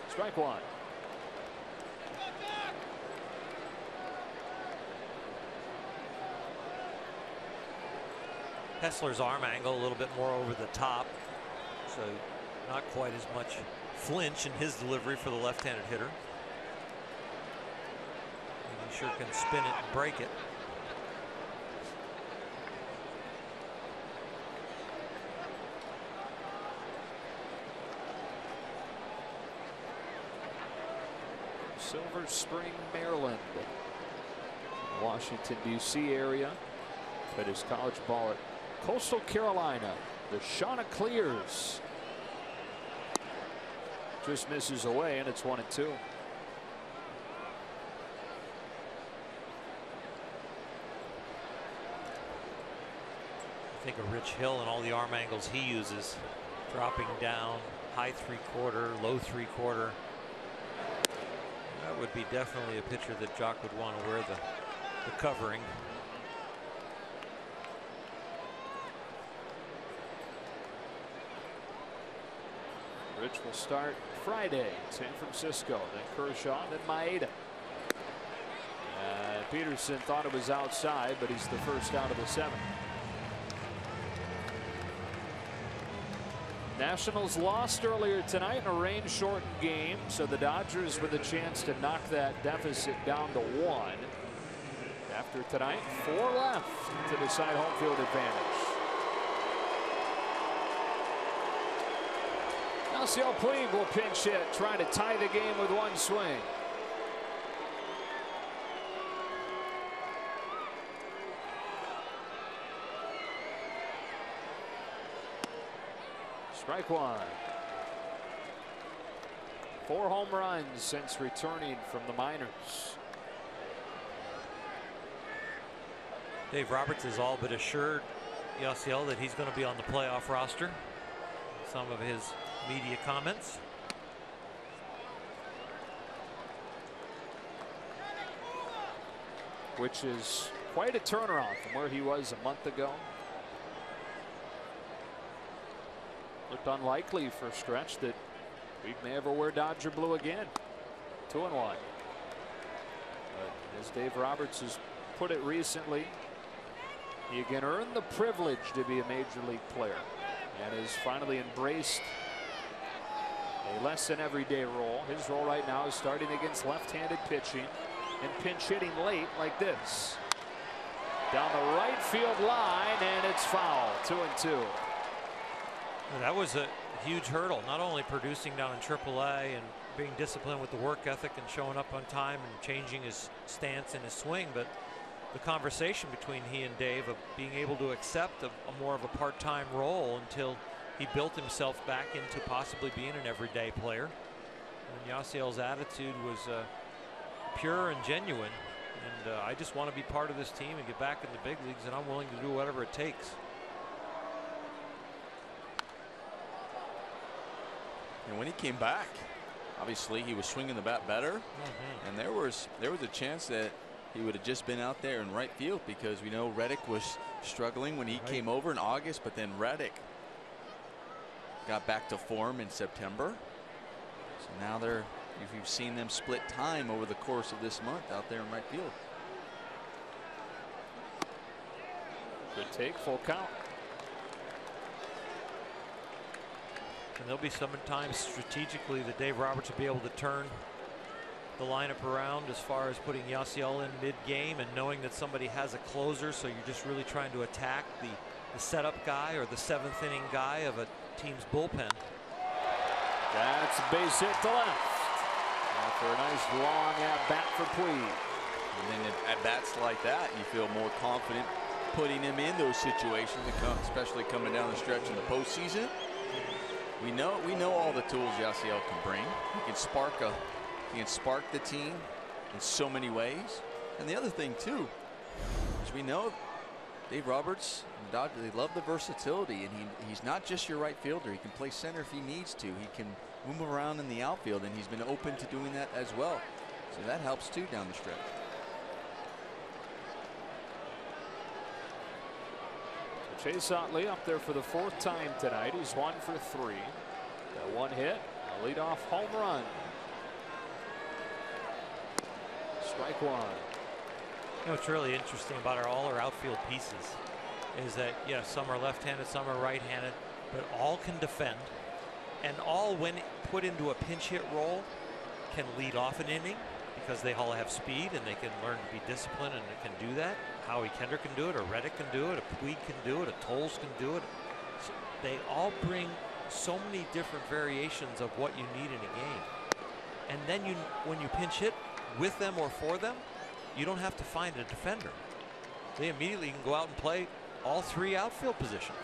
Strike one. Hessler's arm angle a little bit more over the top, so not quite as much flinch in his delivery for the left-handed hitter. And he sure can spin it and break it. Silver Spring, Maryland, Washington, D.C. area. Played his college ball at Coastal Carolina. The Chanticleers. Just misses away, and it's 1-2. I think of Rich Hill and all the arm angles he uses, dropping down, high 3/4, low 3/4. That would be definitely a pitcher that Jock would want to wear the covering. Rich will start Friday, San Francisco, then Kershaw, then Maeda. Peterson thought it was outside, but he's the first out of the 7th. Nationals lost earlier tonight in a rain-shortened game, so the Dodgers with a chance to knock that deficit down to 1. After tonight, 4 left to decide home field advantage. Yasiel Puig will pinch hit, trying to tie the game with 1 swing. Strike one. 4 home runs since returning from the minors. Dave Roberts has all but assured Yasiel that he's going to be on the playoff roster. Some of his media comments. Which is quite a turnaround from where he was a month ago. Looked unlikely for a stretch that we may ever wear Dodger blue again. 2-1. But as Dave Roberts has put it recently, you can earn the privilege to be a major league player, and has finally embraced a less than everyday role. His role right now is starting against left-handed pitching and pinch hitting late like this. Down the right field line, and it's foul. 2-2. That was a huge hurdle, not only producing down in AAA and being disciplined with the work ethic and showing up on time and changing his stance and his swing, but the conversation between he and Dave of being able to accept a more of a part-time role until he built himself back into possibly being an everyday player. And Yasiel's attitude was pure and genuine, and I just want to be part of this team and get back in the big leagues, and I'm willing to do whatever it takes. And when he came back, obviously he was swinging the bat better, and there was a chance that he would have just been out there in right field, because we know Reddick was struggling when he came over in August, but then Reddick got back to form in September. So now you've seen them split time over the course of this month out there in right field. Good take, full count. And there'll be some times strategically that Dave Roberts will be able to turn the lineup around as far as putting Yasiel in mid-game and knowing that somebody has a closer, so you're just really trying to attack the setup guy or the seventh inning guy of a team's bullpen. That's a base hit to left. After a nice long at-bat for Puig. And then at bats like that, you feel more confident putting him in those situations, especially coming down the stretch in the postseason. We know all the tools Yasiel can bring. He can spark the team in so many ways. And the other thing too is we know Dave Roberts and Dodger, they love the versatility, and he's not just your right fielder. He can play center if he needs to. He can move around in the outfield, and he's been open to doing that as well. So that helps too down the stretch. Chase Utley up there for the 4th time tonight. He's 1 for 3. Got 1 hit, a leadoff home run. Strike 1. You know what's really interesting about all our outfield pieces is that, yes, some are left-handed, some are right-handed, but all can defend, and all, when put into a pinch hit role, can lead off an inning because they all have speed and they can learn to be disciplined, and they can do that. Howie Kendrick can do it, or Reddick can do it, a Puig can do it, a Tolles can do it. So they all bring so many different variations of what you need in a game. And then when you pinch hit with them or for them, you don't have to find a defender. They immediately can go out and play all 3 outfield positions.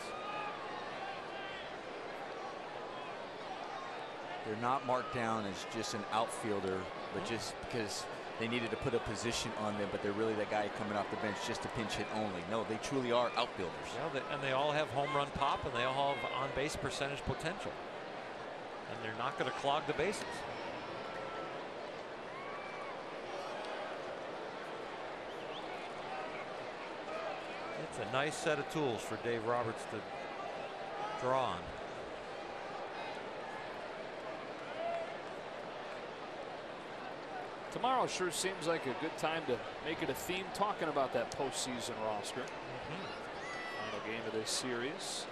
They're not marked down as just an outfielder, but just because they needed to put a position on them, but they're really that guy coming off the bench just to pinch hit only. No, they truly are outfielders. Yeah, and they all have home run pop, and they all have on-base percentage potential. And they're not going to clog the bases. It's a nice set of tools for Dave Roberts to draw on. Tomorrow sure seems like a good time to make it a theme, talking about that postseason roster. Final game of this series.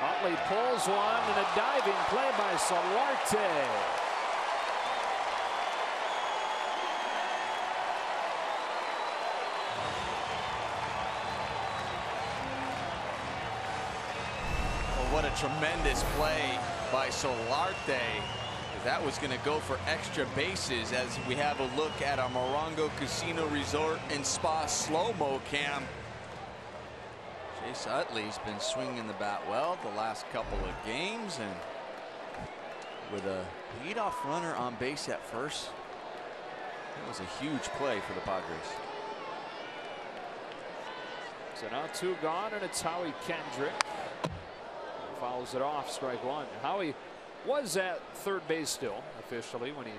Utley pulls one, and a diving play by Solarte. Well, what a tremendous play by Solarte. That was going to go for extra bases as we have a look at our Morongo Casino Resort and Spa slow-mo cam. Chase Utley's been swinging the bat well the last couple of games, and with a leadoff runner on base at first. That was a huge play for the Padres. So now 2 gone, and it's Howie Kendrick. Fouls it off, strike 1. Howie was at third base still officially when he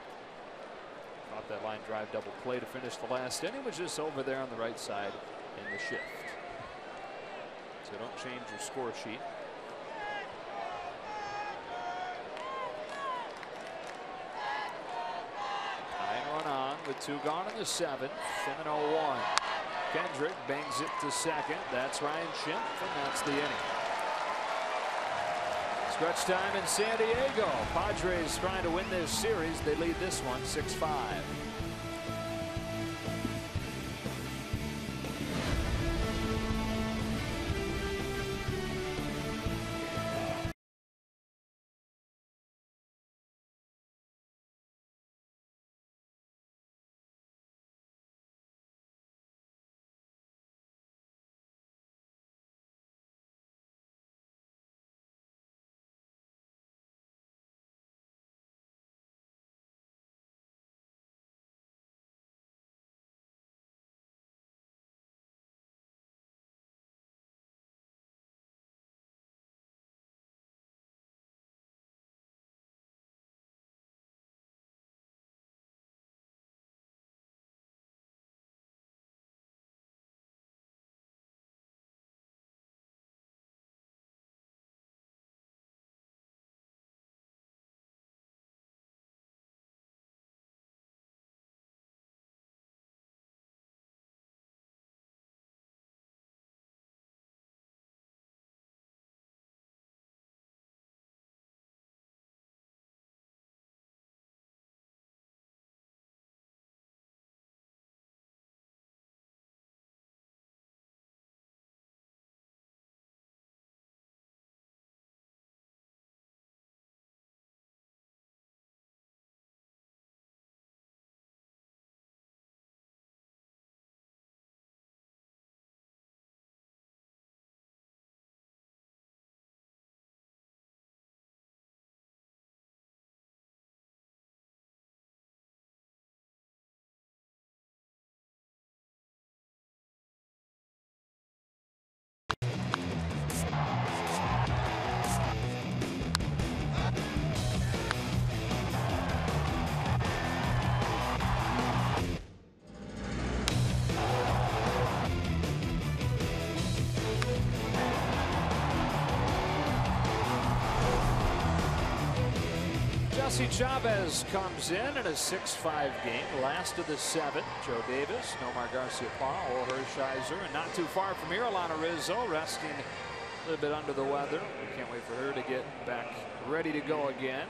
caught that line drive double play to finish the last inning. Was just over there on the right side in the shift. So don't change your score sheet. Run on with 2 gone in the 7th, and an 0-1. Kendrick bangs it to second. That's Ryan Schimpf, and that's the inning. Stretch time in San Diego. Padres trying to win this series. They lead this one 6-5. Jesse Chavez comes in a 6-5 game, last of the 7th. Joe Davis, Nomar Garciaparra, Or Hershiser, and not too far from here, Alana Rizzo, resting a little bit under the weather. We can't wait for her to get back ready to go again.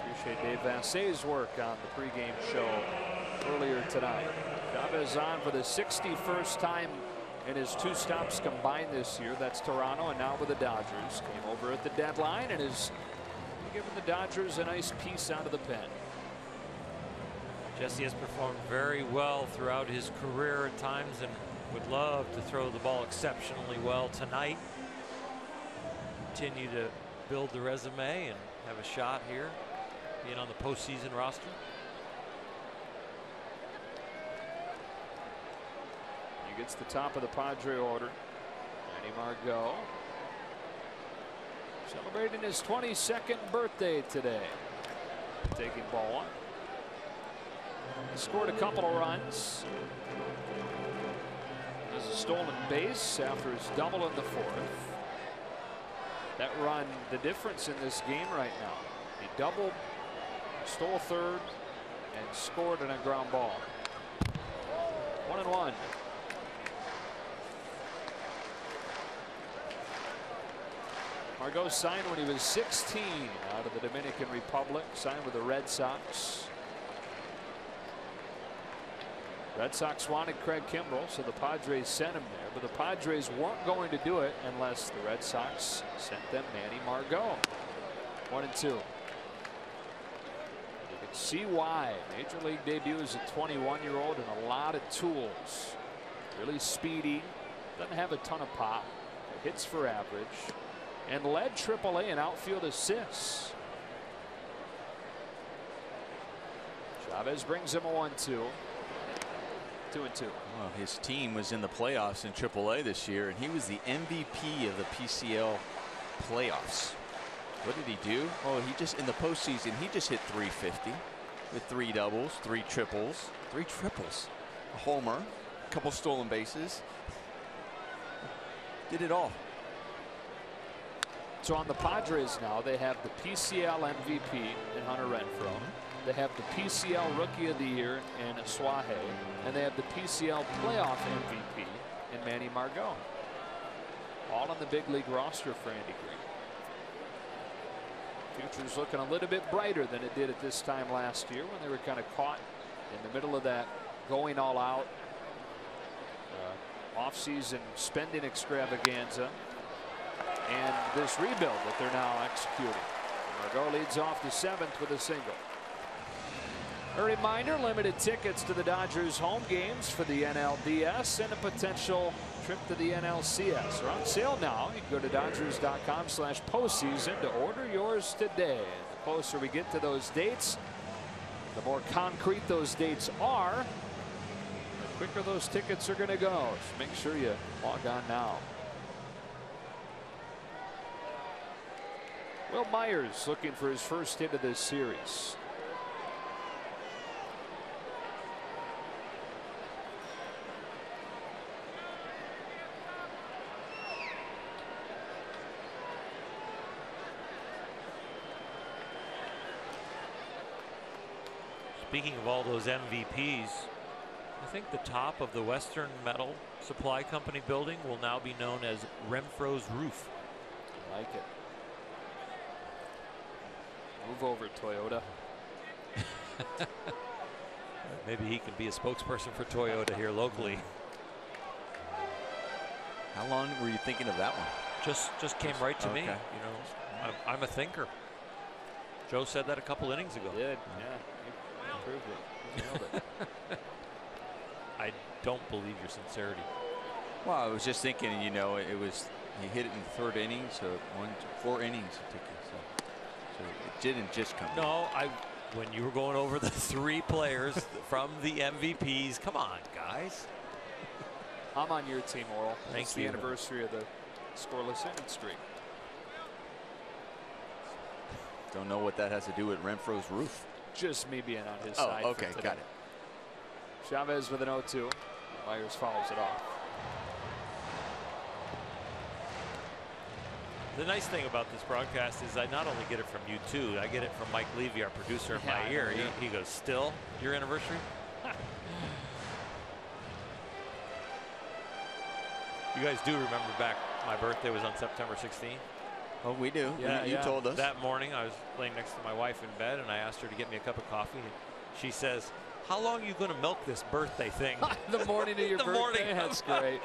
Appreciate Dave Vassay's work on the pregame show earlier tonight. Chavez on for the 61st time in his 2 stops combined this year. That's Toronto, and now with the Dodgers. Came over at the deadline and is giving the Dodgers a nice piece out of the pen. Jesse has performed very well throughout his career at times and would love to throw the ball exceptionally well tonight. Continue to build the resume and have a shot here, being on the postseason roster. He gets the top of the Padre order. Manny Margot celebrating his 22nd birthday today. Taking ball 1. He scored a couple of runs. There's a stolen base after his double in the 4th. That run, the difference in this game right now. He doubled, stole 3rd, and scored on a ground ball. 1-1. Margot signed when he was 16 out of the Dominican Republic, signed with the Red Sox. Red Sox wanted Craig Kimbrell, so the Padres sent him there, but the Padres weren't going to do it unless the Red Sox sent them Manny Margot. 1-2. You can see why. Major League debut as a 21-year-old and a lot of tools. Really speedy, doesn't have a ton of pop, hits for average, and led AAA in outfield assists. Chavez brings him a 1-2. 2-2. Well, his team was in the playoffs in AAA this year, and he was the MVP of the PCL playoffs. What did he do? Oh, he just in the postseason he just hit .350 with 3 doubles, 3 triples, a homer, a couple stolen bases. Did it all. So on the Padres now, they have the PCL MVP in Hunter Renfroe. They have the PCL Rookie of the Year in Suaje, and they have the PCL Playoff MVP in Manny Margot. All on the big league roster for Andy Green. Future's looking a little bit brighter than it did at this time last year when they were kind of caught in the middle of that going all out off-season spending extravaganza and this rebuild that they're now executing. Margot leads off the 7th with a single. A reminder, limited tickets to the Dodgers home games for the NLDS and a potential trip to the NLCS are on sale now. You can go to Dodgers.com/postseason to order yours today. The closer we get to those dates, the more concrete those dates are, the quicker those tickets are going to go. So make sure you log on now. Will Myers looking for his first hit of this series. Speaking of all those MVPs, I think the top of the Western Metal Supply Company building will now be known as Renfroe's Roof. I like it. Move over, Toyota. Maybe he can be a spokesperson for Toyota here locally. How long were you thinking of that one? Just came right to me. Okay. You know, I'm a thinker. Joe said that a couple innings ago. He did, yeah. He proved it. He nailed it. I don't believe your sincerity. Well, I was just thinking, you know, he hit it in the 3rd inning, so 4 innings it took you. So it didn't just come. No, when you were going over the 3 players from the MVPs, come on, guys. I'm on your team, Oral. Thank it's you. The anniversary of the scoreless inning streak. Don't know what that has to do with Renfroe's Roof. Just me being on his side. Oh, okay, got it. Chavez with an 0-2. Myers fouls it off. The nice thing about this broadcast is I not only get it from you two, I get it from Mike Levy, our producer, in my ear. He goes, "Still your anniversary?" You guys do remember back my birthday was on September 16th? Oh, we do. Yeah, you told us. That morning I was laying next to my wife in bed and I asked her to get me a cup of coffee. And she says, "How long are you going to milk this birthday thing?" The morning of your the birthday? Morning. That's great.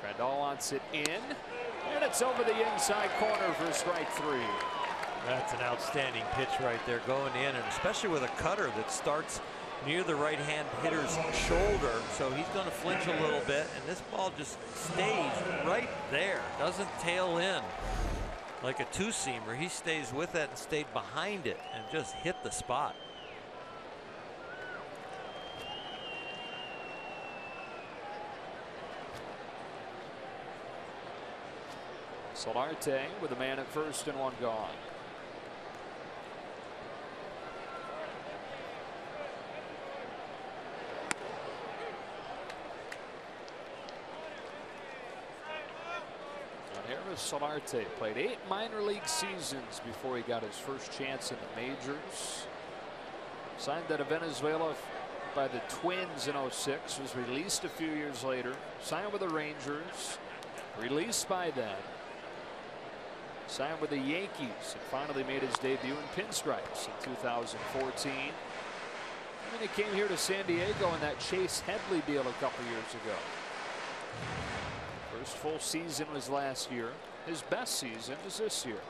Grandal wants it in, and it's over the inside corner for strike 3. That's an outstanding pitch right there, going in, and especially with a cutter that starts near the right-hand hitter's shoulder, so he's going to flinch a little bit, and this ball just stays right there, doesn't tail in like a two-seamer. He stays with it and stayed behind it and just hit the spot. Solarte with a man at first and 1 gone. Solarte played 8 minor league seasons before he got his first chance in the majors. Signed out of Venezuela by the Twins in '06. Was released a few years later. Signed with the Rangers. Released by them. Signed with the Yankees and finally made his debut in pinstripes in 2014. And then he came here to San Diego in that Chase Headley deal a couple years ago. First full season was last year. His best season is this year.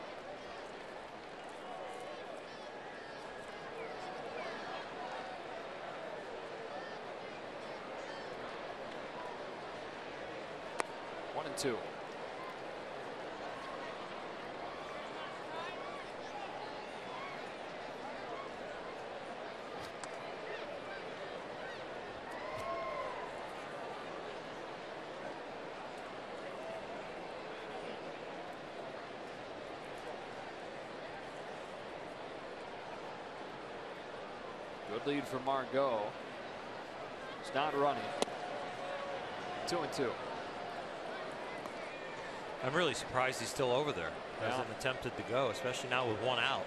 One and two. Good lead for Margot. He's not running. 2-2. I'm really surprised he's still over there. Yeah. Hasn't attempted to go, especially now with one out.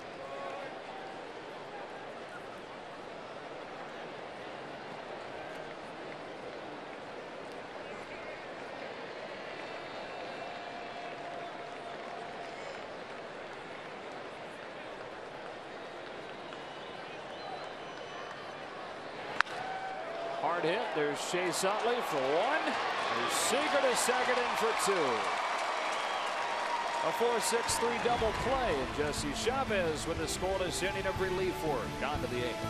Hard hit. There's Chase Utley for one. There's Seager to second in for two. A 4-6-3 double play, and Jesse Chavez with a scoreless inning of relief work. On to the eighth.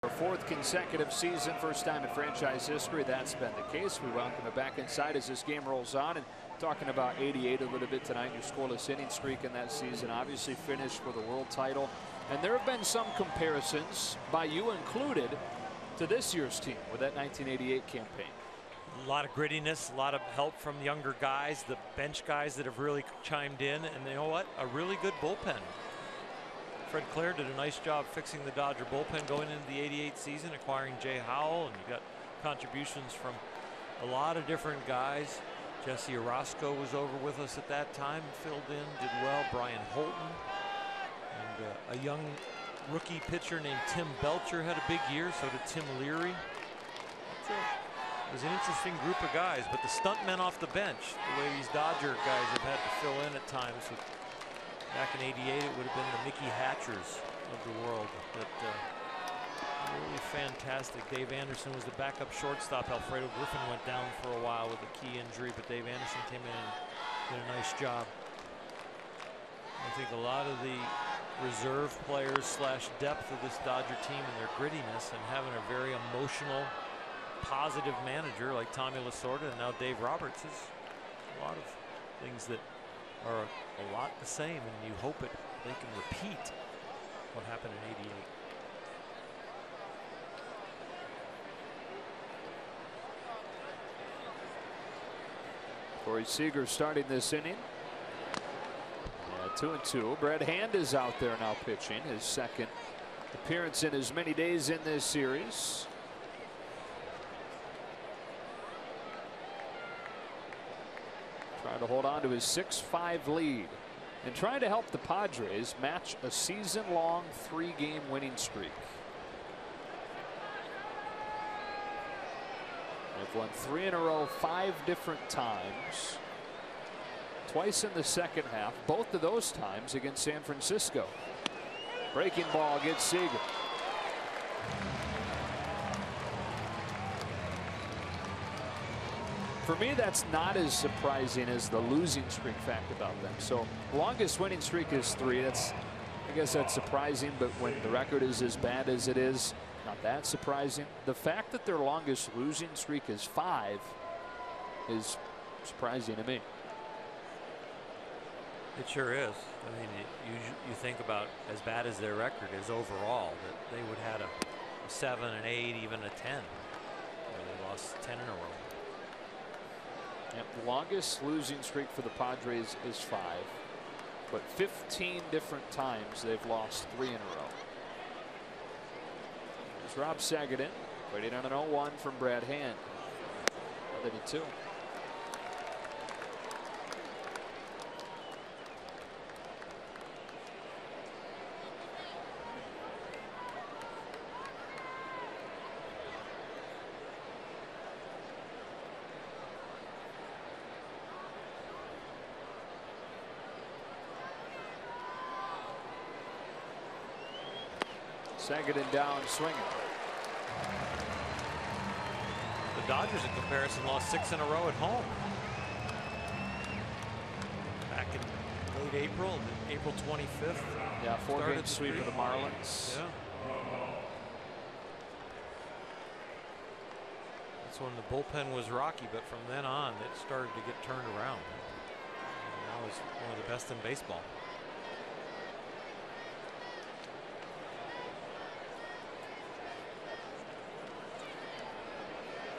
For fourth consecutive season, first time in franchise history that's been the case. We welcome it back inside as this game rolls on, and talking about 88 a little bit tonight. Your scoreless inning streak in that season obviously finished with a world title, and there have been some comparisons, by you included, to this year's team with that 1988 campaign. A lot of grittiness, a lot of help from younger guys, the bench guys that have really chimed in, and you know what? A really good bullpen. Fred Clare did a nice job fixing the Dodger bullpen going into the 88 season, acquiring Jay Howell, and you got contributions from a lot of different guys. Jesse Orozco was over with us at that time, filled in, did well. Brian Holton, and a young rookie pitcher named Tim Belcher had a big year. So did Tim Leary. It was an interesting group of guys, but the stuntmen off the bench, the way these Dodger guys have had to fill in at times. Back in '88, it would have been the Mickey Hatchers of the world. But really fantastic. Dave Anderson was the backup shortstop. Alfredo Griffin went down for a while with a key injury, but Dave Anderson came in and did a nice job. I think a lot of the reserve players slash depth of this Dodger team and their grittiness, and having a very emotional, positive manager like Tommy Lasorda and now Dave Roberts, is a lot of things that are a lot the same, and you hope they can repeat what happened in '88. Corey Seager starting this inning. 2-2. Brett Hand is out there now pitching his second appearance in as many days in this series. trying to hold on to his 6-5 lead and trying to help the Padres match a season-long 3-game winning streak. They've won 3 in a row 5 different times. Twice in the second half, both of those times against San Francisco. Breaking ball gets Seager. For me, that's not as surprising as the losing streak fact about them. So longest winning streak is 3. I guess that's surprising, but when the record is as bad as it is, not that surprising. The fact that their longest losing streak is 5 is surprising to me. It sure is. I mean, you think about as bad as their record is overall, that they would have had a 7, an 8, even a 10. Where they lost 10 in a row. Yep, the longest losing streak for the Padres is 5, but 15 different times they've lost 3 in a row. There's Rob Sagadin waiting on an 0-1 from Brad Hand. Other than 2. Sagadin down swinging. The Dodgers, in comparison, lost 6 in a row at home. Back in late April, April 25th. Yeah, 4-game sweep of the Marlins. Yeah. That's when the bullpen was rocky, but from then on, it started to get turned around. And that was one of the best in baseball.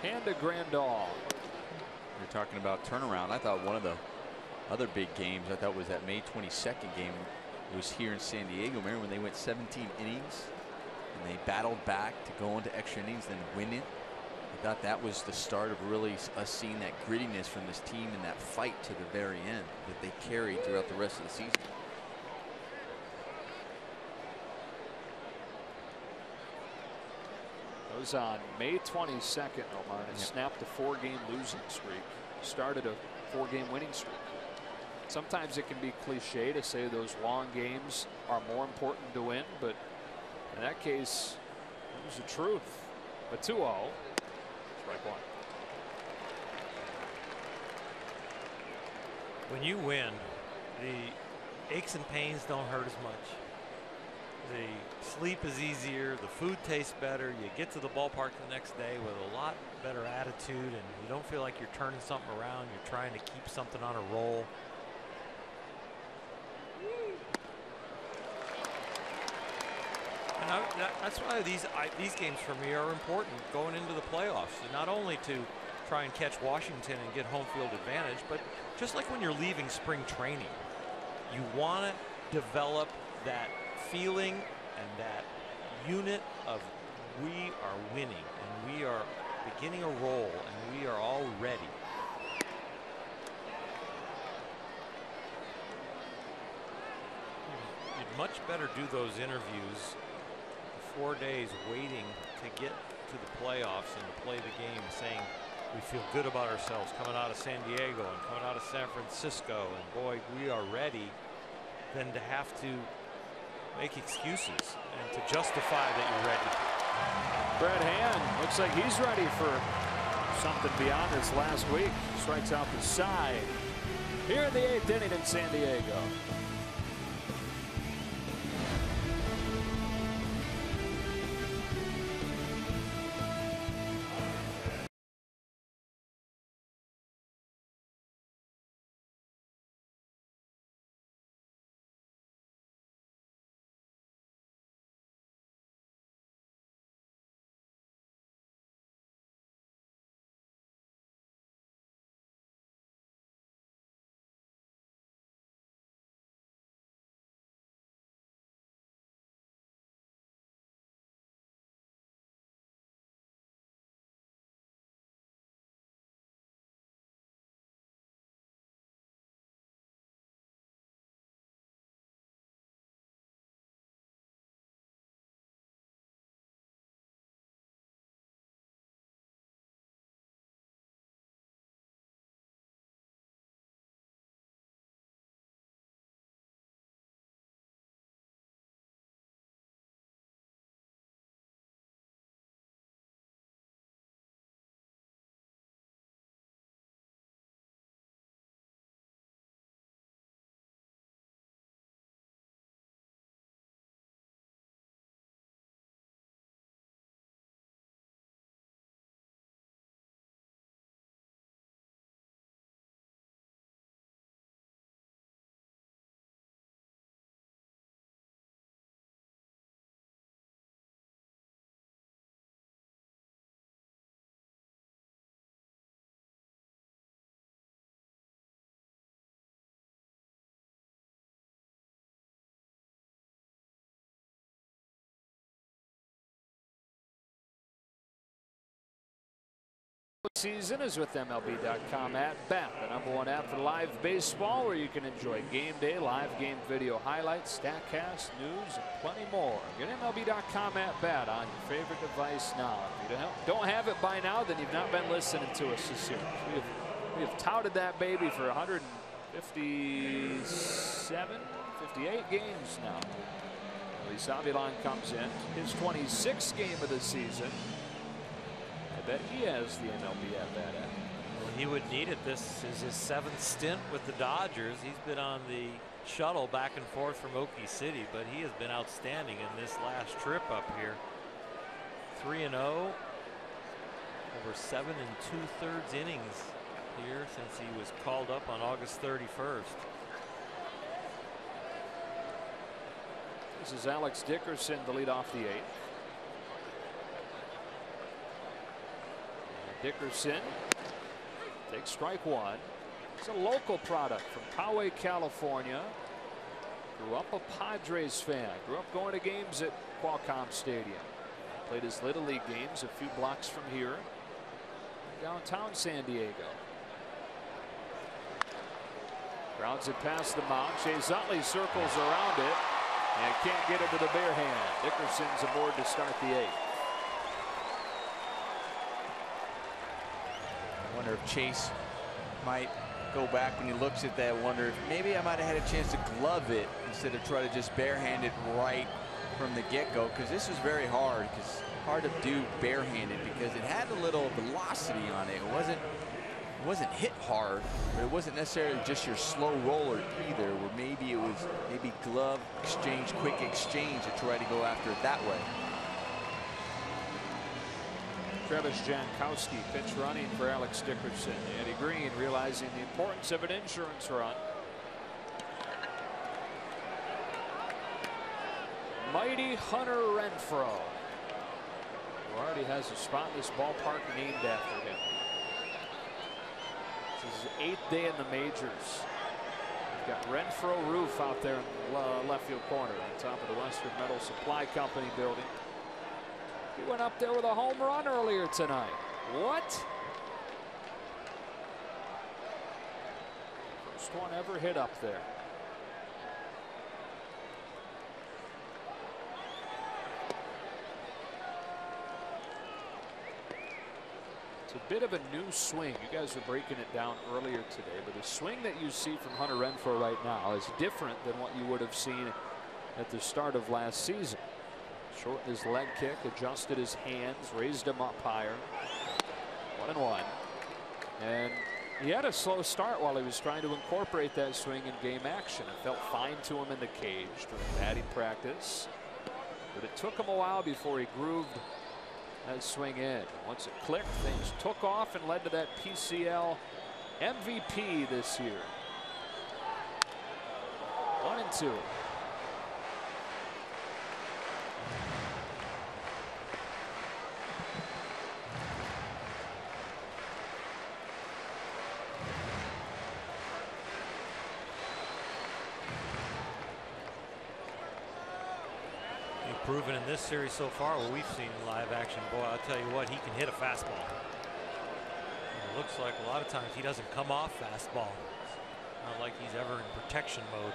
And a Grandal. You're talking about turnaround. I thought one of the other big games, I thought, was that May 22nd game. It was here in San Diego. Remember when they went 17 innings and they battled back to go into extra innings and win it? I thought that was the start of really us seeing that grittiness from this team and that fight to the very end that they carried throughout the rest of the season. It was on May 22nd, Omar, and snapped a 4-game losing streak. Started a 4-game winning streak. Sometimes it can be cliche to say those long games are more important to win, but in that case, it was the truth. A 2-0. Strike 1. When you win, the aches and pains don't hurt as much. The sleep is easier, the food tastes better, you get to the ballpark the next day with a lot better attitude, and you don't feel like you're turning something around, you're trying to keep something on a roll. And that's why these games for me are important going into the playoffs, and not only to try and catch Washington and get home field advantage, but just like when you're leaving spring training, you want to develop that feeling and that unit of we are winning and we are beginning a roll and we are all ready. You'd much better do those interviews 4 days waiting to get to the playoffs and to play the game, saying we feel good about ourselves coming out of San Diego and coming out of San Francisco, and boy, we are ready, than to have to make excuses and to justify that you're ready. Brad Hand looks like he's ready for something beyond this last week. Strikes out the side here in the 8th inning in San Diego. Season is with MLB.com at bat, the #1 app for live baseball, where you can enjoy game day, live game video highlights, StatCast, news, and plenty more. Get MLB.com at bat on your favorite device now. If you don't have it by now, then you've not been listening to us this year. We have touted that baby for 157, 58 games now. Luis Avilan comes in, his 26th game of the season. I bet he has the MLB at bat. Well, he would need it. This is his 7th stint with the Dodgers. He's been on the shuttle back and forth from Okie City, but he has been outstanding in this last trip up here. 3-0, over 7 2/3 innings here since he was called up on August 31st. This is Alex Dickerson to lead off the 8th. Dickerson takes strike 1. He's a local product from Poway, California. Grew up a Padres fan. Grew up going to games at Qualcomm Stadium. Played his Little League games a few blocks from here, downtown San Diego. Grounds it past the mound. Chase Utley circles around it and can't get it to the bare hand. Dickerson's aboard to start the 8th. I wonder if Chase might go back when he looks at that. Wonder if maybe I might have had a chance to glove it instead of try to just barehand it right from the get-go, because this was very hard. Because hard to do barehanded because it had a little velocity on it. It wasn't hit hard, but it wasn't necessarily just your slow roller either. Where maybe it was glove exchange, quick exchange to try to go after it that way. Travis Jankowski pitch running for Alex Dickerson. Eddie Green realizing the importance of an insurance run. Mighty Hunter Renfroe, who already has a spot in this ballpark named after him. This is his 8th day in the majors. We've got Renfroe roof out there in the left field corner on top of the Western Metal Supply Company building. He went up there with a home run earlier tonight. What? First one ever hit up there. It's a bit of a new swing. You guys were breaking it down earlier today, but the swing that you see from Hunter Renfroe right now is different than what you would have seen at the start of last season. Shortened his leg kick, adjusted his hands, raised him up higher. 1-1. And he had a slow start while he was trying to incorporate that swing in game action. It felt fine to him in the cage during batting practice, but it took him a while before he grooved that swing in. Once it clicked, things took off and led to that PCL MVP this year. 1-2. Proven in this series so far, what we've seen in live action, boy, I'll tell you what, he can hit a fastball. And it looks like a lot of times he doesn't come off fastball. Not like he's ever in protection mode.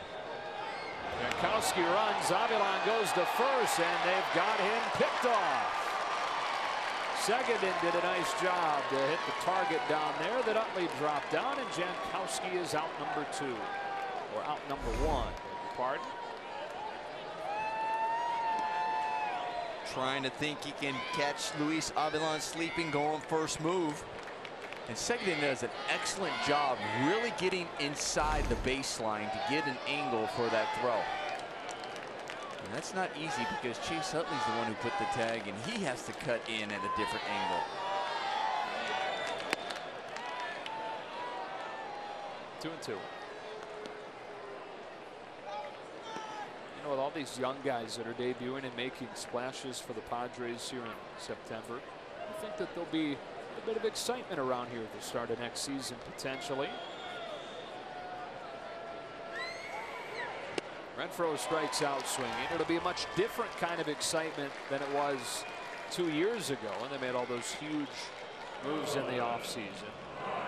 Jankowski runs, Avilan goes to first, and they've got him picked off. Seguin did a nice job to hit the target down there. That Utley dropped down, and Jankowski is out number 2, or out number 1. Pardon. Trying to think he can catch Luis Avilan sleeping, going first move. And Seguin does an excellent job really getting inside the baseline to get an angle for that throw. And that's not easy because Chase Utley's the one who put the tag, and he has to cut in at a different angle. 2-2. You know, with all these young guys that are debuting and making splashes for the Padres here in September, I think that there'll be a bit of excitement around here at the start of next season, potentially. Renfroe strikes out swinging. It'll be a much different kind of excitement than it was 2 years ago when they made all those huge moves in the offseason.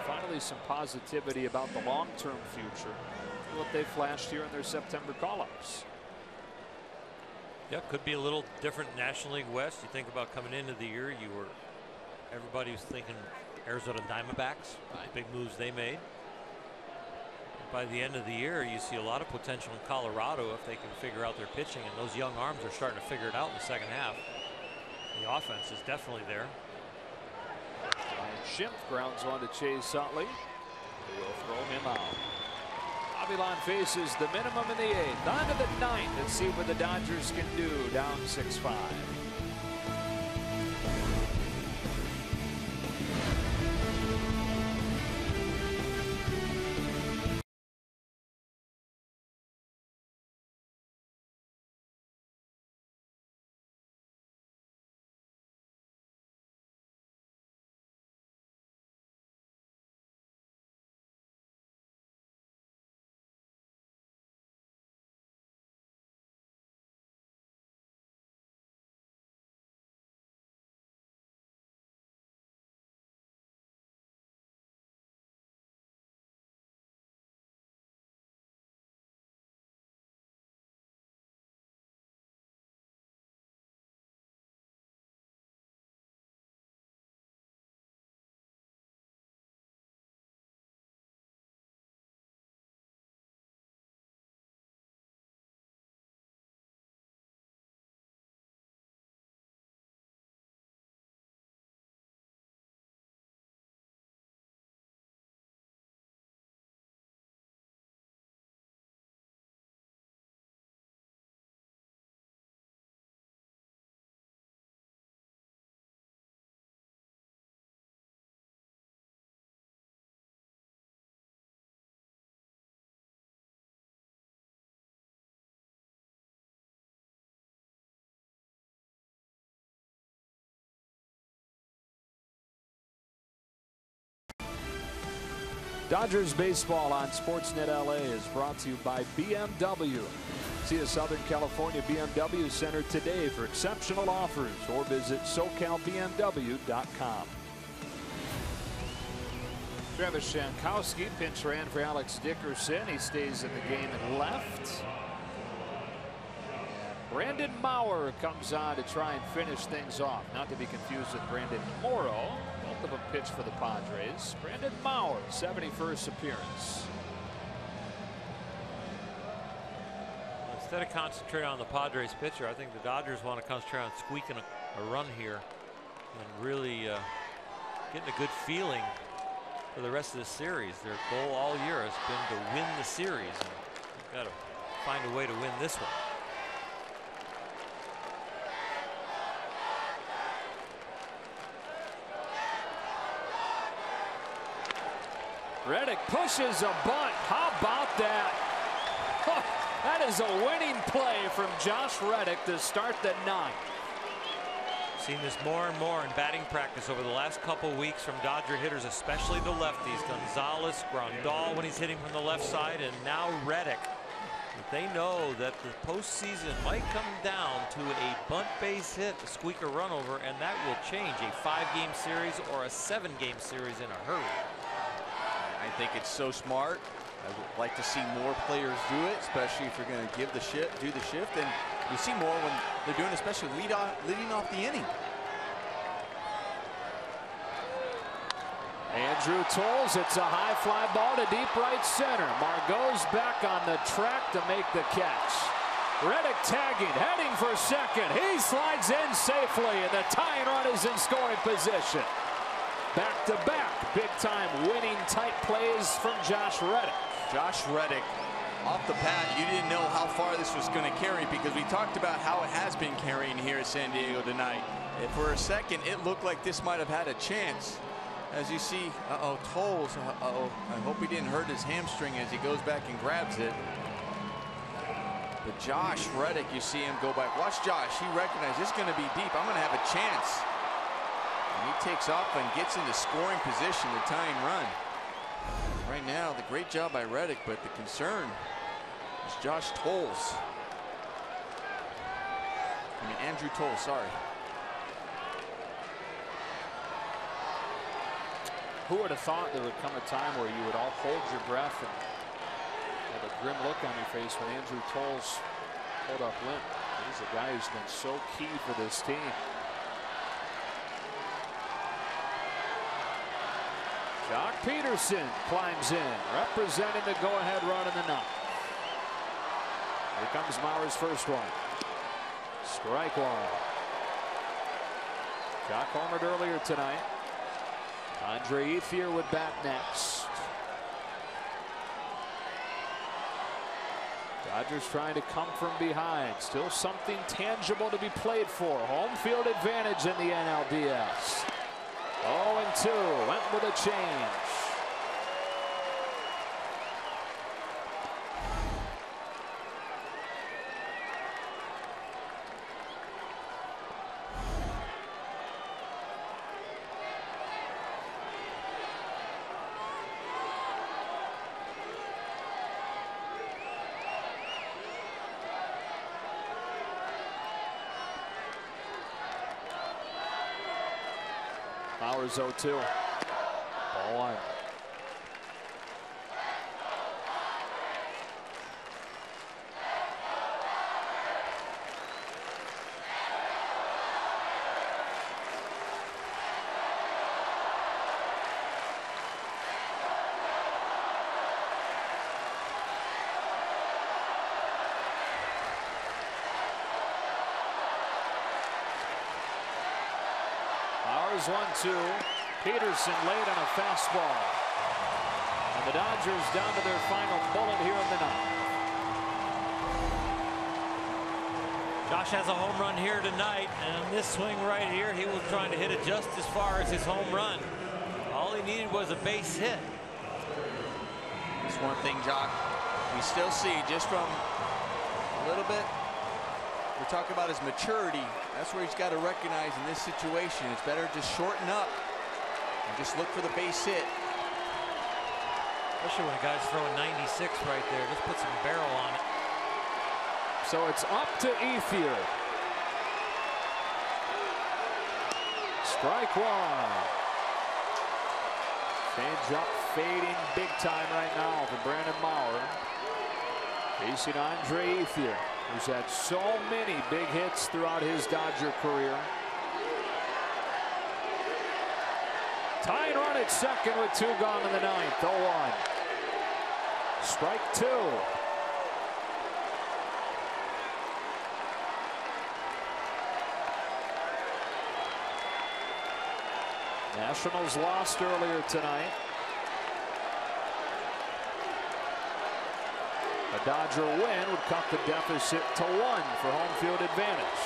Finally, some positivity about the long-term future. What they flashed here in their September call-ups. Yeah, could be a little different National League West. You think about coming into the year, everybody was thinking Arizona Diamondbacks, big moves they made. By the end of the year, you see a lot of potential in Colorado if they can figure out their pitching, and those young arms are starting to figure it out in the second half. The offense is definitely there. Ryan Schimpf grounds one to Chase Utley. They will throw him out. Avilan faces the minimum in the 8th. On to the 9th. Let's see what the Dodgers can do. Down 6-5. Dodgers baseball on Sportsnet LA is brought to you by BMW. See a Southern California BMW Center today for exceptional offers, or visit SoCalBMW.com. Travis Jankowski pinch ran for Alex Dickerson. He stays in the game at left. And Brandon Maurer comes on to try and finish things off. Not to be confused with Brandon Morrow. Both of them pitch for the Padres. Brandon Maurer, 71st appearance. Instead of concentrating on the Padres pitcher, I think the Dodgers want to concentrate on squeaking a run here and really getting a good feeling for the rest of the series. Their goal all year has been to win the series, and they've got to find a way to win this one. Reddick pushes a bunt. How about that? That is a winning play from Josh Reddick to start the 9th. Seen this more and more in batting practice over the last couple weeks from Dodger hitters, especially the lefties. Gonzalez, Grandal when he's hitting from the left side, and now Reddick. But they know that the postseason might come down to a bunt base hit, a squeaker run over, and that will change a 5-game series or a 7-game series in a hurry. I think it's so smart. I would like to see more players do it, especially if you're going to do the shift. And you see more when they're doing, especially leading off the inning. Andrew Toles, it's a high fly ball to deep right center. Margot's back on the track to make the catch. Reddick tagging, heading for second. He slides in safely, and the tying run is in scoring position. Back-to-back big-time winning type plays from Josh Reddick. Josh Reddick, off the bat, you didn't know how far this was going to carry, because we talked about how it has been carrying here at San Diego tonight. And for a second, it looked like this might have had a chance. As you see, Toles, I hope he didn't hurt his hamstring as he goes back and grabs it. But Josh Reddick, you see him go back. Watch Josh, he recognized this is going to be deep. I'm going to have a chance. And he takes off and gets into scoring position, the tying run. Right now, the great job by Reddick, but the concern is Josh Toles. Andrew Toles, sorry. Who would have thought there would come a time where you would all hold your breath and have a grim look on your face when Andrew Toles pulled up limp? He's a guy who's been so key for this team. Jock Peterson climbs in, representing the go-ahead run in the ninth. Here comes Mauer's first one. Strike one. Jock homered earlier tonight. Andre Ethier would bat next. Dodgers trying to come from behind. Still something tangible to be played for. Home field advantage in the NLDS. 0-2. Went with a change. Bauer's 0-2. Ball one. Bauer's 1-2. Peterson late on a fastball. And the Dodgers down to their final bullet here in the ninth. Josh has a home run here tonight, and on this swing right here, he was trying to hit it just as far as his home run. All he needed was a base hit. That's one thing, Jock, we still see just from a little bit. We're talking about his maturity. That's where he's got to recognize in this situation. It's better to shorten up and just look for the base hit. Especially when a guy's throwing 96 right there. Just put some barrel on it. So it's up to Ethier. Strike one. Change up fading big time right now for Brandon Mauer. Facing Andre Ethier, who's had so many big hits throughout his Dodger career. Tying run at second with 2 gone in the ninth. 0-1. Strike 2. Nationals lost earlier tonight. A Dodger win would cut the deficit to 1 for home field advantage.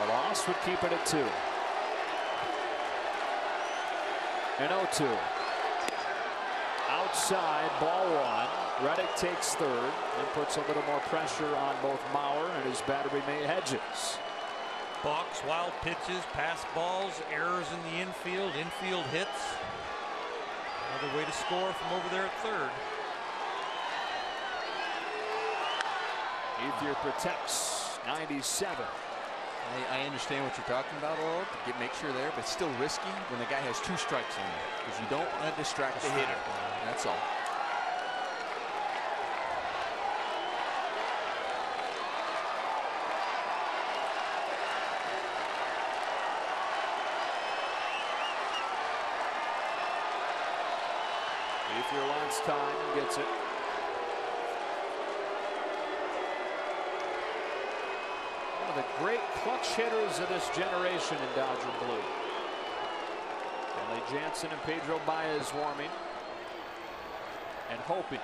A loss would keep it at 2. And 0-2. Outside, ball 1. Reddick takes third and puts a little more pressure on both Mauer and his battery mate Hedges. Balks, wild pitches, pass balls, errors in the infield hits. Another way to score from over there at third. Ethier protects 97. I understand what you're talking about, Earl, to make sure there, but it's still risky when the guy has 2 strikes on there because you don't want to distract the hitter. That's all. Ethier wants time and gets it. One of the great clutch hitters of this generation in Dodger blue. Kelly Jansen and Pedro Baez warming and hoping.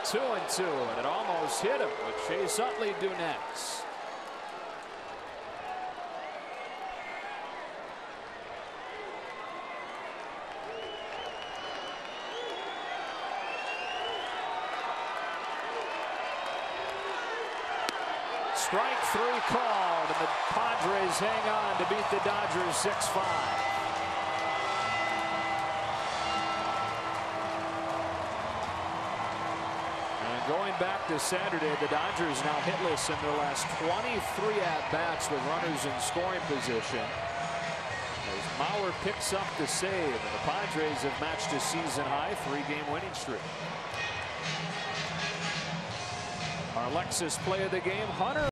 Two and 2, and it almost hit him with Chase Utley due next. Strike 3 called, and the Padres hang on to beat the Dodgers 6-5. Going back to Saturday, the Dodgers now hitless in their last 23 at-bats with runners in scoring position. As Mauer picks up the save, and the Padres have matched a season-high 3-game winning streak. Our Lexus play of the game, Hunter.